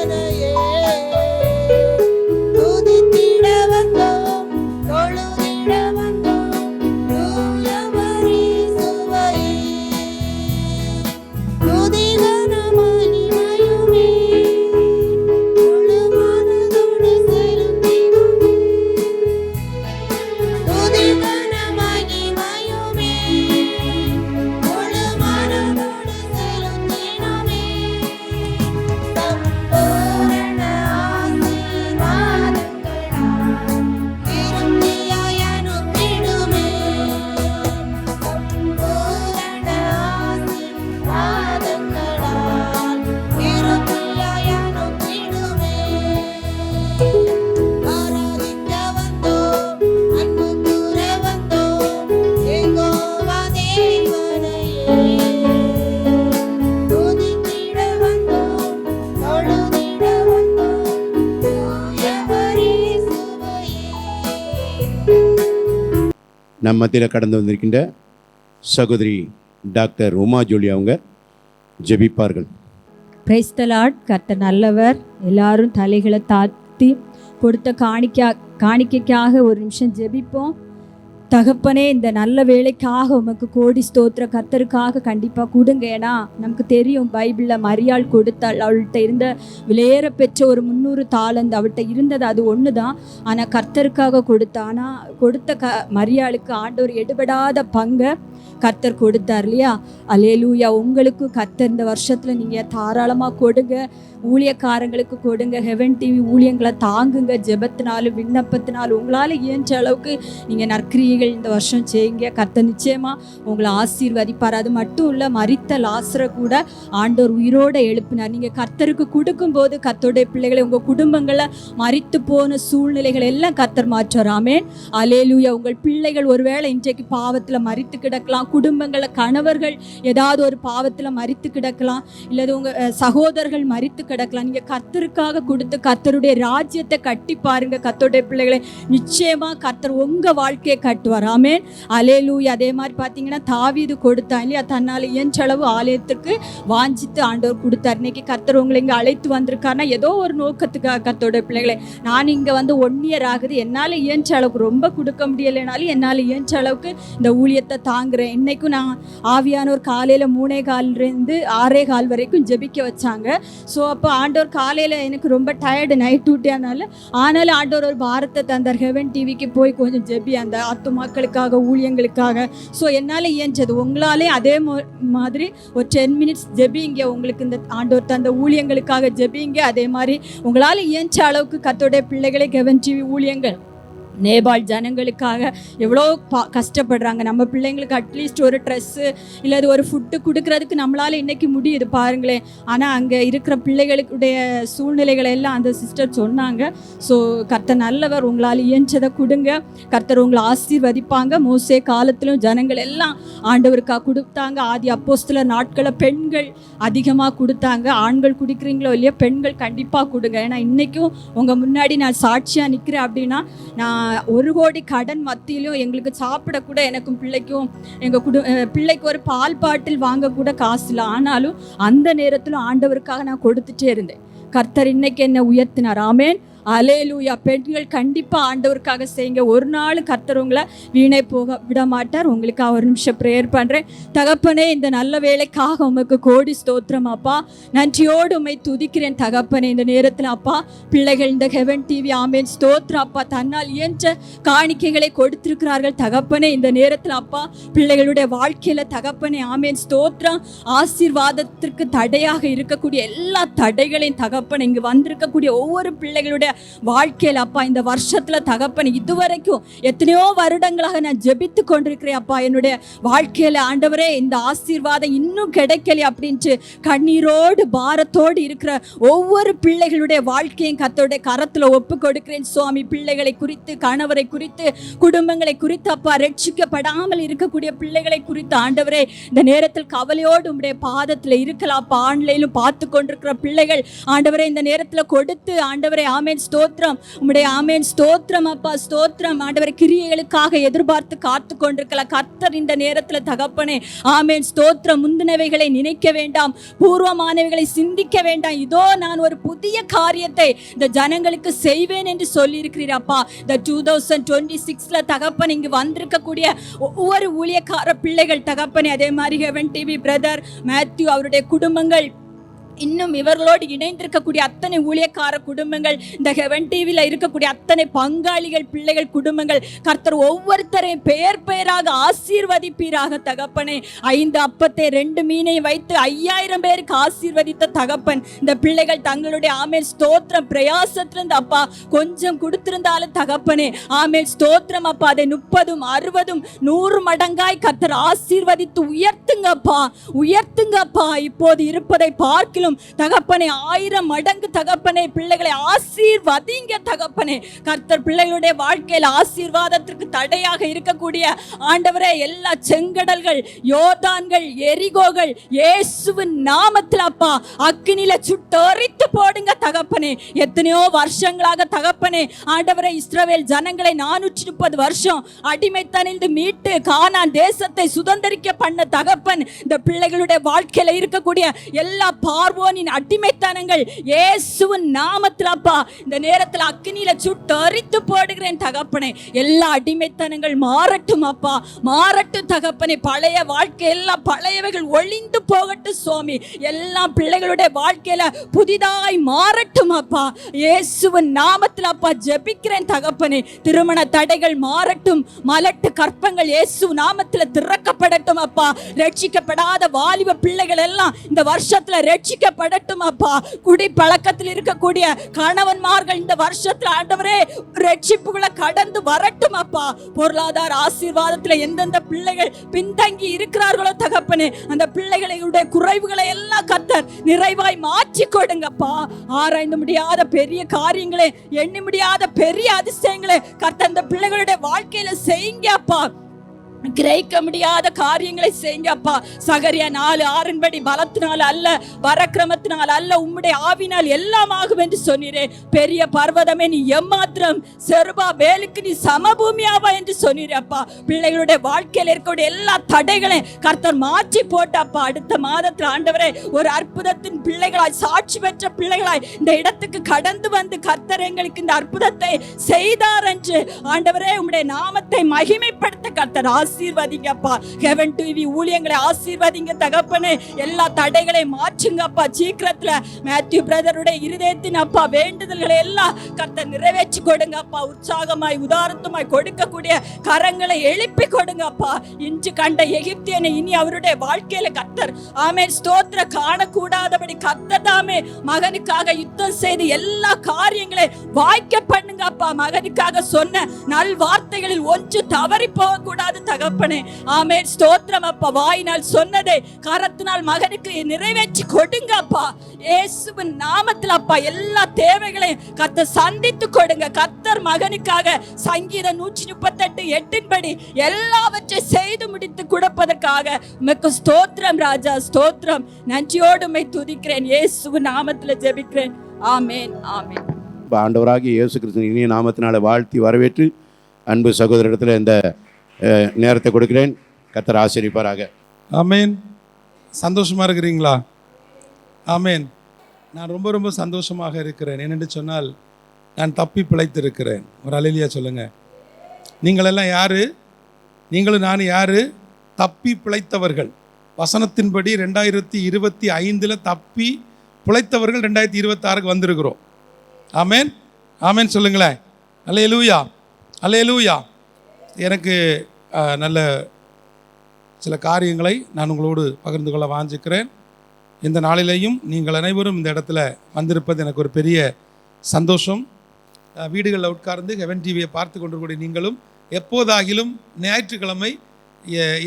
தேவனையே துதித்திட வந்தோம், தொழுதிட வந்தோம், தூயவரே சுவையே. துதிகன மகிமையுமே முழு மனதோடு செலுத்தினோமே. துதிகன மகிமையுமே முழு மனதோடு செலுத்தினோமே. சம்பூரண ஆசீர்வாதங்களால் திருப்தியாய் அனுப்பிடுமே. சம்பூரண ஆசீர்வாதங்களால் திருப்தியாய் அனுப்பிடுமே. ஆராதிக்க வந்தோம், அன்பு கூற வந்தோம், யெகோவா தேவனையே. துதித்திட வந்தோம், தொழுதிட வந்தோம், தூயவரே சுவையே. நம்ம மத்தியில் கடந்து வந்திருக்கின்ற சகோதரி டாக்டர் உமா ஜோலி அவங்க ஜெபிப்பார்கள். Praise the Lord. கர்த்தர் நல்லவர். எல்லாரும் தலைகளை தாழ்த்தி கொடுத்த காணிக்கைக்காக ஒரு நிமிஷம் ஜெபிப்போம். தகப்பனே, இந்த நல்ல வேலைக்காக உமக்கு கோடி ஸ்தோத்திர. கர்த்தருக்காக கண்டிப்பாக கொடுங்க. ஏன்னா நமக்கு தெரியும் பைபிளில் மரியாள் கொடுத்தாள். அவள்கிட்ட இருந்த விலையேற பெற்ற ஒரு 300 தாலந்து அவள்கிட்ட இருந்தது, அது ஒன்று தான். ஆனால் கர்த்தருக்காக கொடுத்தா. ஆனால் கொடுத்த மரியாளுக்கு ஆண்டவர் எடுபடாத பங்கை கர்த்தர் கொடுத்தார் இல்லையா? அல்லேலூயா. உங்களுக்கு கர்த்தர் இந்த வருஷத்தில் நீங்கள் தாராளமாக கொடுங்க. ஊழியக்காரங்களுக்கு கொடுங்க. ஹெவன் டிவி ஊழியங்களை தாங்குங்க. ஜெபத்தினாலும் விண்ணப்பத்தினாலும் உங்களால் இயன்ற அளவுக்கு நீங்கள் நற்கிரியைகள் இந்த வருஷம் செய்யுங்க. கர்த்தர் நிச்சயமாக உங்களை ஆசீர்வதிப்பார். அது மட்டும் இல்லை, மரித்த லாசரை கூட ஆண்டவர் உயிரோடு எழுப்பினார். நீங்கள் கர்த்தருக்கு கொடுக்கும்போது கர்த்தருடைய பிள்ளைகளை உங்கள் குடும்பங்களை மரித்து போன சூழ்நிலைகள் எல்லாம் கர்த்தர் மாற்றுவார். ஆமென். அல்லேலூயா. உங்கள் பிள்ளைகள் ஒருவேளை இன்றைக்கு பாவத்தில் மரித்து கிடக்கலாம். குடும்பங்களை கணவர்கள் ஏதாவது ஒரு பாவத்தில் மரித்து கிடக்கலாம். இல்லது உங்கள் சகோதரர்கள் மரித்து கிடக்கலாம். நீங்கள் கர்த்தருக்காக கொடுத்து கர்த்தருடைய ராஜ்யத்தை கட்டி பாருங்க. கர்த்தருடைய பிள்ளைகளை நிச்சயமாக கர்த்தர் உங்கள் வாழ்க்கையை கட்டுவார். ஆமென். அல்லேலூயா. அதே மாதிரி பார்த்தீங்கன்னா தாவீது கொடுத்தான் இல்லையா? தன்னால் இயன்றளவு ஆலயத்திற்கு வாஞ்சித்து ஆண்டவர் கொடுத்தார். இன்னைக்கு கர்த்தர் உங்களை இங்கே அழைத்து வந்திருக்காருன்னா ஏதோ ஒரு நோக்கத்துக்காக. கர்த்தருடைய பிள்ளைகளை, நான் இங்கே வந்து 1 இயர் ஆகுது, என்னால் இயன்ற அளவுக்கு, ரொம்ப கொடுக்க முடியலைனாலும் என்னால் இயன்ற அளவுக்கு இந்த ஊழியத்தை தாங்குறேன். இன்னைக்கும் நான் ஆவியானோர் காலையில் 3:15 6:15 வரைக்கும் ஜெபிக்க வச்சாங்க. ஸோ அப்போ ஆண்டவர் காலையில் எனக்கு ரொம்ப டயர்டு, நைட் டியூட்டியானால, ஆனாலும் ஆண்டவர் ஒரு பாரத்தை தந்தார். ஹெவன் டிவிக்கு போய் கொஞ்சம் ஜெபி, அந்த ஆத்துமாக்களுக்காக ஊழியங்களுக்காக. ஸோ என்னால் இயஞ்சது. உங்களாலே அதே மாதிரி ஒரு 10 மினிட்ஸ் ஜெபிங்க. உங்களுக்கு இந்த ஆண்டவர் தந்த ஊழியங்களுக்காக ஜெபிங்க. அதே மாதிரி உங்களால் இயன்ற அளவுக்கு கர்த்தருடைய பிள்ளைகளை ஹெவன் டிவி ஊழியங்கள் நேபாள் ஜனங்களுக்காக எவ்வளோ கஷ்டப்படுறாங்க. நம்ம பிள்ளைங்களுக்கு அட்லீஸ்ட் ஒரு ட்ரெஸ்ஸு இல்லை ஒரு ஃபுட்டு கொடுக்கறதுக்கு நம்மளால் இன்றைக்கி முடியுது பாருங்களேன். ஆனால் அங்கே இருக்கிற பிள்ளைகளுடைய சூழ்நிலைகளை எல்லாம் அந்த சிஸ்டர் சொன்னாங்க. ஸோ கர்த்தர் நல்லவர். உங்களால் இயன்றதை கொடுங்க. கர்த்தர் உங்களை ஆசீர்வதிப்பாங்க. மோசே காலத்திலும் ஜனங்கள் எல்லாம் ஆண்டவருக்காக கொடுத்தாங்க. ஆதி அப்போஸ்தலர் நாட்களை பெண்கள் அதிகமாக கொடுத்தாங்க. ஆண்கள் குடிக்கிறீங்களோ இல்லையோ, பெண்கள் கண்டிப்பாக கொடுங்க. ஏன்னா இன்றைக்கும் உங்கள் முன்னாடி நான் சாட்சியாக நிற்கிறேன் அப்படின்னா, நான் 1 கோடி கடன் மத்தியிலும் எங்களுக்கு சாப்பிடக்கூட எனக்கும் பிள்ளைக்கும் எங்கள் பிள்ளைக்கு ஒரு பால் பாட்டில் வாங்கக்கூட காசு இல்லை. ஆனாலும் அந்த நேரத்திலும் ஆண்டவருக்காக நான் கொடுத்துட்டே இருந்தேன். கர்த்தர் இன்னைக்கு என்னை உயர்த்தினார். ஆமென். அல்லேலூயா. பெண்கள் கண்டிப்பாக ஆண்டவருக்காக செய்யுங்க. ஒரு நாள் கர்த்தர் உங்களை வீணை போக விட மாட்டார். உங்களுக்காக ஒரு நிமிஷம் ப்ரேயர் பண்ணுறேன். தகப்பனே, இந்த நல்ல வேலைக்காக உமக்கு கோடி ஸ்தோத்திரம் அப்பா. நன்றியோடு உம்மை துதிக்கிறேன் தகப்பனே. இந்த நேரத்தில் அப்பா பிள்ளைகள் இந்த ஹெவன் டிவி ஆமென் ஸ்தோத்திரம் அப்பா தன்னால் இயன்ற காணிக்கைகளை கொடுத்திருக்கிறார்கள் தகப்பனே. இந்த நேரத்தில் அப்பா பிள்ளைகளுடைய வாழ்க்கையில் தகப்பனே ஆமென் ஸ்தோத்திரம். ஆசீர்வாதத்திற்கு தடையாக இருக்கக்கூடிய எல்லா தடைகளையும் தகப்பனே இங்கு வந்திருக்கக்கூடிய ஒவ்வொரு பிள்ளைகளுடைய வாழ்க்கையில் அப்பா இந்த வருஷத்துல தகப்பன் இதுவரைக்கும் எத்தனையோ வருடங்களாக நான் ஜெபித்து கொண்டிருக்கிறேன் அப்பா. என்னுடைய வாழ்க்கையில ஆண்டவரே இந்த ஆசீர்வாதம் இன்னும் கிடைக்கல அப்படின்ட்டு கண்ணீரோடு பாரத்தோடு இருக்கிற ஒவ்வொரு பிள்ளைகளுடைய வாழ்க்கையும் கர்த்தருடைய கரத்துல ஒப்பு கொடுக்கிறேன் சுவாமி. பிள்ளைகளை குறித்து, கணவரை குறித்து, குடும்பங்களை குறித்து அப்பா, ரட்சிக்கப்படாமல் இருக்கக்கூடிய பிள்ளைகளை குறித்து ஆண்டவரே இந்த நேரத்தில் கவலையோடு உம்முடைய பாதத்தில் இருக்கலாம் அப்பா. ஆன்லைனிலும் பார்த்து கொண்டிருக்கிற பிள்ளைகள் ஆண்டவரே இந்த நேரத்தில் கொடுத்து ஆண்டவரே ஆமென் ஸ்தோத்திரம். உம்முடைய ஆமென் ஸ்தோத்திரம் அப்பா, ஸ்தோத்திரம் ஆண்டவரே. கிரியைகளுக்காக எதிர்பார்த்து காத்து கொண்டிருக்கலாம் கர்த்தர் இந்த நேரத்தில் தகப்பனே. ஆமென் ஸ்தோத்திரம். முந்தினவைகளை நினைக்க வேண்டாம், பூர்வமானவைகளை சிந்திக்க வேண்டாம். இதோ நான் ஒரு புதிய காரியத்தை இந்த ஜனங்களுக்கு செய்வேன் என்று சொல்லி இருக்கிறீர் அப்பா. இந்த 2026 தகப்பன் இங்கு வந்திருக்கக்கூடிய ஒவ்வொரு ஊழியக்கார பிள்ளைகள் தகப்பனே, அதே மாதிரி ஹெவன் டிவி பிரதர் மேத்யூ அவருடைய குடும்பங்கள், இன்னும் இவர்களோடு இணைந்திருக்கக்கூடிய அத்தனை ஊழியக்கார குடும்பங்கள், இந்த ஹெவன் டிவியில் இருக்கக்கூடிய அத்தனை பங்காளிகள் பிள்ளைகள் குடும்பங்கள், கர்த்தர் ஒவ்வொருத்தரையும் பெயர் பெயராக ஆசீர்வதிப்பீராக தகப்பனே. 5 அப்பத்தை 2 மீனை வைத்து 5000 பேருக்கு ஆசீர்வதித்த தகப்பன், இந்த பிள்ளைகள் தங்களுடைய ஆமென் ஸ்தோத்திரம் பிரயாசத்திலிருந்து அப்பா கொஞ்சம் கொடுத்திருந்தாலும் தகப்பனே, ஆமென் ஸ்தோத்திரம் அப்பா, அதை 30, 60, 100 மடங்காய் கர்த்தர் ஆசீர்வதித்து உயர்த்துங்கப்பா, உயர்த்துங்கப்பா. இப்போது இருப்பதை பார்க்கலாம் தகப்பனே 1000 மடங்கு தகப்பனே பிள்ளைகளை ஆசீர்வதிங்க தகப்பனே. கர்த்தர் பிள்ளைகளுடைய வாழ்க்கையில் ஆசீர்வாதத்திற்கு தடையாக இருக்கக்கூடிய ஆண்டவரே எல்லா செங்கடல்கள், யோர்தான்கள், எரிகோகள் இயேசுவின் நாமத்தில் அப்பா அக்கினியில சுட்டெரித்து போடுங்க தகப்பனே. எத்தனையோ வருஷங்களாக தகப்பனே ஆண்டவரே இஸ்ரவேல் ஜனங்களை 430 வருஷம் அடிமைத்தனிலிருந்து மீட்டு கானான் தேசத்தை சுதந்திரிக்க பண்ண தகப்பன், இந்த பிள்ளைகளுடைய வாழ்க்கையில இருக்கக்கூடிய எல்லா பார்வோனின் அடிமைத்தனங்கள் இயேசுவின் நாமத்தில் அப்பா இந்த நேரத்தில் அக்கினியில சுட்டு அரித்து போடுகிறேன் தகப்பனே. எல்லா அடிமைத்தனங்கள் மாறட்டும் அப்பா, மாறட்டும் தகப்பனே. பழைய வாழ்க்கை எல்லாம் பழையவைகள் ஒளிந்து போகட்டும் சுவாமி. எல்லா பிள்ளைகளுடைய வாழ்க்கையில புதிதாய் மாறட்டும் அப்பா, இயேசுவின் நாமத்தில் அப்பா ஜெபிக்கிறேன் தகப்பனே. திருமண தடைகள் மாறட்டும், மலட்டு கற்பங்கள் இயேசு நாமத்தில் திறக்கப்படட்டும் அப்பா. ரட்சிக்கப்படாத வாலிப பிள்ளைகள் எல்லாம் இந்த வருஷத்துல ரட்சிக்கப்படட்டும் அப்பா. குடி பழக்கத்தில் இருக்கக்கூடிய கணவன்மார்கள் இந்த வருஷத்துல ஆண்டவரே ரட்சிப்புகளை கடந்து வரட்டும் அப்பா. பொருளாதார ஆசீர்வாதத்துல எந்தெந்த பிள்ளைகள் பின்தங்கி இருக்கிறார்களோ தகப்பனே, அந்த பிள்ளைகளுடைய குறைவுகளை எல்லாம் கர்த்தர் நிறைவாய் மாற்றி கொடுங்கப்பா. ஆராய்ந்து முடியாத பெரிய காரியங்களை, எண்ணி முடியாத பெரிய அதிசயங்களை கர்த்தர் அந்த பிள்ளைகளுடைய வாழ்க்கையில செய்யுங்க அப்பா. கிரகிக்க முடியாத காரியங்களை செய்யுங்க அப்பா. சகரியா 4:6 படி பலத்தினால் அல்ல பரக்கிரமத்தினால் அல்ல உம்முடைய ஆவினால் எல்லாம் ஆகும் என்று சொன்னீரே. பெரிய பர்வதமே நீ எம்மாத்திரம், செருபா வேலுக்கு நீ சமபூமியாவா என்று சொன்னீரே அப்பா. பிள்ளைகளுடைய வாழ்க்கையில் இருக்கக்கூடிய எல்லா தடைகளையும் கர்த்தர் மாற்றி போட்டப்பா. அடுத்த மாதத்தில் ஆண்டவரே ஒரு அற்புதத்தின் பிள்ளைகளாய், சாட்சி பெற்ற பிள்ளைகளாய் இந்த இடத்துக்கு கடந்து வந்து கர்த்தர் எங்களுக்கு இந்த அற்புதத்தை செய்தார் என்று ஆண்டவரே உம்முடைய நாமத்தை மகிமைப்படுத்த கர்த்தர் ஆசீர்வதிங்கப்பா. ஹெவன் டிவி ஊழியங்களை ஆசீர்வதிங்க தகப்பனே. எல்லா தடைகளை மாற்றுங்கப்பா. சீக்கிரத்துல மேத்யூ பிரதருடைய இருதயத்தின் அப்பா வேண்டுதல்களை எல்லாம் கர்த்தர் நிறைவேற்றி கொடுங்கப்பா. உற்சாகமாய் உதாரத்துமாய் கொடுக்கக்கூடிய கரங்களை எழுப்பி கொடுங்கப்பா. இன்று கண்ட எகிப்தியனை இனி அவருடைய வாழ்க்கையில கர்த்தர் ஆமென் ஸ்தோத்திர காணக்கூடாதபடி கர்த்தர் தாமே மகனுக்காக யுத்தம் செய்து எல்லா காரியங்களை வாய்க்க பண்ணுங்கப்பா. மகனுக்காக சொன்ன நல் வார்த்தைகளில் ஒன்று தவறி போக கூடாது தகப்பனே. ஆமென் ஸ்தோத்திரம் அப்பா. வாயினால் சொன்னதை கரத்தினால் மகனுக்கு நிறைவேற்றி கொடுங்க அப்பா. இயேசுவின் நாமத்தில் அப்பா எல்லா தேவைகளையும் கர்த்தர் சந்தித்து கொடுங்க. கர்த்தர் மகனுக்காக சங்கீதம் 138:8 படி எல்லாவற்றை செய்து முடித்து கொடுப்பதற்காக உமக்கு ஸ்தோத்திரம் ராஜா, ஸ்தோத்திரம். நன்றியோடு உம்மை துதிக்கிறேன். இயேசுவின் நாமத்தில் ஜெபிக்கிறேன். ஆமென், ஆமென். ஆண்டவராகிய இயேசு கிறிஸ்துவின் இனிய நாமத்தினால வாழ்த்தி வரவேற்று அன்பு சகோதரிடத்தில் இந்த நேரத்தை கொடுக்கிறேன். கர்த்தர் ஆசீர்வதிப்பாராக. ஆமேன். சந்தோஷமாக இருக்கிறீங்களா? ஆமேன். நான் ரொம்ப ரொம்ப சந்தோஷமாக இருக்கிறேன். ஏனென்று சொன்னால் நான் தப்பி பிழைத்திருக்கிறேன். ஒரு அல்லேலூயா சொல்லுங்க. நீங்களெல்லாம் யாரு? நீங்களும் நான் யாரு? தப்பி பிழைத்தவர்கள். வசனத்தின்படி 2025 தப்பி பிழைத்தவர்கள் 2026 வந்திருக்கிறோம். ஆமேன், ஆமேன் சொல்லுங்களேன். அல்லேலூயா, அல்லேலூயா. எனக்கு நல்ல சில காரியங்களை நான் உங்களோடு பகிர்ந்து கொள்ள வாஞ்சிக்கிறேன். இந்த நாளிலேயும் நீங்கள் அனைவரும் இந்த இடத்துல வந்திருப்பது எனக்கு ஒரு பெரிய சந்தோஷம். வீடுகளில் உட்கார்ந்து ஹெவன் டிவியை பார்த்து கொண்டிருக்கக்கூடிய நீங்களும் எப்போதாகிலும் ஞாயிற்றுக்கிழமை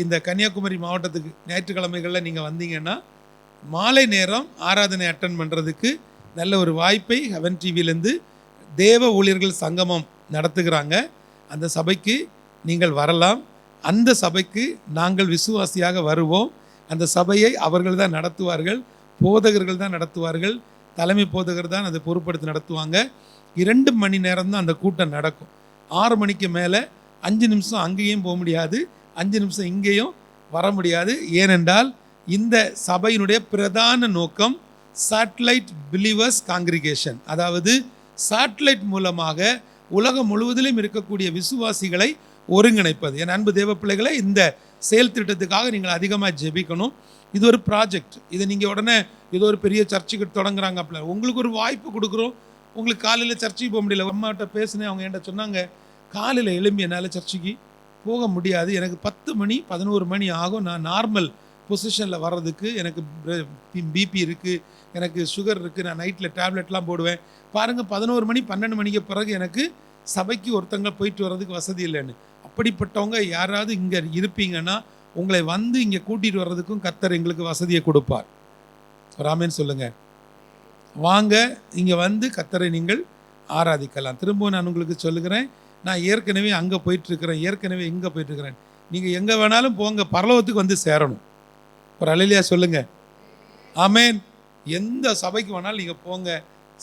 இந்த கன்னியாகுமரி மாவட்டத்துக்கு ஞாயிற்றுக்கிழமைகளில் நீங்கள் வந்தீங்கன்னா மாலை நேரம் ஆராதனை அட்டன் பண்ணுறதுக்கு நல்ல ஒரு வாய்ப்பை ஹெவன் டிவியிலேருந்து தேவ ஊழியர்கள் சங்கமம் நடத்துகிறாங்க. அந்த சபைக்கு நீங்கள் வரலாம். அந்த சபைக்கு நாங்கள் விசுவாசியாக வருவோம். அந்த சபையை அவர்கள் தான் நடத்துவார்கள், போதகர்கள் தான் நடத்துவார்கள். தலைமை போதகர் தான் அதை பொறுப்படுத்தி நடத்துவாங்க. 2 மணி நேரம் தான் அந்த கூட்டம் நடக்கும். 6 மணிக்கு மேலே 5 நிமிஷம் அங்கேயும் போக முடியாது, 5 நிமிஷம் இங்கேயும் வர முடியாது. ஏனென்றால் இந்த சபையினுடைய பிரதான நோக்கம் சேட்டலைட் பிலீவர்ஸ் காங்கிரிகேஷன், அதாவது சேட்டலைட் மூலமாக உலகம் முழுவதிலும் இருக்கக்கூடிய விசுவாசிகளை ஒருங்கிணைப்பது. என் அன்பு தேவ பிள்ளைகளை, இந்த செயல் திட்டத்துக்காக நீங்கள் அதிகமாக ஜெபிக்கணும். இது ஒரு ப்ராஜெக்ட். இதை நீங்கள் உடனே ஏதோ ஒரு பெரிய சர்ச்சுக்கு தொடங்குறாங்க அப்படின்னா உங்களுக்கு ஒரு வாய்ப்பு கொடுக்குறோம். உங்களுக்கு காலையில் சர்ச்சுக்கு போக முடியல, அம்மாட்ட பேசினேன், அவங்க என்கிட்ட சொன்னாங்க, காலையில் எழும்பி என்னால் சர்ச்சுக்கு போக முடியாது, எனக்கு 10 மணி 11 மணி ஆகும், நான் நார்மல் பொசிஷனில் வர்றதுக்கு, எனக்கு பிபி இருக்குது, எனக்கு சுகர் இருக்குது, நான் நைட்டில் டேப்லெட்லாம் போடுவேன். பாருங்கள், 11 மணி 12 மணிக்கு பிறகு எனக்கு சபைக்கு ஒருத்தங்க போயிட்டு வர்றதுக்கு வசதி இல்லைன்னு. அப்படிப்பட்டவங்க யாராவது இங்கே இருப்பீங்கன்னா உங்களை வந்து இங்கே கூட்டிகிட்டு வர்றதுக்கும் கர்த்தர் எங்களுக்கு வசதியை கொடுப்பார். ராமேன்னு சொல்லுங்கள். வாங்க, இங்கே வந்து கர்த்தரை நீங்கள் ஆராதிக்கலாம். திரும்பவும் நான் உங்களுக்கு சொல்லுகிறேன், நான் ஏற்கனவே அங்கே போயிட்டுருக்கிறேன், ஏற்கனவே இங்கே போயிட்டுருக்கிறேன். நீங்கள் எங்கே வேணாலும் போங்க, பரலோகத்துக்கு வந்து சேரணும். ஒரு அல்லேலூயா சொல்லுங்கள். ஆமேன். எந்த சபைக்கு வேணாலும் நீங்கள் போங்க,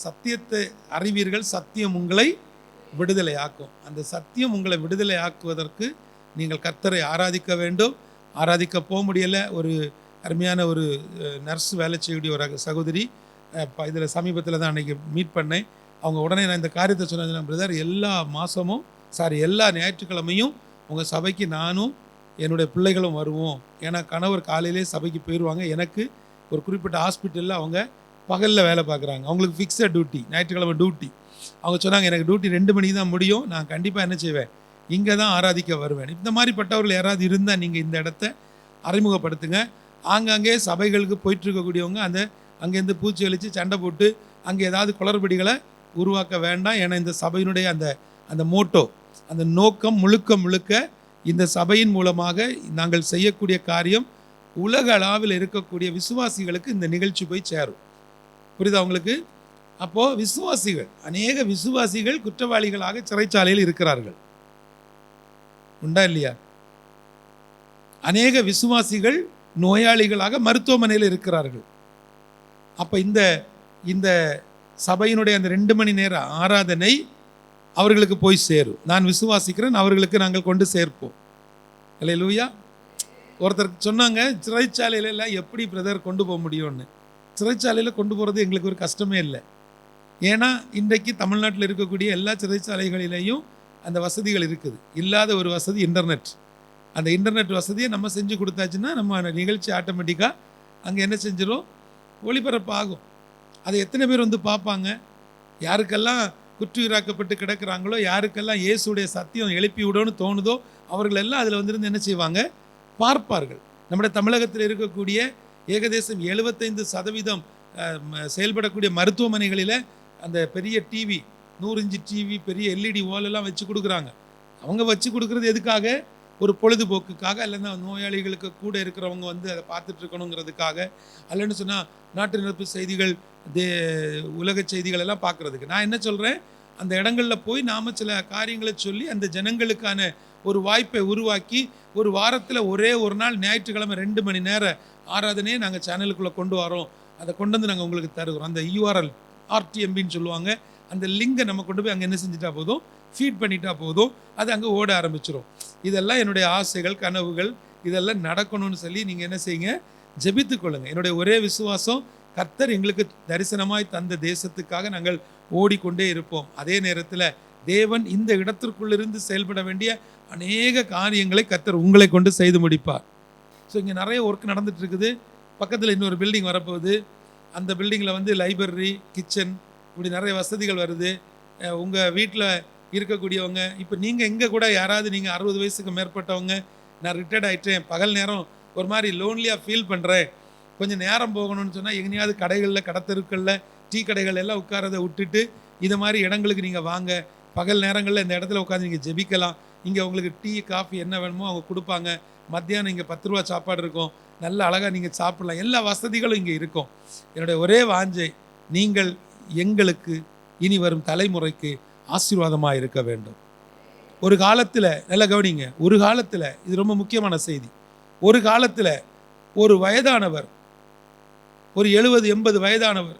சத்தியத்தை அறிவீர்கள், சத்தியம் உங்களை விடுதலை ஆக்கும். அந்த சத்தியம் உங்களை விடுதலை ஆக்குவதற்கு நீங்கள் கர்த்தரை ஆராதிக்க வேண்டும். ஆராதிக்க போக முடியலை. ஒரு அருமையான ஒரு நர்ஸ் வேலை செய்யக்கூடிய ஒரு சகோதரி இதில் சமீபத்தில் தான் அன்றைக்கி மீட் பண்ணேன். அவங்க உடனே நான் இந்த காரியத்தை சொன்னேன், பிரதர், எல்லா ஞாயிற்றுக்கிழமையும் உங்கள் சபைக்கு நானும் என்னுடைய பிள்ளைகளும் வருவோம். ஏன்னா கணவர் காலையிலே சபைக்கு போயிடுவாங்க. எனக்கு ஒரு குறிப்பிட்ட ஹாஸ்பிட்டலில் அவங்க பகலில் வேலை பார்க்குறாங்க, அவங்களுக்கு ஃபிக்ஸட் டியூட்டி, ஞாயிற்றுக்கிழமை டியூட்டி. அவங்க சொன்னாங்க, எனக்கு டியூட்டி 2 மணிக்கு தான் முடியும், நான் கண்டிப்பாக என்ன செய்வேன், இங்கே தான் ஆராதிக்க வருவேன். இந்த மாதிரிப்பட்டவர்கள் யாராவது இருந்தால் நீங்கள் இந்த இடத்த அறிமுகப்படுத்துங்க. ஆங்காங்கே சபைகளுக்கு போயிட்டுருக்கக்கூடியவங்க அங்கேருந்து பூச்சி அழித்து சண்டை போட்டு அங்கே ஏதாவது குளறுபடிகளை உருவாக்க வேண்டாம். ஏன்னா இந்த சபையினுடைய அந்த மோட்டோ, அந்த நோக்கம் முழுக்க இந்த சபையின் மூலமாக நாங்கள் செய்யக்கூடிய காரியம் உலக அளவில் இருக்கக்கூடிய விசுவாசிகளுக்கு இந்த நிகழ்ச்சி போய் சேரும். புரியுதா உங்களுக்கு? அப்போது விசுவாசிகள், அநேக விசுவாசிகள் குற்றவாளிகளாக சிறைச்சாலையில் இருக்கிறார்கள். உண்டா இல்லையா? அநேக விசுவாசிகள் நோயாளிகளாக மருத்துவமனையில் இருக்கிறார்கள். அப்போ இந்த சபையினுடைய அந்த 2 மணி நேர ஆராதனை அவர்களுக்கு போய் சேரும். நான் விசுவாசிக்கிறேன், அவர்களுக்கு நாங்கள் கொண்டு சேர்ப்போம். அல்லேலூயா. ஒருத்தர் சொன்னாங்க, சிறைச்சாலையில எல்லாம் எப்படி பிரதர் கொண்டு போக முடியும்னு. சிறைச்சாலையில் கொண்டு போகிறது எங்களுக்கு ஒரு கஷ்டமே இல்லை. ஏன்னா இன்றைக்கு தமிழ்நாட்டில் இருக்கக்கூடிய எல்லா சிறைச்சாலைகளிலேயும் அந்த வசதிகள் இருக்குது. இல்லாத ஒரு வசதி இன்டர்நெட். அந்த இன்டர்நெட் வசதியை நம்ம செஞ்சு கொடுத்தாச்சுன்னா நம்ம நிகழ்ச்சி ஆட்டோமேட்டிக்காக அங்கே என்ன செஞ்சிடும், ஒளிபரப்பு ஆகும். அதை எத்தனை பேர் வந்து பார்ப்பாங்க? யாருக்கெல்லாம் குற்றுயிராக்கப்பட்டு கிடக்கிறாங்களோ, யாருக்கெல்லாம் இயேசுடைய சத்தியம் எழுப்பி விடணும்னு தோணுதோ, அவர்கள் எல்லாம் அதில் வந்துருந்து என்ன செய்வாங்க, பார்ப்பார்கள். நம்முடைய தமிழகத்தில் இருக்கக்கூடிய ஏகதேசம் 75% செயல்படக்கூடிய மருத்துவமனைகளில் அந்த பெரிய டிவி, 100 இன்ச்சு டிவி, பெரிய எல்இடி வாலெல்லாம் வச்சு கொடுக்குறாங்க. அவங்க வச்சு கொடுக்குறது எதுக்காக? ஒரு பொழுதுபோக்குக்காக, இல்லைன்னா நோயாளிகளுக்கு கூட இருக்கிறவங்க வந்து அதை பார்த்துட்டு இருக்கணுங்கிறதுக்காக, அல்லன்னு சொன்னால் நாட்டு நடப்பு செய்திகள், உலக செய்திகள் எல்லாம் பார்க்குறதுக்கு. நான் என்ன சொல்கிறேன், அந்த இடங்களில் போய் நாம் சில காரியங்களை சொல்லி அந்த ஜனங்களுக்கான ஒரு வாய்ப்பை உருவாக்கி, ஒரு வாரத்தில் ஒரே ஒரு நாள் ஞாயிற்றுக்கிழமை 2 மணி நேர ஆராதனையை நாங்கள் சேனலுக்குள்ளே கொண்டு வரோம். அதை கொண்டு வந்து நாங்கள் உங்களுக்கு தருகிறோம். அந்த யூஆர்எல் RTMBன்னு சொல்லுவாங்க, அந்த லிங்கை நம்ம கொண்டு போய் அங்கே என்ன செஞ்சுட்டா போதும், ஃபீட் பண்ணிட்டா போதும், அது அங்கே ஓட ஆரம்பிச்சிடும். இதெல்லாம் என்னுடைய ஆசைகள், கனவுகள், இதெல்லாம் நடக்கணும்னு சொல்லி நீங்கள் என்ன செய்யுங்க, ஜெபித்துக் கொள்ளுங்க. என்னுடைய ஒரே விசுவாசம், கர்த்தர் எங்களுக்கு தரிசனமாய் தந்த தேசத்துக்காக நாங்கள் ஓடிக்கொண்டே இருப்போம். அதே நேரத்தில் தேவன் இந்த இடத்திற்குள்ளிருந்து செயல்பட வேண்டிய அநேக காரியங்களை கர்த்தர் உங்களை கொண்டு செய்து முடிப்பார். ஸோ இங்கே நிறைய ஒர்க் நடந்துட்டு இருக்குது. பக்கத்தில் இன்னொரு பில்டிங் வரப்போகுது. அந்த பில்டிங்கில் வந்து லைப்ரரி, கிச்சன், இப்படி நிறைய வசதிகள் வருது. உங்கள் வீட்டில் இருக்கக்கூடியவங்க, இப்போ நீங்கள் இங்கே கூட யாராவது நீங்கள் 60 வயசுக்கு மேற்பட்டவங்க, நான் ரிட்டையர்ட் ஆகிட்டேன், பகல் நேரம் ஒரு மாதிரி லோன்லியாக ஃபீல் பண்ணுறேன், கொஞ்சம் நேரம் போகணும்னு சொன்னால் எங்கேயாவது கடைகளில், கடத்தெருக்களில், டீ கடைகள் எல்லாம் உட்காரதை விட்டுட்டு இது மாதிரி இடங்களுக்கு நீங்கள் வாங்க. பகல் நேரங்களில் இந்த இடத்துல உட்காந்து நீங்கள் ஜெபிக்கலாம். இங்கே உங்களுக்கு டீ, காஃபி என்ன வேணுமோ அவங்க கொடுப்பாங்க. மத்தியானம் இங்கே 10 ரூபா சாப்பாடு இருக்கும், நல்ல அழகாக நீங்கள் சாப்பிடலாம். எல்லா வசதிகளும் இங்கே இருக்கும். என்னுடைய ஒரே வாஞ்சை, நீங்கள் எங்களுக்கு இனி வரும் தலைமுறைக்கு ஆசீர்வாதமாக இருக்க வேண்டும். ஒரு காலத்தில், நல்ல கவனிங்க, ஒரு காலத்தில், இது ரொம்ப முக்கியமான செய்தி, ஒரு காலத்தில் ஒரு வயதானவர், ஒரு 70-80 வயதானவர்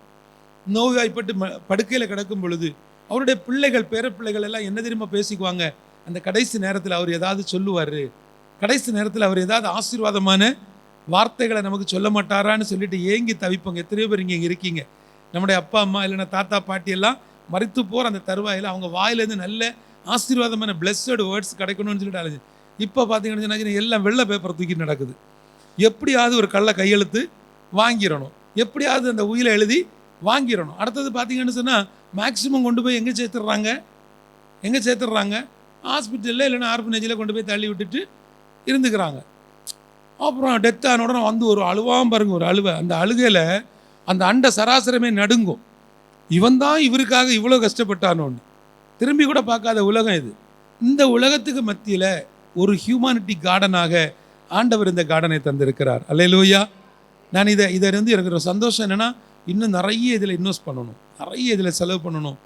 நோய்வாய்ப்பட்டு படுக்கையில் கிடக்கும் பொழுது அவருடைய பிள்ளைகள் பேர பிள்ளைகள் எல்லாம் என்ன தெரியுமா பேசிக்குவாங்க, அந்த கடைசி நேரத்தில் அவர் ஏதாவது சொல்லுவார், கடைசி நேரத்தில் அவர் ஏதாவது ஆசீர்வாதமான வார்த்தைகளை நமக்கு சொல்ல மாட்டாரான்னு சொல்லிட்டு ஏங்கி தவிப்பாங்க. எத்தனையோ பேர் இங்கே இருக்கீங்க. நம்முடைய அப்பா அம்மா இல்லைன்னா தாத்தா பாட்டி எல்லாம் மறித்து போகிற அந்த தருவாயில் அவங்க வாயிலேருந்து நல்ல ஆசீர்வாதமான பிளஸ்ஸட் வேர்ட்ஸ் கிடைக்கணும்னு சொல்லிட்டு அழைச்சி. இப்போ பார்த்தீங்கன்னு சொன்னாங்க எல்லாம் வெள்ளை பேப்பரை தூக்கி நடக்குது. எப்படியாவது ஒரு கள்ள கையெழுத்து வாங்கிடணும், எப்படியாவது அந்த உயிரை எழுதி வாங்கிடணும். அடுத்தது பார்த்தீங்கன்னு சொன்னால் மேக்சிமம் கொண்டு போய் எங்கே சேர்த்துடுறாங்க ஹாஸ்பிட்டலில் இல்லைன்னா ஆர்ஃபனேஜில் கொண்டு போய் தள்ளி விட்டுட்டு இருந்துக்கிறாங்க. அப்புறம் டெத் ஆன உடனே வந்து ஒரு அழுவாம் பாருங்க, ஒரு அழுவை. அந்த அழுகையில் அந்த அண்ட சராசரமே நடுங்கும். இவன் தான் இவருக்காக இவ்வளோ கஷ்டப்பட்டானோன்னு திரும்பி கூட பார்க்காத உலகம் இது. இந்த உலகத்துக்கு மத்தியில் ஒரு ஹியூமானிட்டி கார்டனாக ஆண்டவர் இந்த கார்டனை தந்திருக்கிறார். அல்லேலூயா. நான் இதை வந்து எனக்கு ஒரு சந்தோஷம் என்னென்னா, இன்னும் நிறைய இதில் இன்வெஸ்ட் பண்ணணும், நிறைய இதில் செலவு பண்ணணும்.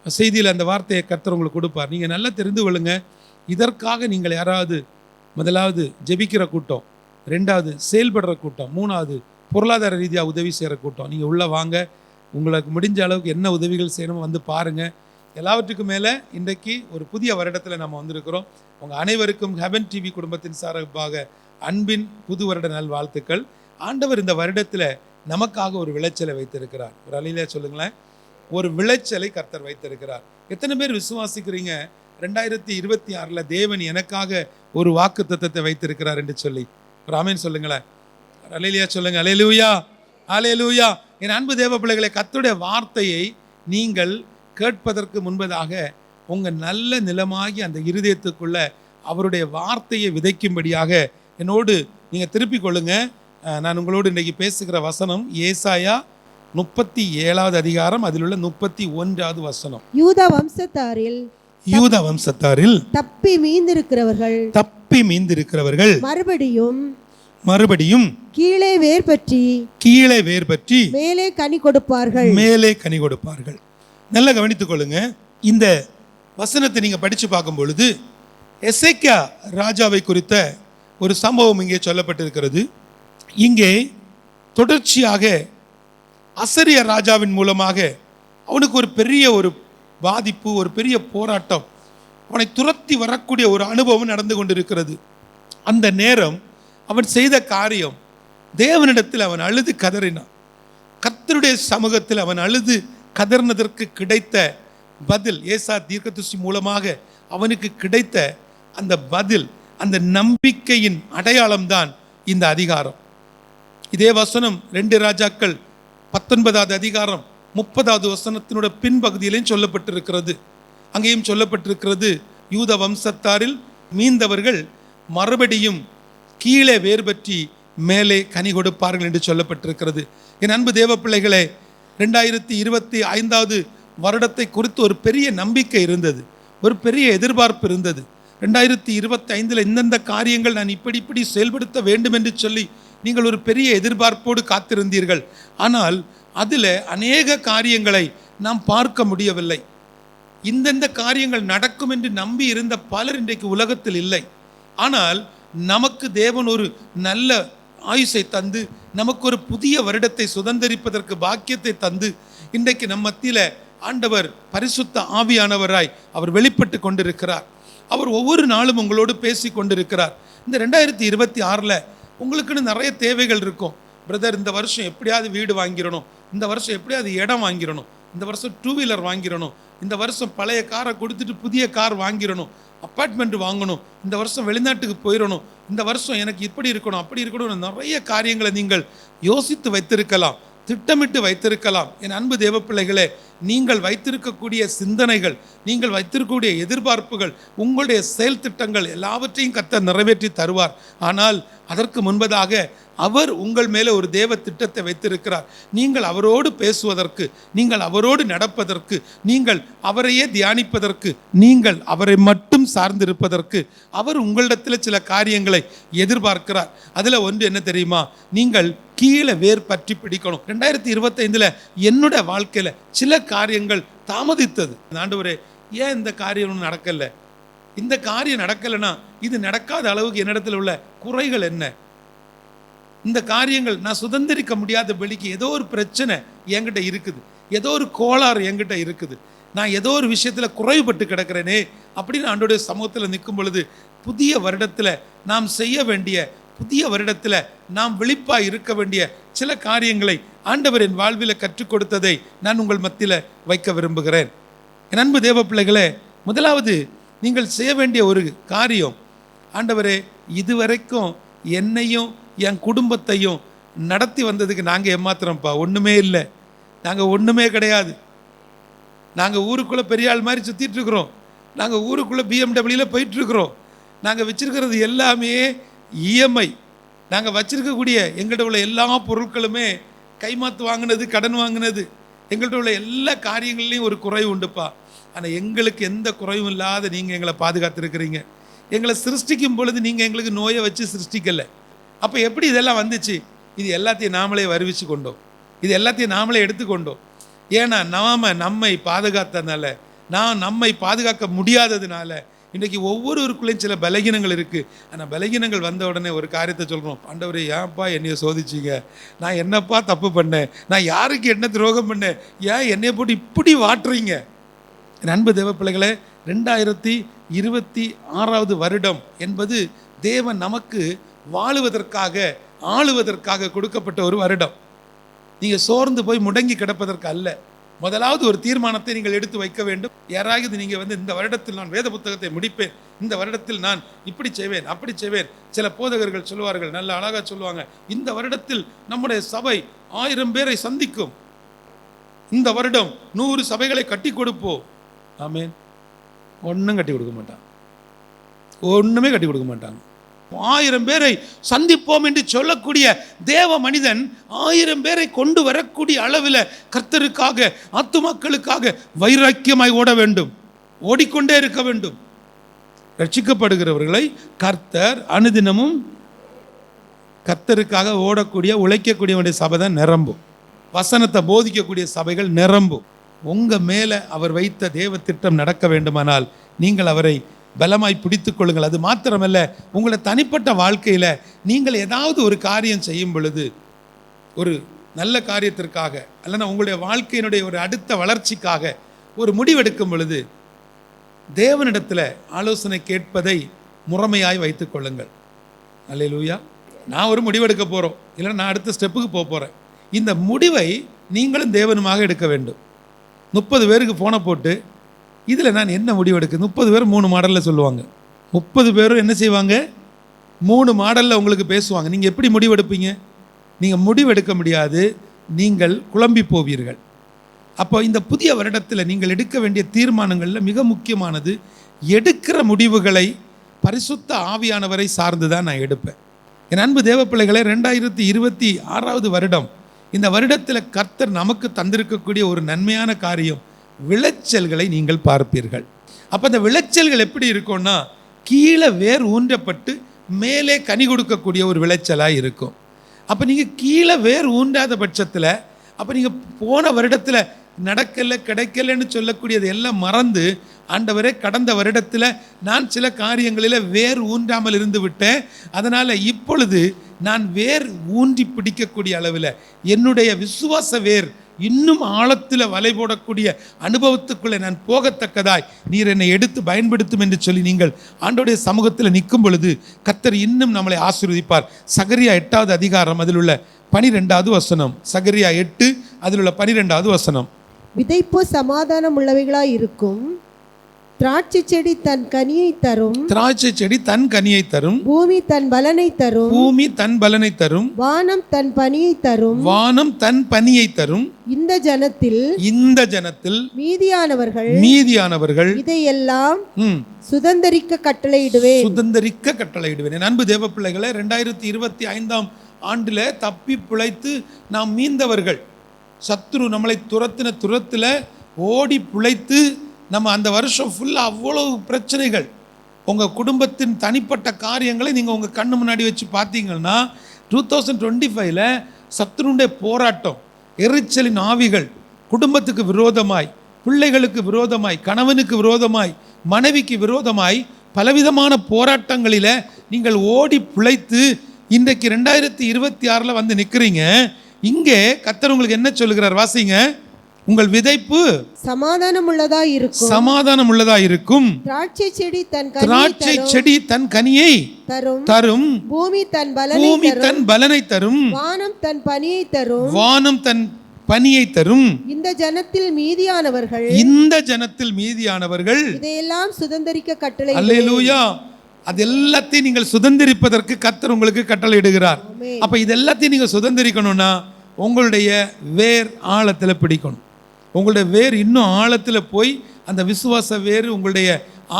செய்தியில் அந்த வார்த்தையை கர்த்தர் உங்களுக்கு கொடுப்பார். நீங்கள் நல்லா தெரிந்து கொள்ளுங்க. இதற்காக நீங்கள் யாராவது முதலாவது ஜெபிக்கிற கூட்டம், ரெண்டாவது செயல்படுற கூட்டம், மூணாவது பொருளாதார ரீதியாக உதவி செய்கிற கூட்டம், நீங்கள் உள்ளே வாங்க. உங்களுக்கு முடிஞ்ச அளவுக்கு என்ன உதவிகள் செய்யணுமோ வந்து பாருங்கள். எல்லாவற்றுக்கும் மேலே இன்றைக்கு ஒரு புதிய வருடத்தில் நம்ம வந்திருக்கிறோம். உங்கள் அனைவருக்கும் ஹெவன் டிவி குடும்பத்தின் சார்பாக அன்பின் புது வருட நல் வாழ்த்துக்கள். ஆண்டவர் இந்த வருடத்தில் நமக்காக ஒரு விளைச்சலை வைத்திருக்கிறார். ஒரு அலையிலே சொல்லுங்களேன், ஒரு விளைச்சலை கர்த்தர் வைத்திருக்கிறார். எத்தனை பேர் விசுவாசிக்கிறீங்க 2026 தேவன் எனக்காக ஒரு வாக்கு தத்தத்தை வைத்திருக்கிறார் என்று சொல்லி? ஒரு ஆமென் சொல்லுங்களேன். அல்லேலூயா சொல்லுங்க. அல்லேலூயா, அல்லேலூயா. என் அன்பு தேவ பிள்ளைகளை, கர்த்தருடைய வார்த்தையை நீங்கள் கேட்பதற்கு முன்பதாக உங்கள் நல்ல நிலமாகி அந்த இருதயத்துக்குள்ள அவருடைய வார்த்தையை விதைக்கும்படியாக என்னோடு நீங்கள் திருப்பிக் கொள்ளுங்க. நான் உங்களோடு இன்றைக்கு பேசுகிற வசனம் ஏசாயா 37வது அதிகாரம், அதில் உள்ள 31வது வசனம். யூதா வம்சத்தாரில் தப்பி மீந்திருக்கிறவர்கள் மறுபடியும் கீழே வேர் பற்றி மேலே கனி கொடுப்பார்கள். நல்லா கவனித்துக் கொள்ளுங்க. இந்த வசனத்தை நீங்க படிச்சு பார்க்கும் பொழுது எசேக்கியா ராஜாவை குறித்த ஒரு சம்பவம் இங்கே சொல்லப்பட்டிருக்கிறது. இங்கே தொடர்ச்சியாக அசரிய ராஜாவின் மூலமாக அவனுக்கு ஒரு பெரிய ஒரு பாதிப்பு, ஒரு பெரிய போராட்டம், அவனை துரத்தி வரக்கூடிய ஒரு அனுபவம் நடந்து கொண்டிருக்கிறது. அந்த நேரம் அவன் செய்த காரியம், தேவனிடத்தில் அவன் அழுது கதறினான். கர்த்தருடைய சமூகத்தில் அவன் அழுது கதறினதற்கு கிடைத்த பதில், ஏசா தீர்க்கதரிசி மூலமாக அவனுக்கு கிடைத்த அந்த பதில், அந்த நம்பிக்கையின் அடையாளம்தான் இந்த அதிகாரம். இதே வசனம் 2 ராஜாக்கள் 19வது அதிகாரம் 30வது வசனத்தினுடைய பின்பகுதியிலையும் சொல்லப்பட்டிருக்கிறது. அங்கேயும் சொல்லப்பட்டிருக்கிறது, யூத வம்சத்தாரில் மீந்தவர்கள் மறுபடியும் கீழே வேர் பற்றி மேலே கனி கொடுப்பார்கள் என்று சொல்லப்பட்டிருக்கிறது. என் அன்பு தேவ பிள்ளைகளே, 2025வது வருடத்தை குறித்து ஒரு பெரிய நம்பிக்கை இருந்தது, ஒரு பெரிய எதிர்பார்ப்பு இருந்தது. 2025 இந்தந்த காரியங்கள் நான் இப்படி செயல்படுத்த வேண்டும் என்று சொல்லி நீங்கள் ஒரு பெரிய எதிர்பார்ப்போடு காத்திருந்தீர்கள். ஆனால் அதில் அநேக காரியங்களை நாம் பார்க்க முடியவில்லை. இந்தந்த காரியங்கள் நடக்கும் என்று நம்பி இருந்த பலர் இன்றைக்கு உலகத்தில் இல்லை. ஆனால் நமக்கு தேவன் ஒரு நல்ல ஆயுசை தந்து, நமக்கு ஒரு புதிய வருடத்தை சுதந்திரிப்பதற்கு பாக்கியத்தை தந்து, இன்றைக்கு நம் மத்தியில் ஆண்டவர் பரிசுத்த ஆவியானவராய் அவர் வெளிப்பட்டு கொண்டிருக்கிறார். அவர் ஒவ்வொரு நாளும் உங்களோடு பேசி கொண்டிருக்கிறார். இந்த 2026 உங்களுக்குன்னு நிறைய தேவைகள் இருக்கும். பிரதர், இந்த வருஷம் எப்படியாவது வீடு வாங்கிடணும், இந்த வருஷம் எப்படியாவது இடம் வாங்கிடணும், இந்த வருஷம் 2 வீலர் வாங்கிடணும், இந்த வருஷம் பழைய காரை கொடுத்துட்டு புதிய கார் வாங்கிடணும், அப்பார்ட்மெண்ட் வாங்கணும், இந்த வருஷம் வெளிநாட்டுக்கு போயிடணும், இந்த வருஷம் எனக்கு இப்படி இருக்கணும் அப்படி இருக்கணும், நிறைய காரியங்களை நீங்கள் யோசித்து வைத்திருக்கலாம், திட்டமிட்டு வைத்திருக்கலாம். என் அன்பு தேவ பிள்ளைகளே, நீங்கள் வைத்திருக்கக்கூடிய சிந்தனைகள், நீங்கள் வைத்திருக்கக்கூடிய எதிர்பார்ப்புகள், உங்களுடைய செயல் திட்டங்கள் எல்லாவற்றையும் கர்த்தர் நிறைவேற்றி தருவார். ஆனால் அதற்கு முன்பதாக அவர் உங்கள் மேலே ஒரு தேவ திட்டத்தை வைத்திருக்கிறார். நீங்கள் அவரோடு பேசுவதற்கு, நீங்கள் அவரோடு நடப்பதற்கு, நீங்கள் அவரையே தியானிப்பதற்கு, நீங்கள் அவரை மட்டும் சார்ந்திருப்பதற்கு அவர் உங்களிடத்தில் சில காரியங்களை எதிர்பார்க்கிறார். அதில் ஒன்று என்ன தெரியுமா? நீங்கள் கீழே வேர் பற்றி பிடிக்கணும். 2025 என்னுடைய வாழ்க்கையில் சில காரியங்கள் தாமதித்தது. ஆண்டவரே, ஏன் இந்த காரியம் நடக்கலை? இந்த காரியம் நடக்கலைன்னா இது நடக்காத அளவுக்கு என்னிடத்தில் உள்ள குறைகள் என்ன? இந்த காரியங்கள் நான் சுதந்திரிக்க முடியாத வெளிக்கு ஏதோ ஒரு பிரச்சனை என்கிட்ட இருக்குது. ஏதோ ஒரு கோளாறு என்கிட்ட இருக்குது, நான் ஏதோ ஒரு விஷயத்தில் குறைவுபட்டு கிடக்கிறேனே அப்படின்னு ஆண்டவருடைய சமூகத்தில் நிற்கும் பொழுது, புதிய வருடத்தில் நாம் செய்ய வேண்டிய, புதிய வருடத்தில் நாம் விழிப்பாக இருக்க வேண்டிய சில காரியங்களை ஆண்டவர் என் வாழ்வில் கற்றுக் கொடுத்ததை நான் உங்கள் மத்தியில் வைக்க விரும்புகிறேன். என் அன்பு தேவ பிள்ளைகளே, முதலாவது நீங்கள் செய்ய வேண்டிய ஒரு காரியம், ஆண்டவரே இதுவரைக்கும் என்னையும் என் குடும்பத்தையும் நடத்தி வந்ததுக்கு நாங்கள் ஏமாத்திரம்ப்பா, ஒன்றுமே இல்லை, நாங்கள் ஒன்றுமே கிடையாது, நாங்கள் ஊருக்குள்ளே பெரிய ஆள் மாதிரி சுற்றிட்டு இருக்கிறோம், நாங்கள் ஊருக்குள்ளே BMW போயிட்டுருக்குறோம், நாங்கள் வச்சுருக்கிறது எல்லாமே இஎம்ஐ, நாங்கள் வச்சுருக்கக்கூடிய எங்கள்கிட்ட உள்ள எல்லா பொருட்களுமே கைமாத்து வாங்கினது, கடன் வாங்கினது, எங்கள்கிட்ட உள்ள எல்லா காரியங்கள்லையும் ஒரு குறைவு உண்டுப்பா. ஆனால் எங்களுக்கு எந்த குறைவும் இல்லாத நீங்கள் எங்களை பாதுகாத்துருக்கிறீங்க. எங்களை சிருஷ்டிக்கும் பொழுது நீங்கள் எங்களுக்கு நோயை வச்சு சிருஷ்டிக்கலை. அப்போ எப்படி இதெல்லாம் வந்துச்சு? இது எல்லாத்தையும் நாமளே வருவிச்சு கொண்டோம், இது எல்லாத்தையும் நாமளே எடுத்துக்கொண்டோம். ஏன்னா நம்மை பாதுகாத்ததுனால, நம்மை பாதுகாக்க முடியாததுனால இன்றைக்கி ஒவ்வொருவருக்குள்ளேயும் சில பலகீனங்கள் இருக்குது. ஆனால் பலகீனங்கள் வந்த உடனே ஒரு காரியத்தை சொல்கிறோம், ஆண்டவரே ஏன்ப்பா என்னைய சோதிச்சிங்க, நான் என்னப்பா தப்பு பண்ணேன், நான் யாருக்கு என்ன துரோகம் பண்ணேன், ஏன் என்னைய போட்டு இப்படி வாட்டுறீங்க? அன்பு தேவ பிள்ளைகளே, 2026 வருடம் என்பது தேவன் நமக்கு வாழுவதற்காக, ஆளுவதற்காக கொடுக்கப்பட்ட ஒரு வருடம். நீங்கள் சோர்ந்து போய் முடங்கி கிடப்பதற்கு அல்ல. முதலாவது ஒரு தீர்மானத்தை நீங்கள் எடுத்து வைக்க வேண்டும். யாராவது நீங்கள் இந்த வருடத்தில் நான் வேத புத்தகத்தை முடிப்பேன், இந்த வருடத்தில் நான் இப்படி செய்வேன், அப்படி செய்வேன். சில போதகர்கள் சொல்லுவார்கள், நல்ல அழகாக சொல்லுவாங்க, இந்த வருடத்தில் நம்முடைய சபை 1000 பேரை சந்திக்கும், இந்த வருடம் 100 சபைகளை கட்டி கொடுப்போம். ஆமேன். ஒன்றும் கட்டி கொடுக்க மாட்டாங்க, ஒன்றுமே கட்டி கொடுக்க மாட்டாங்க. 1000 பேரை சந்திப்போம் என்று சொல்லக்கூடிய தேவ மனிதன் 1000 பேரை கொண்டு வரக்கூடிய அளவில் கர்த்தருக்காக, ஆத்துமாக்களுக்காக வைராக்கியமாய் ஓட வேண்டும், ஓடிக்கொண்டே இருக்க வேண்டும். ரட்சிக்கப்படுகிறவர்களை கர்த்தர் அனுதினமும், கர்த்தருக்காக ஓடக்கூடிய, உழைக்கக்கூடியவனுடைய சபை தான் நிரம்பும். வசனத்தை போதிக்கக்கூடிய சபைகள் நிரம்பும். உங்கள் மேலே அவர் வைத்த தேவ திட்டம் நடக்க வேண்டுமானால் நீங்கள் அவரை பலமாய் பிடித்து கொள்ளுங்கள். அது மாத்திரமல்ல, உங்களை தனிப்பட்ட வாழ்க்கையில் நீங்கள் ஏதாவது ஒரு காரியம் செய்யும் பொழுது, ஒரு நல்ல காரியத்திற்காக அல்லனா உங்களுடைய வாழ்க்கையினுடைய ஒரு அடுத்த வளர்ச்சிக்காக ஒரு முடிவெடுக்கும் பொழுது தேவனிடத்தில் ஆலோசனை கேட்பதை முறைமையாய் வைத்து கொள்ளுங்கள். அல்லேலூயா. நான் ஒரு முடிவெடுக்க போகிறோம், இல்லைன்னா நான் அடுத்த ஸ்டெப்புக்கு போக போகிறேன். இந்த முடிவை நீங்களும் தேவனுமாக எடுக்க வேண்டும். 30 பேருக்கு ஃபோனை போட்டு இதில் நான் என்ன முடிவு எடுக்க, 30 பேர் 3 மாடலில் சொல்லுவாங்க. 30 பேரும் என்ன செய்வாங்க? 3 மாடலில் உங்களுக்கு பேசுவாங்க. நீங்கள் எப்படி முடிவெடுப்பீங்க? நீங்கள் முடிவெடுக்க முடியாது, நீங்கள் குழம்பி போவீர்கள். அப்போ இந்த புதிய வருடத்தில் நீங்கள் எடுக்க வேண்டிய தீர்மானங்களில் மிக முக்கியமானது, எடுக்கிற முடிவுகளை பரிசுத்த ஆவியானவரை சார்ந்து தான் நான் எடுப்பேன். என் அன்பு தேவ பிள்ளைகளே, 2026 வருடம், இந்த வருடத்தில் கர்த்தர் நமக்கு தந்திருக்கக்கூடிய ஒரு நன்மையான காரியம், விளைச்சல்களை நீங்கள் பார்ப்பீர்கள். அப்போ அந்த விளைச்சல்கள் எப்படி இருக்கும்னா, கீழே வேர் ஊன்றப்பட்டு மேலே கனி கொடுக்கக்கூடிய ஒரு விளைச்சலாக இருக்கும். அப்போ நீங்கள் கீழே வேர் ஊன்றாத பட்சத்தில், அப்போ நீங்கள் போன வருடத்தில் நடக்கலை கிடைக்கலைன்னு சொல்லக்கூடியது எல்லாம் மறந்து, ஆண்டவரே கடந்த வருடத்தில் நான் சில காரியங்களில் வேர் ஊன்றாமல் இருந்து விட்டேன், அதனால் இப்பொழுது நான் வேர் ஊன்றி பிடிக்கக்கூடிய அளவில் என்னுடைய விசுவாச வேர் இன்னும் ஆழத்தில் வலை போடக்கூடிய அனுபவத்துக்குள்ளே நான் போகத்தக்கதாய் நீர் என்னை எடுத்து பயன்படுத்தும் என்று சொல்லி நீங்கள் ஆண்டவருடைய சமூகத்தில் நிற்கும் பொழுது கர்த்தர் இன்னும் நம்மளை ஆசீர்வதிப்பார். சகரியா 8வது அதிகாரம் அதில் உள்ள 12வது வசனம். சகரியா 8 அதில் உள்ள 12வது வசனம். விதைப்பு சமாதானம் உள்ளவைகளாய் இருக்கும், திராட்சை செடி தன் கனியை தரும், திராட்சை செடி தன் கனியை தரும், பூமி தன் பலனை தரும், பூமி தன் பலனை தரும், வானம் தன் பனியை தரும், வானம் தன் பனியை தரும். இந்த ஜனத்தில் மீதியானவர்கள் இதையெல்லாம் சுதந்தரிக்க கட்டளையிடுவேன், சுதந்தரிக்க கட்டளையிடுவேன். என் அன்பு தேவ பிள்ளைகளே, 2025 ஆண்டில் தப்பி பிழைத்து நாம் மீந்தவர்கள், சத்துரு நம்மளை துரத்தில் ஓடி பிழைத்து நம்ம அந்த வருஷம் ஃபுல்லாக அவ்வளவு பிரச்சனைகள், உங்கள் குடும்பத்தின் தனிப்பட்ட காரியங்களை நீங்கள் உங்கள் கண்ணு முன்னாடி வச்சு பார்த்தீங்கன்னா 2025 சத்துருடைய போராட்டம், எரிச்சலின் ஆவிகள், குடும்பத்துக்கு விரோதமாய், பிள்ளைகளுக்கு விரோதமாய், கணவனுக்கு விரோதமாய், மனைவிக்கு விரோதமாய் பலவிதமான போராட்டங்களில் நீங்கள் ஓடி பிழைத்து இன்றைக்கு 2026 வந்து நிற்கிறீங்க. இங்கே கர்த்தர் உங்களுக்கு என்ன சொல்லுகிறார்? வாசிங்க. உங்கள் விதைப்பு சமாதானம் உள்ளதா இருக்கும். சமாதானம் உள்ளதா இருக்கும். திராட்சை செடி தன் கனியை தரும். பூமி தன் பலனை தரும். வானம் தன் பனியை தரும். இந்த ஜனத்தில் மீதியானவர்கள் இதையெல்லாம் சுதந்தரிக்க கட்டளை. அல்லேலூயா. அது எல்லாத்தையும் நீங்கள் சுதந்தரிப்பதற்கு கர்த்தர் உங்களுக்கு கட்டளை இடுகிறார். அப்ப இது எல்லாத்தையும் நீங்க சுதந்தரிக்கணும்னா உங்களுடைய வேர் ஆழத்தில் பிடிக்கணும். உங்களுடைய வேர் இன்னும் ஆழத்தில் போய் அந்த விசுவாச வேறு, உங்களுடைய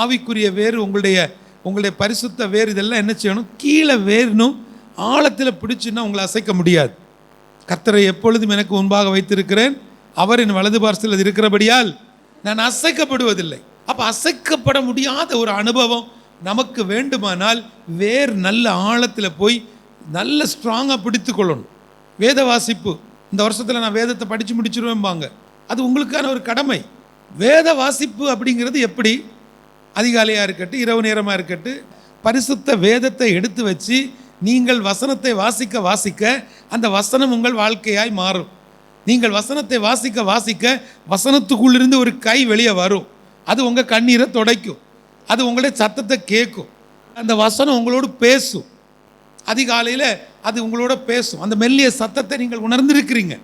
ஆவிக்குரிய வேறு, உங்களுடைய பரிசுத்த வேறு, இதெல்லாம் என்ன செய்யணும்? கீழே வேறணும் ஆழத்தில் பிடிச்சுன்னா உங்களை அசைக்க முடியாது. கர்த்தரை எப்பொழுதும் எனக்கு முன்பாக வைத்திருக்கிறேன், அவர் என் வலது பார்சலில் இருக்கிறபடியால் நான் அசைக்கப்படுவதில்லை. அப்போ அசைக்கப்பட முடியாத ஒரு அனுபவம் நமக்கு வேண்டுமானால் வேர் நல்ல ஆழத்தில் போய் நல்ல ஸ்ட்ராங்காக பிடித்து கொள்ளணும். வேத வாசிப்பு, இந்த வருஷத்தில் நான் வேதத்தை படித்து முடிச்சிருவேன்பாங்க, அது உங்களுக்கான ஒரு கடமை. வேத வாசிப்பு அப்படிங்கிறது எப்படி? அதிகாலையாக இருக்கட்டும், இரவு நேரமாக இருக்கட்டும், பரிசுத்த வேதத்தை எடுத்து வச்சு நீங்கள் வசனத்தை வாசிக்க வாசிக்க அந்த வசனம் உங்கள் வாழ்க்கையாய் மாறும். நீங்கள் வசனத்தை வாசிக்க வாசிக்க வசனத்துக்குள்ளிருந்து ஒரு கை வெளியே வரும். அது உங்கள் கண்ணீரை துடைக்கும், அது உங்களுடைய சத்தத்தை கேட்கும். அந்த வசனம் உங்களோடு பேசும். அதிகாலையில் அது உங்களோட பேசும். அந்த மெல்லிய சத்தத்தை நீங்கள் உணர்ந்திருக்கிறீங்க.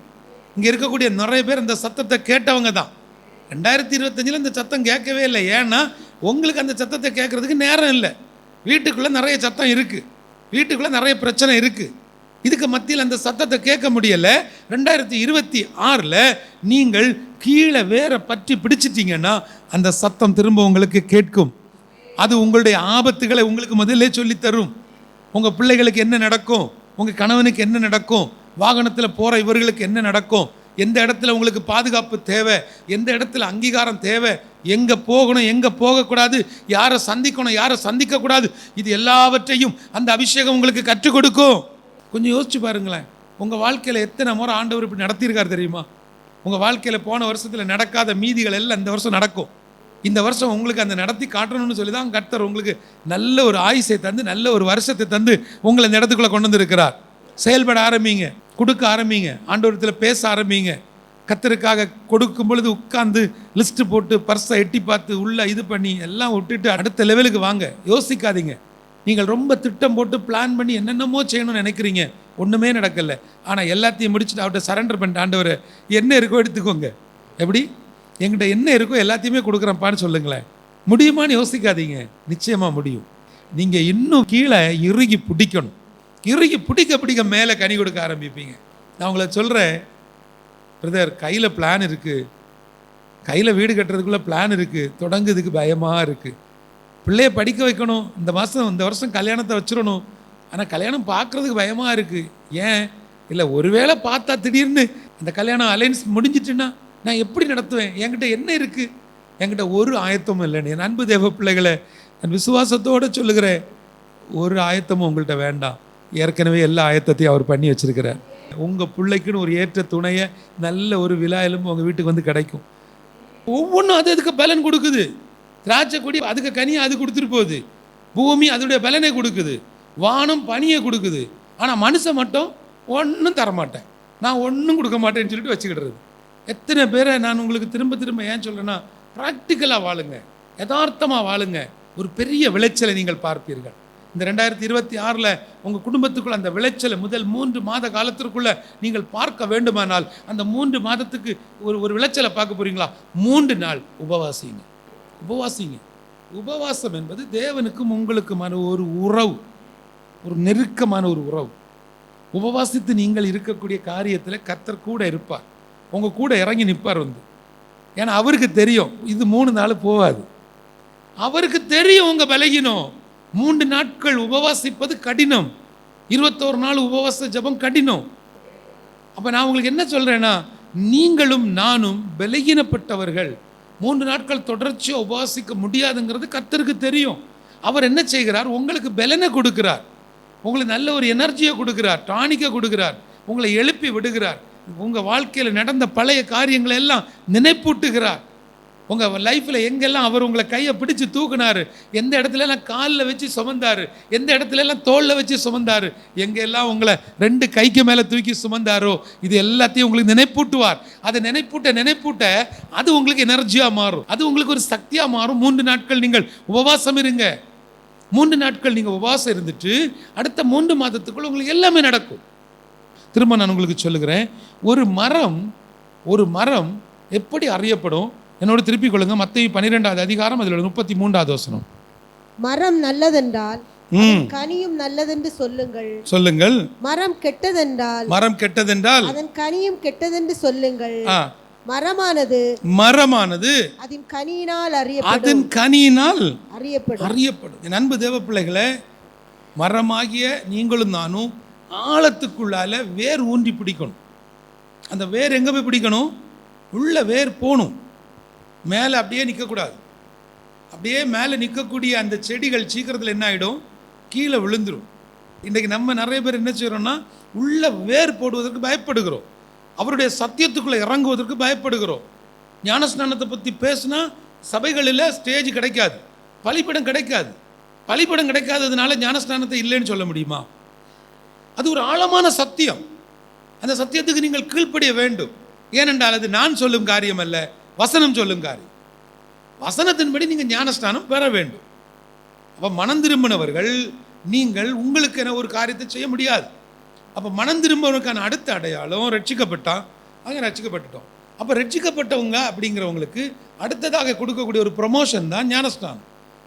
இங்கே இருக்கக்கூடிய நிறைய பேர் இந்த சத்தத்தை கேட்டவங்க தான். 2025 இந்த சத்தம் கேட்கவே இல்லை. ஏன்னா உங்களுக்கு அந்த சத்தத்தை கேட்கறதுக்கு நேரம் இல்லை. வீட்டுக்குள்ளே நிறைய சத்தம் இருக்குது, வீட்டுக்குள்ளே நிறைய பிரச்சனை இருக்குது. இதுக்கு மத்தியில் அந்த சத்தத்தை கேட்க முடியலை. 2026 நீங்கள் கீழே வேற பற்றி பிடிச்சிட்டிங்கன்னா அந்த சத்தம் திரும்ப உங்களுக்கு கேட்கும். அது உங்களுடைய ஆபத்துகளை உங்களுக்கு முதல்ல சொல்லித்தரும். உங்கள் பிள்ளைகளுக்கு என்ன நடக்கும், உங்கள் கணவனுக்கு என்ன நடக்கும், வாகனத்தில் போகிற இவர்களுக்கு என்ன நடக்கும், எந்த இடத்துல உங்களுக்கு பாதுகாப்பு தேவை, எந்த இடத்துல அங்கீகாரம் தேவை, எங்கே போகணும் எங்கே போகக்கூடாது, யாரை சந்திக்கணும் யாரை சந்திக்கக்கூடாது, இது எல்லாவற்றையும் அந்த அபிஷேகம் உங்களுக்கு கற்றுக் கொடுக்கும். கொஞ்சம் யோசிச்சு பாருங்களேன். உங்கள் வாழ்க்கையில் எத்தனை முறை ஆண்டவர் இப்படி நடத்தியிருக்கார் தெரியுமா? உங்கள் வாழ்க்கையில் போன வருஷத்தில் நடக்காத மீதிகள் எல்லாம் இந்த வருஷம் நடக்கும். இந்த வருஷம் உங்களுக்கு அந்த நடத்தி காட்டணும்னு சொல்லி தான் கர்த்தர் உங்களுக்கு நல்ல ஒரு ஆயுசை தந்து நல்ல ஒரு வருஷத்தை தந்து உங்களை இந்த இடத்துக்குள்ளே கொண்டு வந்திருக்கிறார். செயல்பட ஆரம்பிங்க, கொடுக்க ஆரம்பிங்க, ஆண்டவரத்தில் பேச ஆரம்பிங்க. கர்த்தருக்காக கொடுக்கும் பொழுது உட்கார்ந்து லிஸ்ட்டு போட்டு பர்ஸை எட்டி பார்த்து உள்ள இது பண்ணி எல்லாம் விட்டுட்டு அடுத்த லெவலுக்கு வாங்க. யோசிக்காதீங்க. நீங்கள் ரொம்ப திட்டம் போட்டு பிளான் பண்ணி என்னென்னமோ செய்யணும்னு நினைக்கிறீங்க, ஒன்றுமே நடக்கலை. ஆனால் எல்லாத்தையும் முடிச்சுட்டு அவர்கிட்ட சரண்டர் பண்ணிட்டு, ஆண்டவர் என்ன இருக்கோ எடுத்துக்கோங்க. எப்படி? என்கிட்ட என்ன இருக்கோ எல்லாத்தையுமே கொடுக்குறேன்ப்பான்னு சொல்லுங்களேன். முடியுமான்னு யோசிக்காதீங்க, நிச்சயமாக முடியும். நீங்கள் இன்னும் கீழே இறுகி பிடிக்கணும். இறுகி பிடிக்க பிடிக்க மேலே கனி கொடுக்க ஆரம்பிப்பீங்க. நான் உங்களை சொல்கிறேன் பிரதர், கையில் பிளான் இருக்குது, கையில் வீடு கட்டுறதுக்குள்ளே பிளான் இருக்குது, தொடங்குறதுக்கு பயமாக இருக்குது. பிள்ளைய படிக்க வைக்கணும், இந்த வருஷம் கல்யாணத்தை வச்சிடணும், ஆனால் கல்யாணம் பார்க்குறதுக்கு பயமாக இருக்குது. ஏன் இல்லை, ஒருவேளை பார்த்தா திடீர்னு அந்த கல்யாணம் அலைன்ஸ் முடிஞ்சிட்டுன்னா நான் எப்படி நடத்துவேன்? என்கிட்ட என்ன இருக்குது? என்கிட்ட ஒரு ஆயத்தமும் இல்லைன்னு. என் அன்பு தேவ பிள்ளைகளை நான் விசுவாசத்தோடு சொல்லுகிறேன், ஒரு ஆயத்தமும் உங்கள்கிட்ட வேண்டாம். ஏற்கனவே எல்லா ஆயத்தத்தையும் அவர் பண்ணி வச்சிருக்கிறார். உங்கள் பிள்ளைக்குன்னு ஒரு ஏற்ற துணையை நல்ல ஒரு விழா எலும்பு உங்கள் வீட்டுக்கு வந்து கிடைக்கும். ஒவ்வொன்றும் அதுக்கு பலன் கொடுக்குது. திராட்சை கொடி அதுக்கு கனியை அது கொடுத்துட்டு போகுது, பூமி அதோடைய பலனை கொடுக்குது, வானம் பனியை கொடுக்குது. ஆனால் மனுஷன் மட்டும் ஒன்றும் தரமாட்டேன், நான் ஒன்றும் கொடுக்க மாட்டேன்னு சொல்லிட்டு வச்சுக்கிடுறது. எத்தனை பேரை நான் உங்களுக்கு திரும்ப திரும்ப ஏன் சொல்கிறேன்னா, ப்ராக்டிக்கலாக வாழுங்க, யதார்த்தமாக வாழுங்க, ஒரு பெரிய விளைச்சலை நீங்கள் பார்ப்பீர்கள். இந்த 2026 உங்கள் குடும்பத்துக்குள்ள அந்த விளைச்சலை முதல் 3 மாத காலத்திற்குள்ளே நீங்கள் பார்க்க வேண்டுமானால் அந்த 3 மாதத்துக்கு ஒரு விளைச்சலை பார்க்க போகிறீங்களா? 3 நாள் உபவாசிங்க. உபவாசம் என்பது தேவனுக்கும் உங்களுக்குமான ஒரு உறவு, ஒரு நெருக்கமான ஒரு உறவு. உபவாசித்து நீங்கள் இருக்கக்கூடிய காரியத்தில் கர்த்தர் கூட இருப்பார், உங்கள் கூட இறங்கி நிற்பார் வந்து. ஏன்னா அவருக்கு தெரியும் இது 3 நாள் போகாது. அவருக்கு தெரியும் உங்கள் பலகீனம். 3 நாட்கள் உபவாசிப்பது கடினம், 21 நாள் உபவாச ஜபம் கடினம். அப்போ நான் உங்களுக்கு என்ன சொல்கிறேன்னா, நீங்களும் நானும் பலகீனப்பட்டவர்கள். 3 நாட்கள் தொடர்ச்சியாக உபவாசிக்க முடியாதுங்கிறது கர்த்தருக்கு தெரியும். அவர் என்ன செய்கிறார்? உங்களுக்கு பலனை கொடுக்கிறார், உங்களுக்கு நல்ல ஒரு எனர்ஜியை கொடுக்கிறார், டானிக்கை கொடுக்கிறார், உங்களை எழுப்பி விடுகிறார், உங்கள் வாழ்க்கையில் நடந்த பழைய காரியங்களை எல்லாம் நினைப்பூட்டுகிறார். உங்கள் லைஃப்பில் எங்கெல்லாம் அவர் உங்களை கையை பிடிச்சி தூக்குனாரு, எந்த இடத்துலலாம் காலில் வச்சு சுமந்தாரு, எந்த இடத்துலலாம் தோளில் வச்சு சுமந்தாரு, எங்கெல்லாம் உங்களை 2 கைக்கு மேலே தூக்கி சுமந்தாரோ இது எல்லாத்தையும் உங்களுக்கு நினைப்பூட்டுவார். அதை நினைப்பூட்ட அது உங்களுக்கு எனர்ஜியாக மாறும், அது உங்களுக்கு ஒரு சக்தியாக மாறும். 3 நாட்கள் நீங்கள் உபவாசம் இருங்க. 3 நாட்கள் நீங்கள் உபவாசம் இருந்துட்டு அடுத்த 3 மாதத்துக்குள்ள உங்களுக்கு எல்லாமே நடக்கும். திரும்ப நான் உங்களுக்கு சொல்லுகிறேன், ஒரு மரம் எப்படி அறியப்படும்? என்னோட திருப்பிக் கொள்ளுங்க. மத்தேயு 12வது அதிகாரம் அதில் 33வது வசனம். மரம் நல்லதென்றால் கனியும் நல்லதென்று சொல்லுங்கள். மரம் கெட்டதென்றால் அதன் கனியும் கெட்டதென்று சொல்லுங்கள். மரமானது அதன் கனியினால் அறியப்படும். என் அன்பு தேவ பிள்ளைகளே, மரமாகிய நீங்களும் நானும் ஆழத்துக்குள்ளால வேர் ஊன்றி பிடிக்கணும். அந்த வேர் எங்கே போய் பிடிக்கணும்? உள்ள வேர் போகணும், மேலே அப்படியே நிற்கக்கூடாது. அப்படியே மேலே நிற்கக்கூடிய அந்த செடிகள் சீக்கிரத்தில் என்ன ஆகிடும்? கீழே விழுந்துடும். இன்றைக்கி நம்ம நிறைய பேர் என்ன செய்கிறோம்னா, உள்ள வேர் போடுவதற்கு பயப்படுகிறோம், அவருடைய சத்தியத்துக்குள்ளே இறங்குவதற்கு பயப்படுகிறோம். ஞானஸ்நானத்தை பற்றி பேசினா சபைகளில் ஸ்டேஜ் கிடைக்காது, பலிப்படம் கிடைக்காததுனால ஞானஸ்நானத்தை இல்லைன்னு சொல்ல முடியுமா? அது ஒரு ஆழமான சத்தியம். அந்த சத்தியத்துக்கு நீங்கள் கீழ்ப்படிய வேண்டும். ஏனென்றால் அது நான் சொல்லும் காரியம் அல்ல, வசனம் சொல்லும் காரியம். வசனத்தின்படி நீங்கள் ஞானஸ்நானம் பெற வேண்டும். அப்போ மனம் திரும்பினவர்கள் நீங்கள் உங்களுக்கு என ஒரு காரியத்தை செய்ய முடியாது. அப்போ மனம் திரும்பவனுக்கான அடுத்த அடையாளம் ரட்சிக்கப்பட்டான். அங்கே ரட்சிக்கப்பட்டுட்டோம். அப்போ ரட்சிக்கப்பட்டவங்க அப்படிங்கிறவங்களுக்கு அடுத்ததாக கொடுக்கக்கூடிய ஒரு ப்ரொமோஷன் தான் ஞானஸ்நானம்.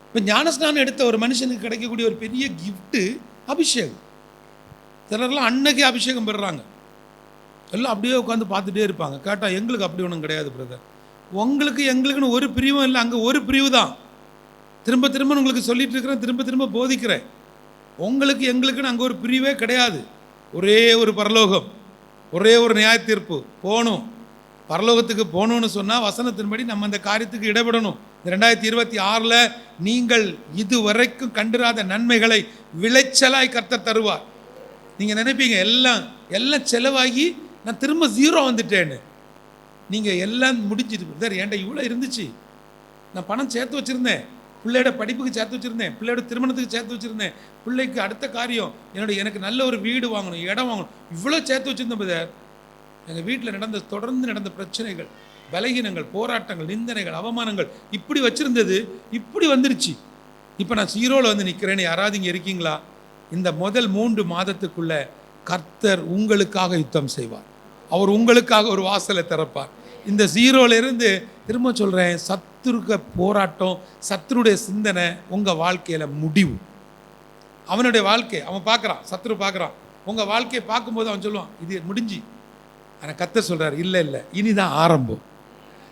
இப்போ ஞானஸ்நானம் எடுத்த ஒரு மனுஷனுக்கு கிடைக்கக்கூடிய ஒரு பெரிய கிஃப்ட்டு அபிஷேகம். சிலர்லாம் அன்னைக்கு அபிஷேகம் பெறுறாங்க, எல்லாம் அப்படியே உட்காந்து பார்த்துட்டே இருப்பாங்க. கேட்டால் எங்களுக்கு அப்படி ஒன்றும் கிடையாது பிரதர், உங்களுக்கு எங்களுக்குன்னு ஒரு பிரிவும் இல்லை, அங்கே ஒரு பிரிவு தான். திரும்ப உங்களுக்கு சொல்லிட்டு இருக்கிறேன், திரும்ப போதிக்கிறேன். உங்களுக்கு எங்களுக்குன்னு அங்கே ஒரு பிரிவே கிடையாது. ஒரே ஒரு பரலோகம், ஒரே ஒரு நியாய தீர்ப்பு. போகணும், பரலோகத்துக்கு போகணும்னு சொன்னால் வசனத்தின்படி நம்ம அந்த காரியத்துக்கு இடப்படணும். 2026 நீங்கள் இதுவரைக்கும் கண்டிராத நன்மைகளை விளைச்சலாய் கர்த்தர் தருவார். நீங்கள் நினைப்பீங்க எல்லாம் செலவாகி நான் திரும்ப 0 வந்துட்டேன்னு. நீங்கள் எல்லாம் முடிஞ்சிட்டு சார், என்கிட்ட இவ்வளோ இருந்துச்சு, நான் பணம் சேர்த்து வச்சுருந்தேன், பிள்ளையோட படிப்புக்கு சேர்த்து வச்சுருந்தேன், பிள்ளையோட திருமணத்துக்கு சேர்த்து வச்சுருந்தேன், பிள்ளைக்கு அடுத்த காரியம் எனக்கு நல்ல ஒரு வீடு வாங்கணும், இடம் வாங்கணும், இவ்வளோ சேர்த்து வச்சுருந்தேன் பிரதர். எங்கள் வீட்டில் தொடர்ந்து நடந்த பிரச்சனைகள், பலகீனங்கள், போராட்டங்கள், நிந்தனைகள், அவமானங்கள், இப்படி வச்சுருந்தது இப்படி வந்துருச்சு. இப்போ நான் 0ல் வந்து நிற்கிறேன்னு யாராவது இங்கே இருக்கீங்களா? இந்த முதல் 3 மாதத்துக்குள்ள கர்த்தர் உங்களுக்காக யுத்தம் செய்வார். அவர் உங்களுக்காக ஒரு வாசலை திறப்பார். இந்த 0லேருந்து திரும்ப சொல்கிறேன், சத்துருக்க போராட்டம், சத்துருடைய சிந்தனை உங்கள் வாழ்க்கையில் முடிவு. அவனுடைய வாழ்க்கை அவன் பார்க்குறான், சத்துரு பார்க்குறான். உங்கள் வாழ்க்கையை பார்க்கும்போது அவன் சொல்லுவான் இது முடிஞ்சு. ஆனால் கர்த்தர் சொல்கிறார் இல்லை, இனிதான் ஆரம்பம்,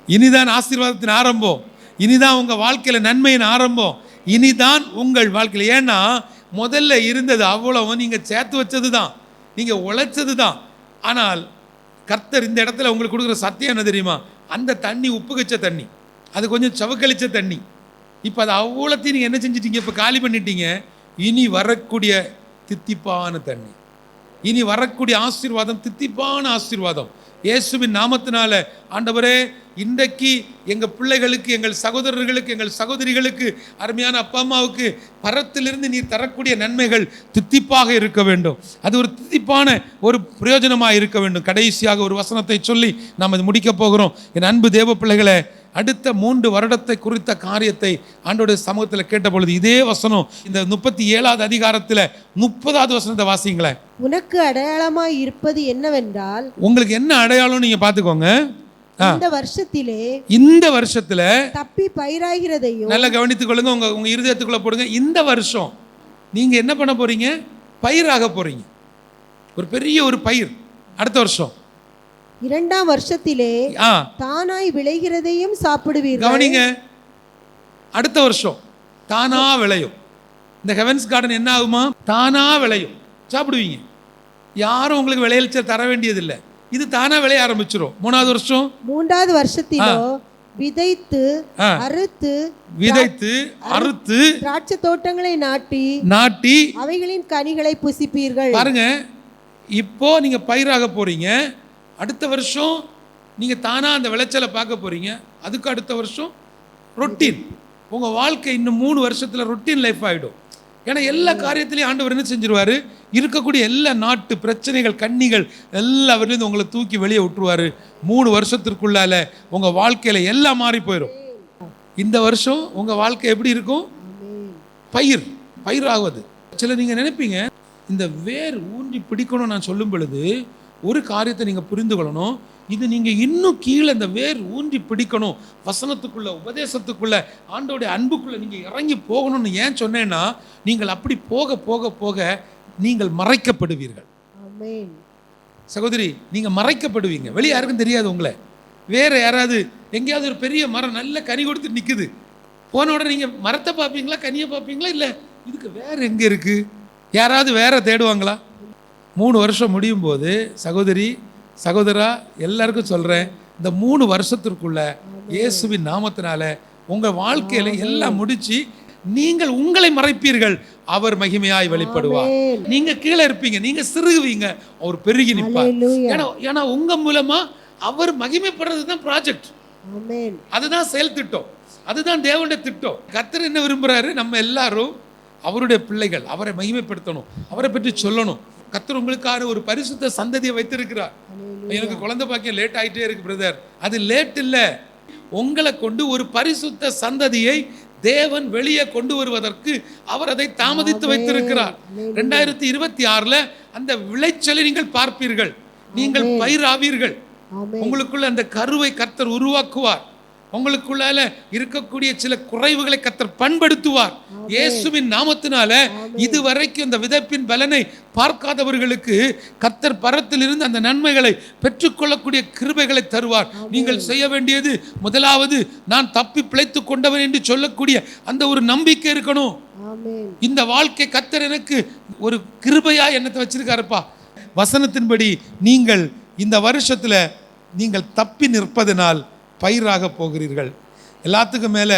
இனிதான் ஆசீர்வாதத்தின் ஆரம்பம், இனிதான் உங்கள் வாழ்க்கையில் நன்மையின் ஆரம்பம், இனிதான் உங்கள் வாழ்க்கையில். ஏன்னா முதல்ல இருந்தது அவ்வளவு நீங்கள் சேர்த்து வச்சது தான், நீங்கள் உழைச்சது தான். ஆனால் கர்த்தர் இந்த இடத்துல உங்களுக்கு கொடுக்குற சத்தியம் என்ன தெரியுமா? அந்த தண்ணி உப்பு கச்ச தண்ணி, அது கொஞ்சம் சவக்கழிச்ச தண்ணி. இப்போ அது அவ்வளோத்தையும் நீங்கள் என்ன செஞ்சிட்டீங்க? இப்போ காலி பண்ணிட்டீங்க. இனி வரக்கூடிய தித்திப்பான தண்ணி, இனி வரக்கூடிய ஆசீர்வாதம் தித்திப்பான ஆசீர்வாதம். இயேசுவின் நாமத்தினால ஆண்டவரே, இன்றைக்கு எங்கள் பிள்ளைகளுக்கு, எங்கள் சகோதரர்களுக்கு, எங்கள் சகோதரிகளுக்கு, அருமையான அப்பா அம்மாவுக்கு பரத்திலிருந்து நீர் தரக்கூடிய நன்மைகள் தித்திப்பாக இருக்க வேண்டும். அது ஒரு தித்திப்பான ஒரு பிரயோஜனமாக இருக்க வேண்டும். கடைசியாக ஒரு வசனத்தை சொல்லி நாம் அது முடிக்க போகிறோம். என் அன்பு தேவ பிள்ளைகளை, அடுத்த 3 வருடத்தை குறித்த காரியத்தை ஆண்டோடைய சமூகத்தில் கேட்ட பொழுது இதே வசனம் இந்த 37வது அதிகாரத்தில் 30வது வசனத்தை வாசிங்களேன். உனக்கு அடையாளமாய் இருப்பது என்னவென்றால், உங்களுக்கு என்ன அடையாளம் நீங்க பாத்துக்கோங்க. இந்த வருஷத்துல தப்பி பயிராகிறதையும் நல்லா கவனித்துக் கொள்ளுங்க. உங்க இருதயத்துக்குள்ள போடுங்க. இந்த வருஷம் நீங்க என்ன பண்ண போறீங்க? பயிராக போறீங்க. ஒரு பெரிய ஒரு பயிர். அடுத்த வருஷம் 2ஆம் வருஷத்திலே தானாய் விளைகிறதையும் சாப்பிடுவீர்கள். கவனிங்க, அடுத்த வருஷம் தானா விளையும். இந்த ஹெவன்ஸ் கார்டன் என்ன ஆகுமா? தானா விளையும், சாப்பிடுவீங்க. யாரும் உங்களுக்கு விளையல் தர வேண்டியதில்லை, இது தானா விளைய ஆரம்பிச்சிடும். 3வது வருஷத்திலோ விதைத்து அறுத்து திராட்சை தோட்டங்களை நாட்டி அவைகளின் கனிகளை புசிப்பீர்கள். பாருங்க, இப்போ நீங்க பயிராக போறீங்க. அடுத்த வருஷம் நீங்க தானா அந்த விளைச்சலை பார்க்க போறீங்க. அதுக்கு அடுத்த வருஷம் ரொட்டீன். உங்கள் வாழ்க்கை இன்னும் 3 வருஷத்தில் ரொட்டீன் லைஃப் ஆகிடும். ஏன்னா எல்லா காரியத்திலையும் ஆண்டவர் என்ன செஞ்சிருவார், இருக்கக்கூடிய எல்லா நாட்டு பிரச்சனைகள் கண்ணிகள் எல்லாவற்றிலிருந்து உங்களை தூக்கி வெளியே விட்டுருவார். 3 வருஷத்திற்குள்ளால உங்கள் வாழ்க்கையில் எல்லாம் மாறி போயிடும். இந்த வருஷம் உங்கள் வாழ்க்கை எப்படி இருக்கும், பயிர் ஆகுது. சில நீங்கள் நினைப்பீங்க, இந்த வேர் ஊன்றி பிடிக்கணும் நான் சொல்லும் பொழுது ஒரு காரியத்தை நீங்கள் புரிந்து கொள்ளணும். இது நீங்கள் இன்னும் கீழே இந்த வேர் ஊன்றி பிடிக்கணும், வசனத்துக்குள்ள உபதேசத்துக்குள்ள ஆண்டோடைய அன்புக்குள்ள நீங்கள் இறங்கி போகணும்னு ஏன் சொன்னேன்னா, நீங்கள் அப்படி போக போக போக நீங்கள் மறைக்கப்படுவீர்கள். சகோதரி, நீங்கள் மறைக்கப்படுவீங்க. வெளியே யாருக்கும் தெரியாது உங்களை. வேற யாராவது எங்கேயாவது ஒரு பெரிய மரம் நல்ல கனி கொடுத்து நிற்குது, போன உடனே நீங்கள் மரத்தை பார்ப்பீங்களா, கனியை பார்ப்பீங்களா? இல்லை, இதுக்கு வேற எங்கே இருக்கு, யாராவது வேற தேடுவாங்களா? 3 வருஷம் முடியும் போது சகோதரி சகோதரா எல்லாருக்கும் சொல்கிறேன், இந்த 3 வருஷத்திற்குள்ள இயேசுவின் நாமத்தினால உங்கள் வாழ்க்கையில் எல்லாம் முடிச்சு நீங்கள் உங்களை மறைப்பீர்கள், அவர் மகிமையாய் வெளிப்படுவார். நீங்க கீழே இருப்பீங்க, நீங்க சிறுகுவீங்க, அவர் பெருகி நிற்பார். ஏன்னா உங்க மூலமா அவர் மகிமைப்படுறது தான் ப்ராஜெக்ட், அதுதான் செயல் திட்டம், அதுதான் தேவனுடைய திட்டம். கர்த்தர் என்ன விரும்புறாரு, நம்ம எல்லாரும் அவருடைய பிள்ளைகள், அவரை மகிமைப்படுத்தணும், அவரை பற்றி சொல்லணும். கர்த்தர் உங்களுக்கான ஒரு பரிசுத்த சந்ததியை வைத்திருக்கிறார். எனக்கு குழந்தை பாக்கியம் லேட் ஆகிட்டே இருக்கு பிரதர், அது லேட் இல்லை. உங்களை கொண்டு ஒரு பரிசுத்த சந்ததியை தேவன் வெளியே கொண்டு வருவதற்கு அவர் அதை தாமதித்து வைத்திருக்கிறார். 2026 அந்த விளைச்சலை நீங்கள் பார்ப்பீர்கள், நீங்கள் பயிராவீர்கள். உங்களுக்குள்ள அந்த கருவை கர்த்தர் உருவாக்குவார். உங்களுக்குள்ளால இருக்கக்கூடிய சில குறைவுகளை கர்த்தர் பண்படுத்துவார். இயேசுவின் நாமத்தினால இதுவரைக்கும் இந்த விதைப்பின் பலனை பார்க்காதவர்களுக்கு கர்த்தர் பரத்திலிருந்து அந்த நன்மைகளை பெற்றுக்கொள்ளக்கூடிய கிருபைகளை தருவார். நீங்கள் செய்ய வேண்டியது முதலாவது, நான் தப்பி பிழைத்து கொண்டவன் என்று சொல்லக்கூடிய அந்த ஒரு நம்பிக்கை இருக்கணும். இந்த வாழ்க்கை கர்த்தர் எனக்கு ஒரு கிருபையா என்னத்தை வச்சிருக்காருப்பா. வசனத்தின்படி நீங்கள் இந்த வருஷத்துல நீங்கள் தப்பி நிற்பதனால் பயிராக போகிறீர்கள். எல்லாத்துக்கும் மேலே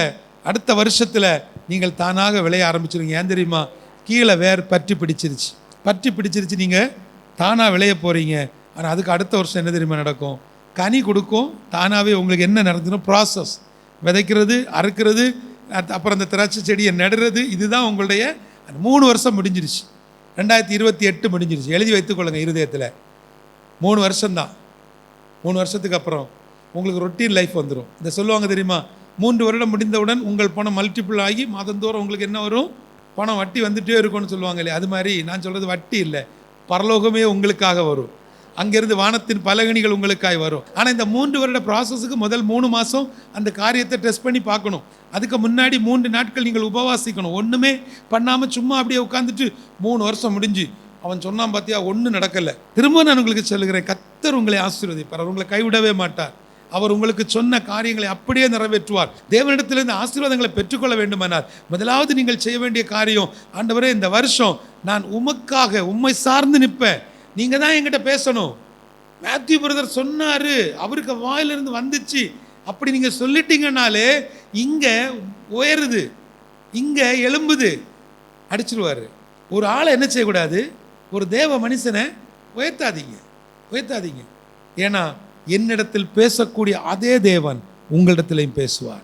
அடுத்த வருஷத்தில் நீங்கள் தானாக விளைய ஆரம்பிச்சிருங்க. ஏன் தெரியுமா, கீழே வேர் பற்றி பிடிச்சிருச்சு, நீங்கள் தானாக விளைய போகிறீங்க. ஆனால் அதுக்கு அடுத்த வருஷம் என்ன தெரியுமா நடக்கும், கனி கொடுக்கும். தானாகவே உங்களுக்கு என்ன நடந்துடும், ப்ராசஸ், விதைக்கிறது, அறுக்கிறது, அப்புறம் அந்த திராட்சை செடியை நடுறது, இதுதான் உங்களுடைய 3 வருஷம் முடிஞ்சிருச்சு. 2028 முடிஞ்சிருச்சு. எழுதி வைத்துக்கொள்ளுங்க இருதயத்தில். 3 வருஷம்தான். 3 வருஷத்துக்கு அப்புறம் உங்களுக்கு ரொட்டீன் லைஃப் வந்துடும். இந்த சொல்லுவாங்க தெரியுமா, 3 வருடம் முடிந்தவுடன் உங்கள் பணம் மல்டிபிள் ஆகி மாதந்தோறும் உங்களுக்கு என்ன வரும், பணம் வட்டி வந்துட்டே இருக்கும்னு சொல்லுவாங்க இல்லையா. அது மாதிரி நான் சொல்கிறது வட்டி இல்லை, பரலோகமே உங்களுக்காக வரும். அங்கேருந்து வானத்தின் பலகணிகள் உங்களுக்காக வரும். ஆனால் இந்த 3 வருட ப்ராசஸுக்கு முதல் 3 மாதம் அந்த காரியத்தை டெஸ்ட் பண்ணி பார்க்கணும். அதுக்கு முன்னாடி 3 நாட்கள் நீங்கள் உபவாசிக்கணும். ஒன்றுமே பண்ணாமல் சும்மா அப்படியே உட்காந்துட்டு 3 வருஷம் முடிஞ்சு அவன் சொன்னான் பார்த்தியா, ஒன்றும் நடக்கலை. திரும்ப நான் உங்களுக்கு சொல்லுகிறேன், கர்த்தர் உங்களை ஆசீர்வதிப்பார், அவர் உங்களை கைவிடவே மாட்டார். அவர் உங்களுக்கு சொன்ன காரியங்களை அப்படியே நிறைவேற்றுவார். தேவனிடத்திலிருந்து ஆசீர்வாதங்களை பெற்றுக்கொள்ள வேண்டுமானால் முதலாவது நீங்கள் செய்ய வேண்டிய காரியம், ஆண்டவரே இந்த வருஷம் நான் உமக்காக உம்மை சார்ந்து நிற்பேன், நீங்கள் தான் என்கிட்ட பேசணும். மேத்யூ பிரதர் சொன்னார், அவருக்கு வாயிலிருந்து வந்துச்சு, அப்படி நீங்கள் சொல்லிட்டீங்கன்னாலே இங்கே உயருது, இங்கே எழும்புது, அடிச்சிருவார். ஒரு ஆளை என்ன செய்யக்கூடாது, ஒரு தேவ மனுஷனை உயர்த்தாதீங்க. ஏன்னா என்னிடத்தில் பேசக்கூடிய அதே தேவன் உங்களிடத்திலையும் பேசுவார்.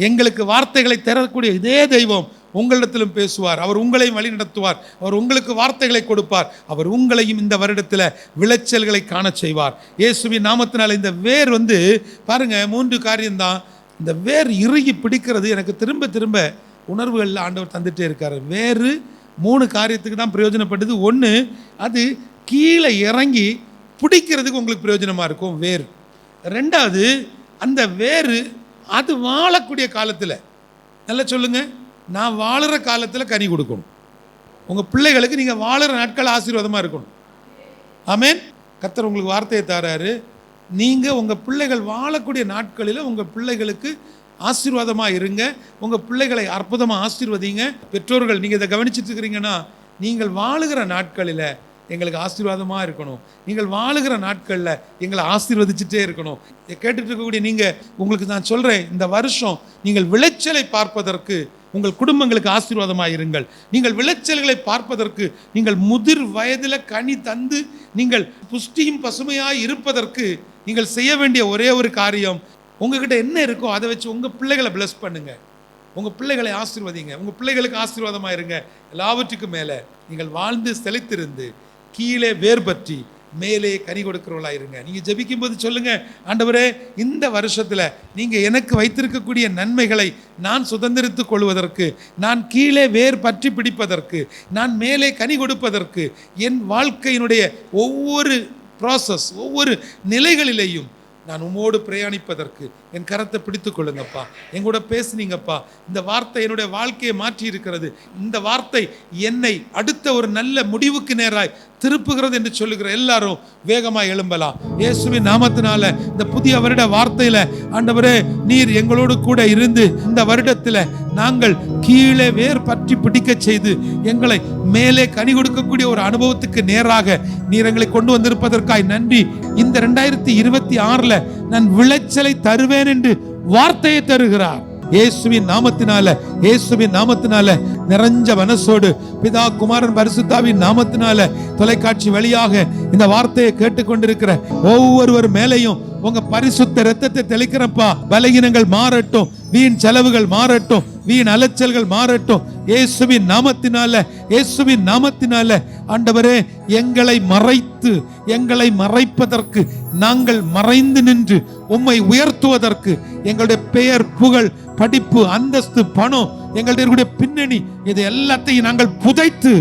எங்களுக்கு வார்த்தைகளை தரக்கூடிய இதே தெய்வம் உங்களிடத்திலும் பேசுவார். அவர் உங்களையும் வழி நடத்துவார். அவர் உங்களுக்கு வார்த்தைகளை கொடுப்பார். அவர் உங்களையும் இந்த வருடத்தில் விளைச்சல்களை காண செய்வார். இயேசுவின் நாமத்தினால் இந்த வேர் பாருங்க, 3 காரியம்தான். இந்த வேர் இறுகி பிடிக்கிறது எனக்கு திரும்ப திரும்ப உணர்வுகளில் ஆண்டவர் தந்துட்டே இருக்கார். வேறு 3 காரியத்துக்கு தான் பிரயோஜனப்பட்டது. 1, அது கீழே இறங்கி பிடிக்கிறதுக்கு உங்களுக்கு பிரயோஜனமாக இருக்கும் வேர். 2வது, அந்த வேர் அது வாழக்கூடிய காலத்தில், நல்லா சொல்லுங்க, நான் வாழுற காலத்தில் கனி கொடுக்கணும். உங்கள் பிள்ளைகளுக்கு நீங்கள் வாழுற நாட்கள் ஆசீர்வாதமாக இருக்கணும். ஆமென். கர்த்தர் உங்களுக்கு வார்த்தையை தராரு. நீங்கள் உங்கள் பிள்ளைகள் வாழக்கூடிய நாட்களில் உங்கள் பிள்ளைகளுக்கு ஆசீர்வாதமாக இருங்க. உங்கள் பிள்ளைகளை அற்புதமாக ஆசீர்வதிங்க. பெற்றோர்கள் நீங்கள் இதை கவனிச்சுட்டு இருக்கிறீங்கன்னா, நீங்கள் வாழுகிற நாட்களில் எங்களுக்கு ஆசீர்வாதமாக இருக்கணும், நீங்கள் வாழுகிற நாட்களில் எங்களை ஆசீர்வதிச்சுட்டே இருக்கணும். கேட்டுட்டு இருக்கக்கூடிய நீங்கள், உங்களுக்கு நான் சொல்கிறேன், இந்த வருஷம் நீங்கள் விளைச்சலை பார்ப்பதற்கு உங்கள் குடும்பங்களுக்கு ஆசீர்வாதமாக இருங்கள். நீங்கள் விளைச்சல்களை பார்ப்பதற்கு, நீங்கள் முதிர் வயதில் கனி தந்து நீங்கள் புஷ்டியும் பசுமையாக இருப்பதற்கு நீங்கள் செய்ய வேண்டிய ஒரே ஒரு காரியம், உங்ககிட்ட என்ன இருக்கோ அதை வச்சு உங்கள் பிள்ளைகளை பிளஸ் பண்ணுங்க, உங்கள் பிள்ளைகளை ஆசீர்வதிங்க, உங்கள் பிள்ளைகளுக்கு ஆசீர்வாதமாக இருங்க. எல்லாவற்றுக்கும் மேலே நீங்கள் வாழ்ந்து செழித்திருந்து கீழே வேர் பற்றி மேலே கனி கொடுக்கிறவளா இருங்க. நீங்கள் ஜெபிக்கும் போது சொல்லுங்க, ஆண்டவரே இந்த வருஷத்தில் நீங்கள் எனக்கு வைத்திருக்கக்கூடிய நன்மைகளை நான் சுதந்திரித்துக் கொள்வதற்கு, நான் கீழே வேர் பற்றி பிடிப்பதற்கு, நான் மேலே கனி கொடுப்பதற்கு, என் வாழ்க்கையினுடைய ஒவ்வொரு ப்ராசஸ் ஒவ்வொரு நிலைகளிலேயும் நான் உம்மோடு பிரயாணிப்பதற்கு என் கரத்தை பிடித்து கொள்ளுங்கப்பா. எங்கூட பேசுனீங்கப்பா. இந்த வார்த்தை என்னுடைய வாழ்க்கையை மாற்றி இருக்கிறது. இந்த வார்த்தை என்னை அடுத்த ஒரு நல்ல முடிவுக்கு நேராய் திருப்புகிறது என்று சொல்லுகிற எல்லாரும் வேகமாக எழும்பலாம். இயேசுவின் நாமத்தினால இந்த புதிய வருட வார்த்தையில ஆண்டவரே நீர் எங்களோடு கூட இருந்து இந்த வருடத்தில் நாங்கள் கீழே வேர் பற்றி பிடிக்க செய்து எங்களை மேலே கனி கொடுக்கக்கூடிய ஒரு அனுபவத்துக்கு நேராக நீர் எங்களை கொண்டு வந்திருப்பதற்காய் நன்றி. இந்த 2026 நான் விளைச்சலை தருவேன் என்று வார்த்தையை தருகிறார். இயேசுவின் நாமத்தினால நிறைஞ்ச மனசோடு பிதா குமாரன் பரிசுத்தாவின் நாமத்தினால தொலைக்காட்சி வழியாக இந்த வார்த்தையை கேட்டுக்கொண்டிருக்கிற ஒவ்வொருவர் மேலையும் உங்க பரிசுத்த இரத்தத்தை தெளிக்கிறப்பா. பலகீனங்கள் மாறட்டும், வீண் செலவுகள் மாறட்டும், வீண் அலைச்சல்கள் மாறட்டும். இயேசுவின் நாமத்தினால ஆண்டவரே எங்களை மறைப்பதற்கு, நாங்கள் மறைந்து நின்று உம்மை உயர்த்துவதற்கு, எங்களுடைய பெயர், புகழ், படிப்பு, அந்தஸ்து, பணம், எங்களுடைய பின்னணி, இது எல்லாத்தையும் நாங்கள் புதைத்து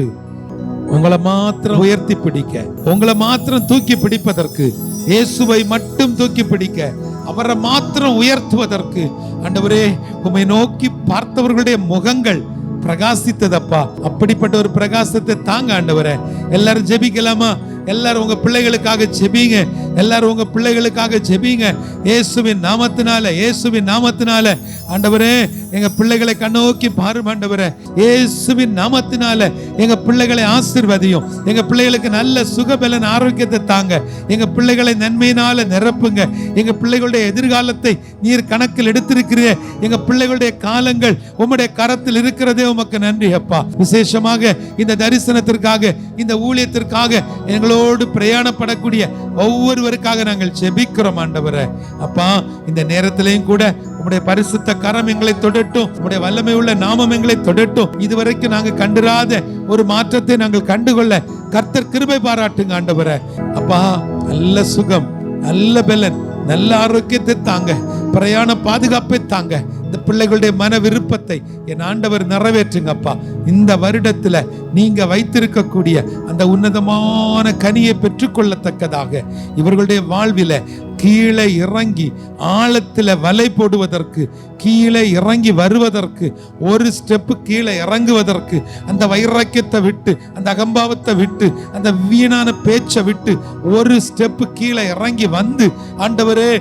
உங்களை மாத்திரம் உயர்த்தி பிடிக்க, உங்களை மாத்திரம் தூக்கி பிடிப்பதற்கு, இயேசுவை மட்டும் தூக்கி பிடிக்க, அவரை மாத்திரம் உயர்த்துவதற்கு ஆண்டவரே உம்மை நோக்கி பார்த்தவர்களுடைய முகங்கள் பிரகாசித்ததப்பா. அப்படிப்பட்ட ஒரு பிரகாசத்தை தாங்க ஆண்டவரே. எல்லாரும் ஜெபிக்கலாமா? எல்லாரும் உங்க பிள்ளைகளுக்காக ஜெபிங்க. எல்லாரும் உங்க பிள்ளைகளுக்காக ஜெபிங்க. இயேசுவின் நாமத்தினால ஆண்டவரே எங்க பிள்ளைகளை கண்ணோக்கி பாரும் ஆண்டவரே. இயேசுவின் நாமத்தினால எங்க பிள்ளைகளை ஆசீர்வதியும். எங்க பிள்ளைகளுக்கு நல்ல சுகபலன் ஆரோக்கியத்தை தாங்க. எங்க பிள்ளைகளை நன்மையினால நிரப்புங்க. எங்க பிள்ளைகளுடைய எதிர்காலத்தை நீர் கணக்கில் எடுத்திருக்கிறீ. எங்க பிள்ளைகளுடைய காலங்கள் உம்முடைய கரத்தில் இருக்கிறதே உமக்கு நன்றி அப்பா. விசேஷமாக இந்த தரிசனத்திற்காக, இந்த ஊழியத்திற்காக எங்களோடு பிரயாணப்படக்கூடிய ஒவ்வொருவருக்காக நாங்கள் ஜெபிக்கிறோம் ஆண்டவரே. அப்பா இந்த நேரத்திலையும் கூட உம்முடைய பரிசுத்த கரம் எங்களை தொடட்டும், உம்முடைய வல்லமை உள்ள நாமம் எங்களை தொடட்டும். இதுவரைக்கும் நாங்கள் கண்டிராத ஒரு மாற்றத்தை நாங்கள் கண்டுகொள்ள கர்த்தர் கிருபை பாராட்டுங்க ஆண்டவரே. அப்பா நல்ல சுகம், நல்ல பலன், நல்ல ஆரோக்கியத்தை தாங்க, பிரயாண பாதுகாப்பை தாங்க. இந்த பிள்ளைகளுடைய மன விருப்பத்தை என் ஆண்டவர் நிறைவேற்றுங்கப்பா. இந்த வருடத்துல நீங்க வைத்திருக்கக்கூடிய அந்த உன்னதமான கனியை பெற்றுக்கொள்ளத்தக்கதாக இவர்களுடைய வாழ்வில கீழே இறங்கி ஆழத்துல வலை போடுவதற்கு, கீழே இறங்கி வருவதற்கு, ஒரு ஸ்டெப்பு கீழே இறங்குவதற்கு, அந்த வைராக்கியத்தை விட்டு, அந்த அகம்பாவத்தை விட்டு, அந்த வீணான பேச்சை விட்டு ஒரு ஸ்டெப்பு கீழே இறங்கி வந்து ஆண்டவரே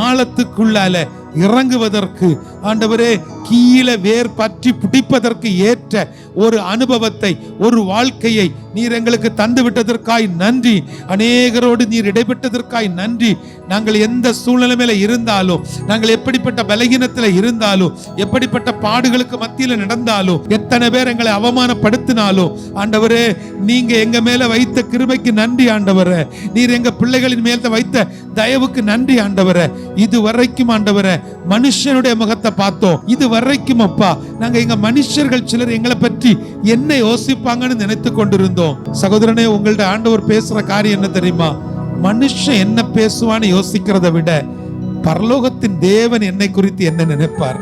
ஆழத்துக்குள்ளால இறங்குவதற்கு, ஆண்டவரே கீழே வேர் பற்றி பிடிப்பதற்கு ஏற்ற ஒரு அனுபவத்தை, ஒரு வாழ்க்கையை நீர் எங்களுக்கு தந்து விட்டதற்காய் நன்றி. அநேகரோடு நீர் இடைப்பட்டதற்காய் நன்றி. நாங்கள் எந்த சூழ்நிலையில இருந்தாலும், நாங்கள் எப்படிப்பட்ட பலகீனத்தில் இருந்தாலும், எப்படிப்பட்ட பாடுகளுக்கு மத்தியில் நடந்தாலும், எத்தனை பேர் எங்களை அவமானப்படுத்தினாலும் ஆண்டவரே நீங்க எங்க மேல வைத்த கிருபைக்கு நன்றி ஆண்டவரே. நீர் எங்க பிள்ளைகளின் மேல வைத்த தயவுக்கு நன்றி ஆண்டவரே. இது வரைக்கும் ஆண்டவரே மனுஷனுடைய முகத்தை பார்த்தோம். இது வரைக்கும் அப்பா நாங்க எங்க மனுஷர்கள் சிலர் எங்களை பற்றி என்ன யோசிப்பாங்கன்னு நினைத்து கொண்டிருந்தோம். சகோதரனே, உங்கள்ட்ட ஆண்டவர் பேசுற காரியம் என்ன தெரியுமா? மனுஷன் என்ன பேசுவான்னு யோசிக்கிறத விட பரலோகத்தின் தேவன் என்னை குறித்து என்ன நினைப்பார்,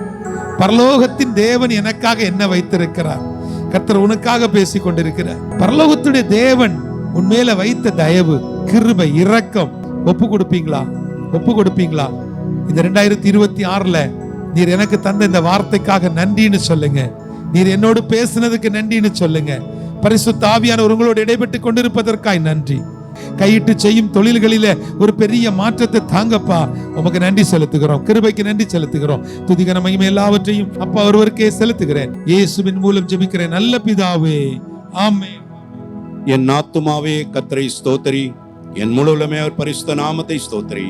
பரலோகத்தின் தேவன் எனக்காக என்ன வைத்திருக்கிறார், கர்த்தர் உனக்காக பேசிக் கொண்டிருக்கிறார். பரலோகத்துடைய தேவன் உன்மேல வைத்த தயவு, கிருபை, இரக்கம் ஒப்பு கொடுப்பீங்களா? இந்த 2026 நீர் எனக்கு தந்த இந்த வார்த்தைக்காக நன்றின்னு சொல்லுங்க. நீர் என்னோடு பேசினதுக்கு நன்றின்னு சொல்லுங்க. பரிசுத்த ஆவியானவர் உங்களோடு இடைப்பட்டு கொண்டிருப்பதற்காய் நன்றி. கையிட்டு செய்யும் தொழில்களில ஒரு பெரிய மாற்றத்தை தாங்கப்பா. உமக்கு நன்றி செலுத்துகிறோம், கிருபைக்கு நன்றி செலுத்துகிறோம். துதிகன மகிமை எல்லாவற்றையும் அப்பா ஒருவருக்கே செலுத்துகிறேன். இயேசுவின் மூலம் ஜெபிக்கிறேன் நல்ல பிதாவே, ஆமென். என் ஆத்துமாவே கர்த்தரை ஸ்தோத்திரி, என் முழு உள்ளமே அவர் பரிசுத்த நாமத்தை ஸ்தோத்திரி.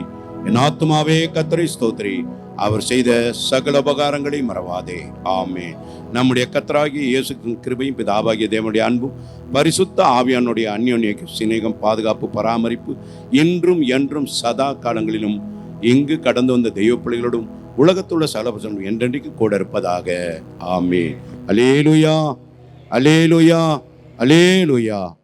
என் ஆத்துமாவே கர்த்தரை ஸ்தோத்திரி, அவர் செய்த சகல உபகாரங்களை மறவாதே. ஆமென். நம்முடைய கர்த்தராகிய இயேசுவின் கிருபையும் பிதாவாகிய தேவனுடைய அன்பும் பரிசுத்த ஆவியானுடைய அந்யோன்ய சிநேகம், பாதுகாப்பு, பராமரிப்பு இன்றும் என்றும் சதா காலங்களிலும் இங்கு கடந்து வந்த தெய்வ பிள்ளைகளோடும் உலகத்துள்ள சகலபசனும் என்றென்றைக்கு கூட இருப்பதாக. ஆமென். அல்லேலூயா, அல்லேலூயா, அல்லேலூயா.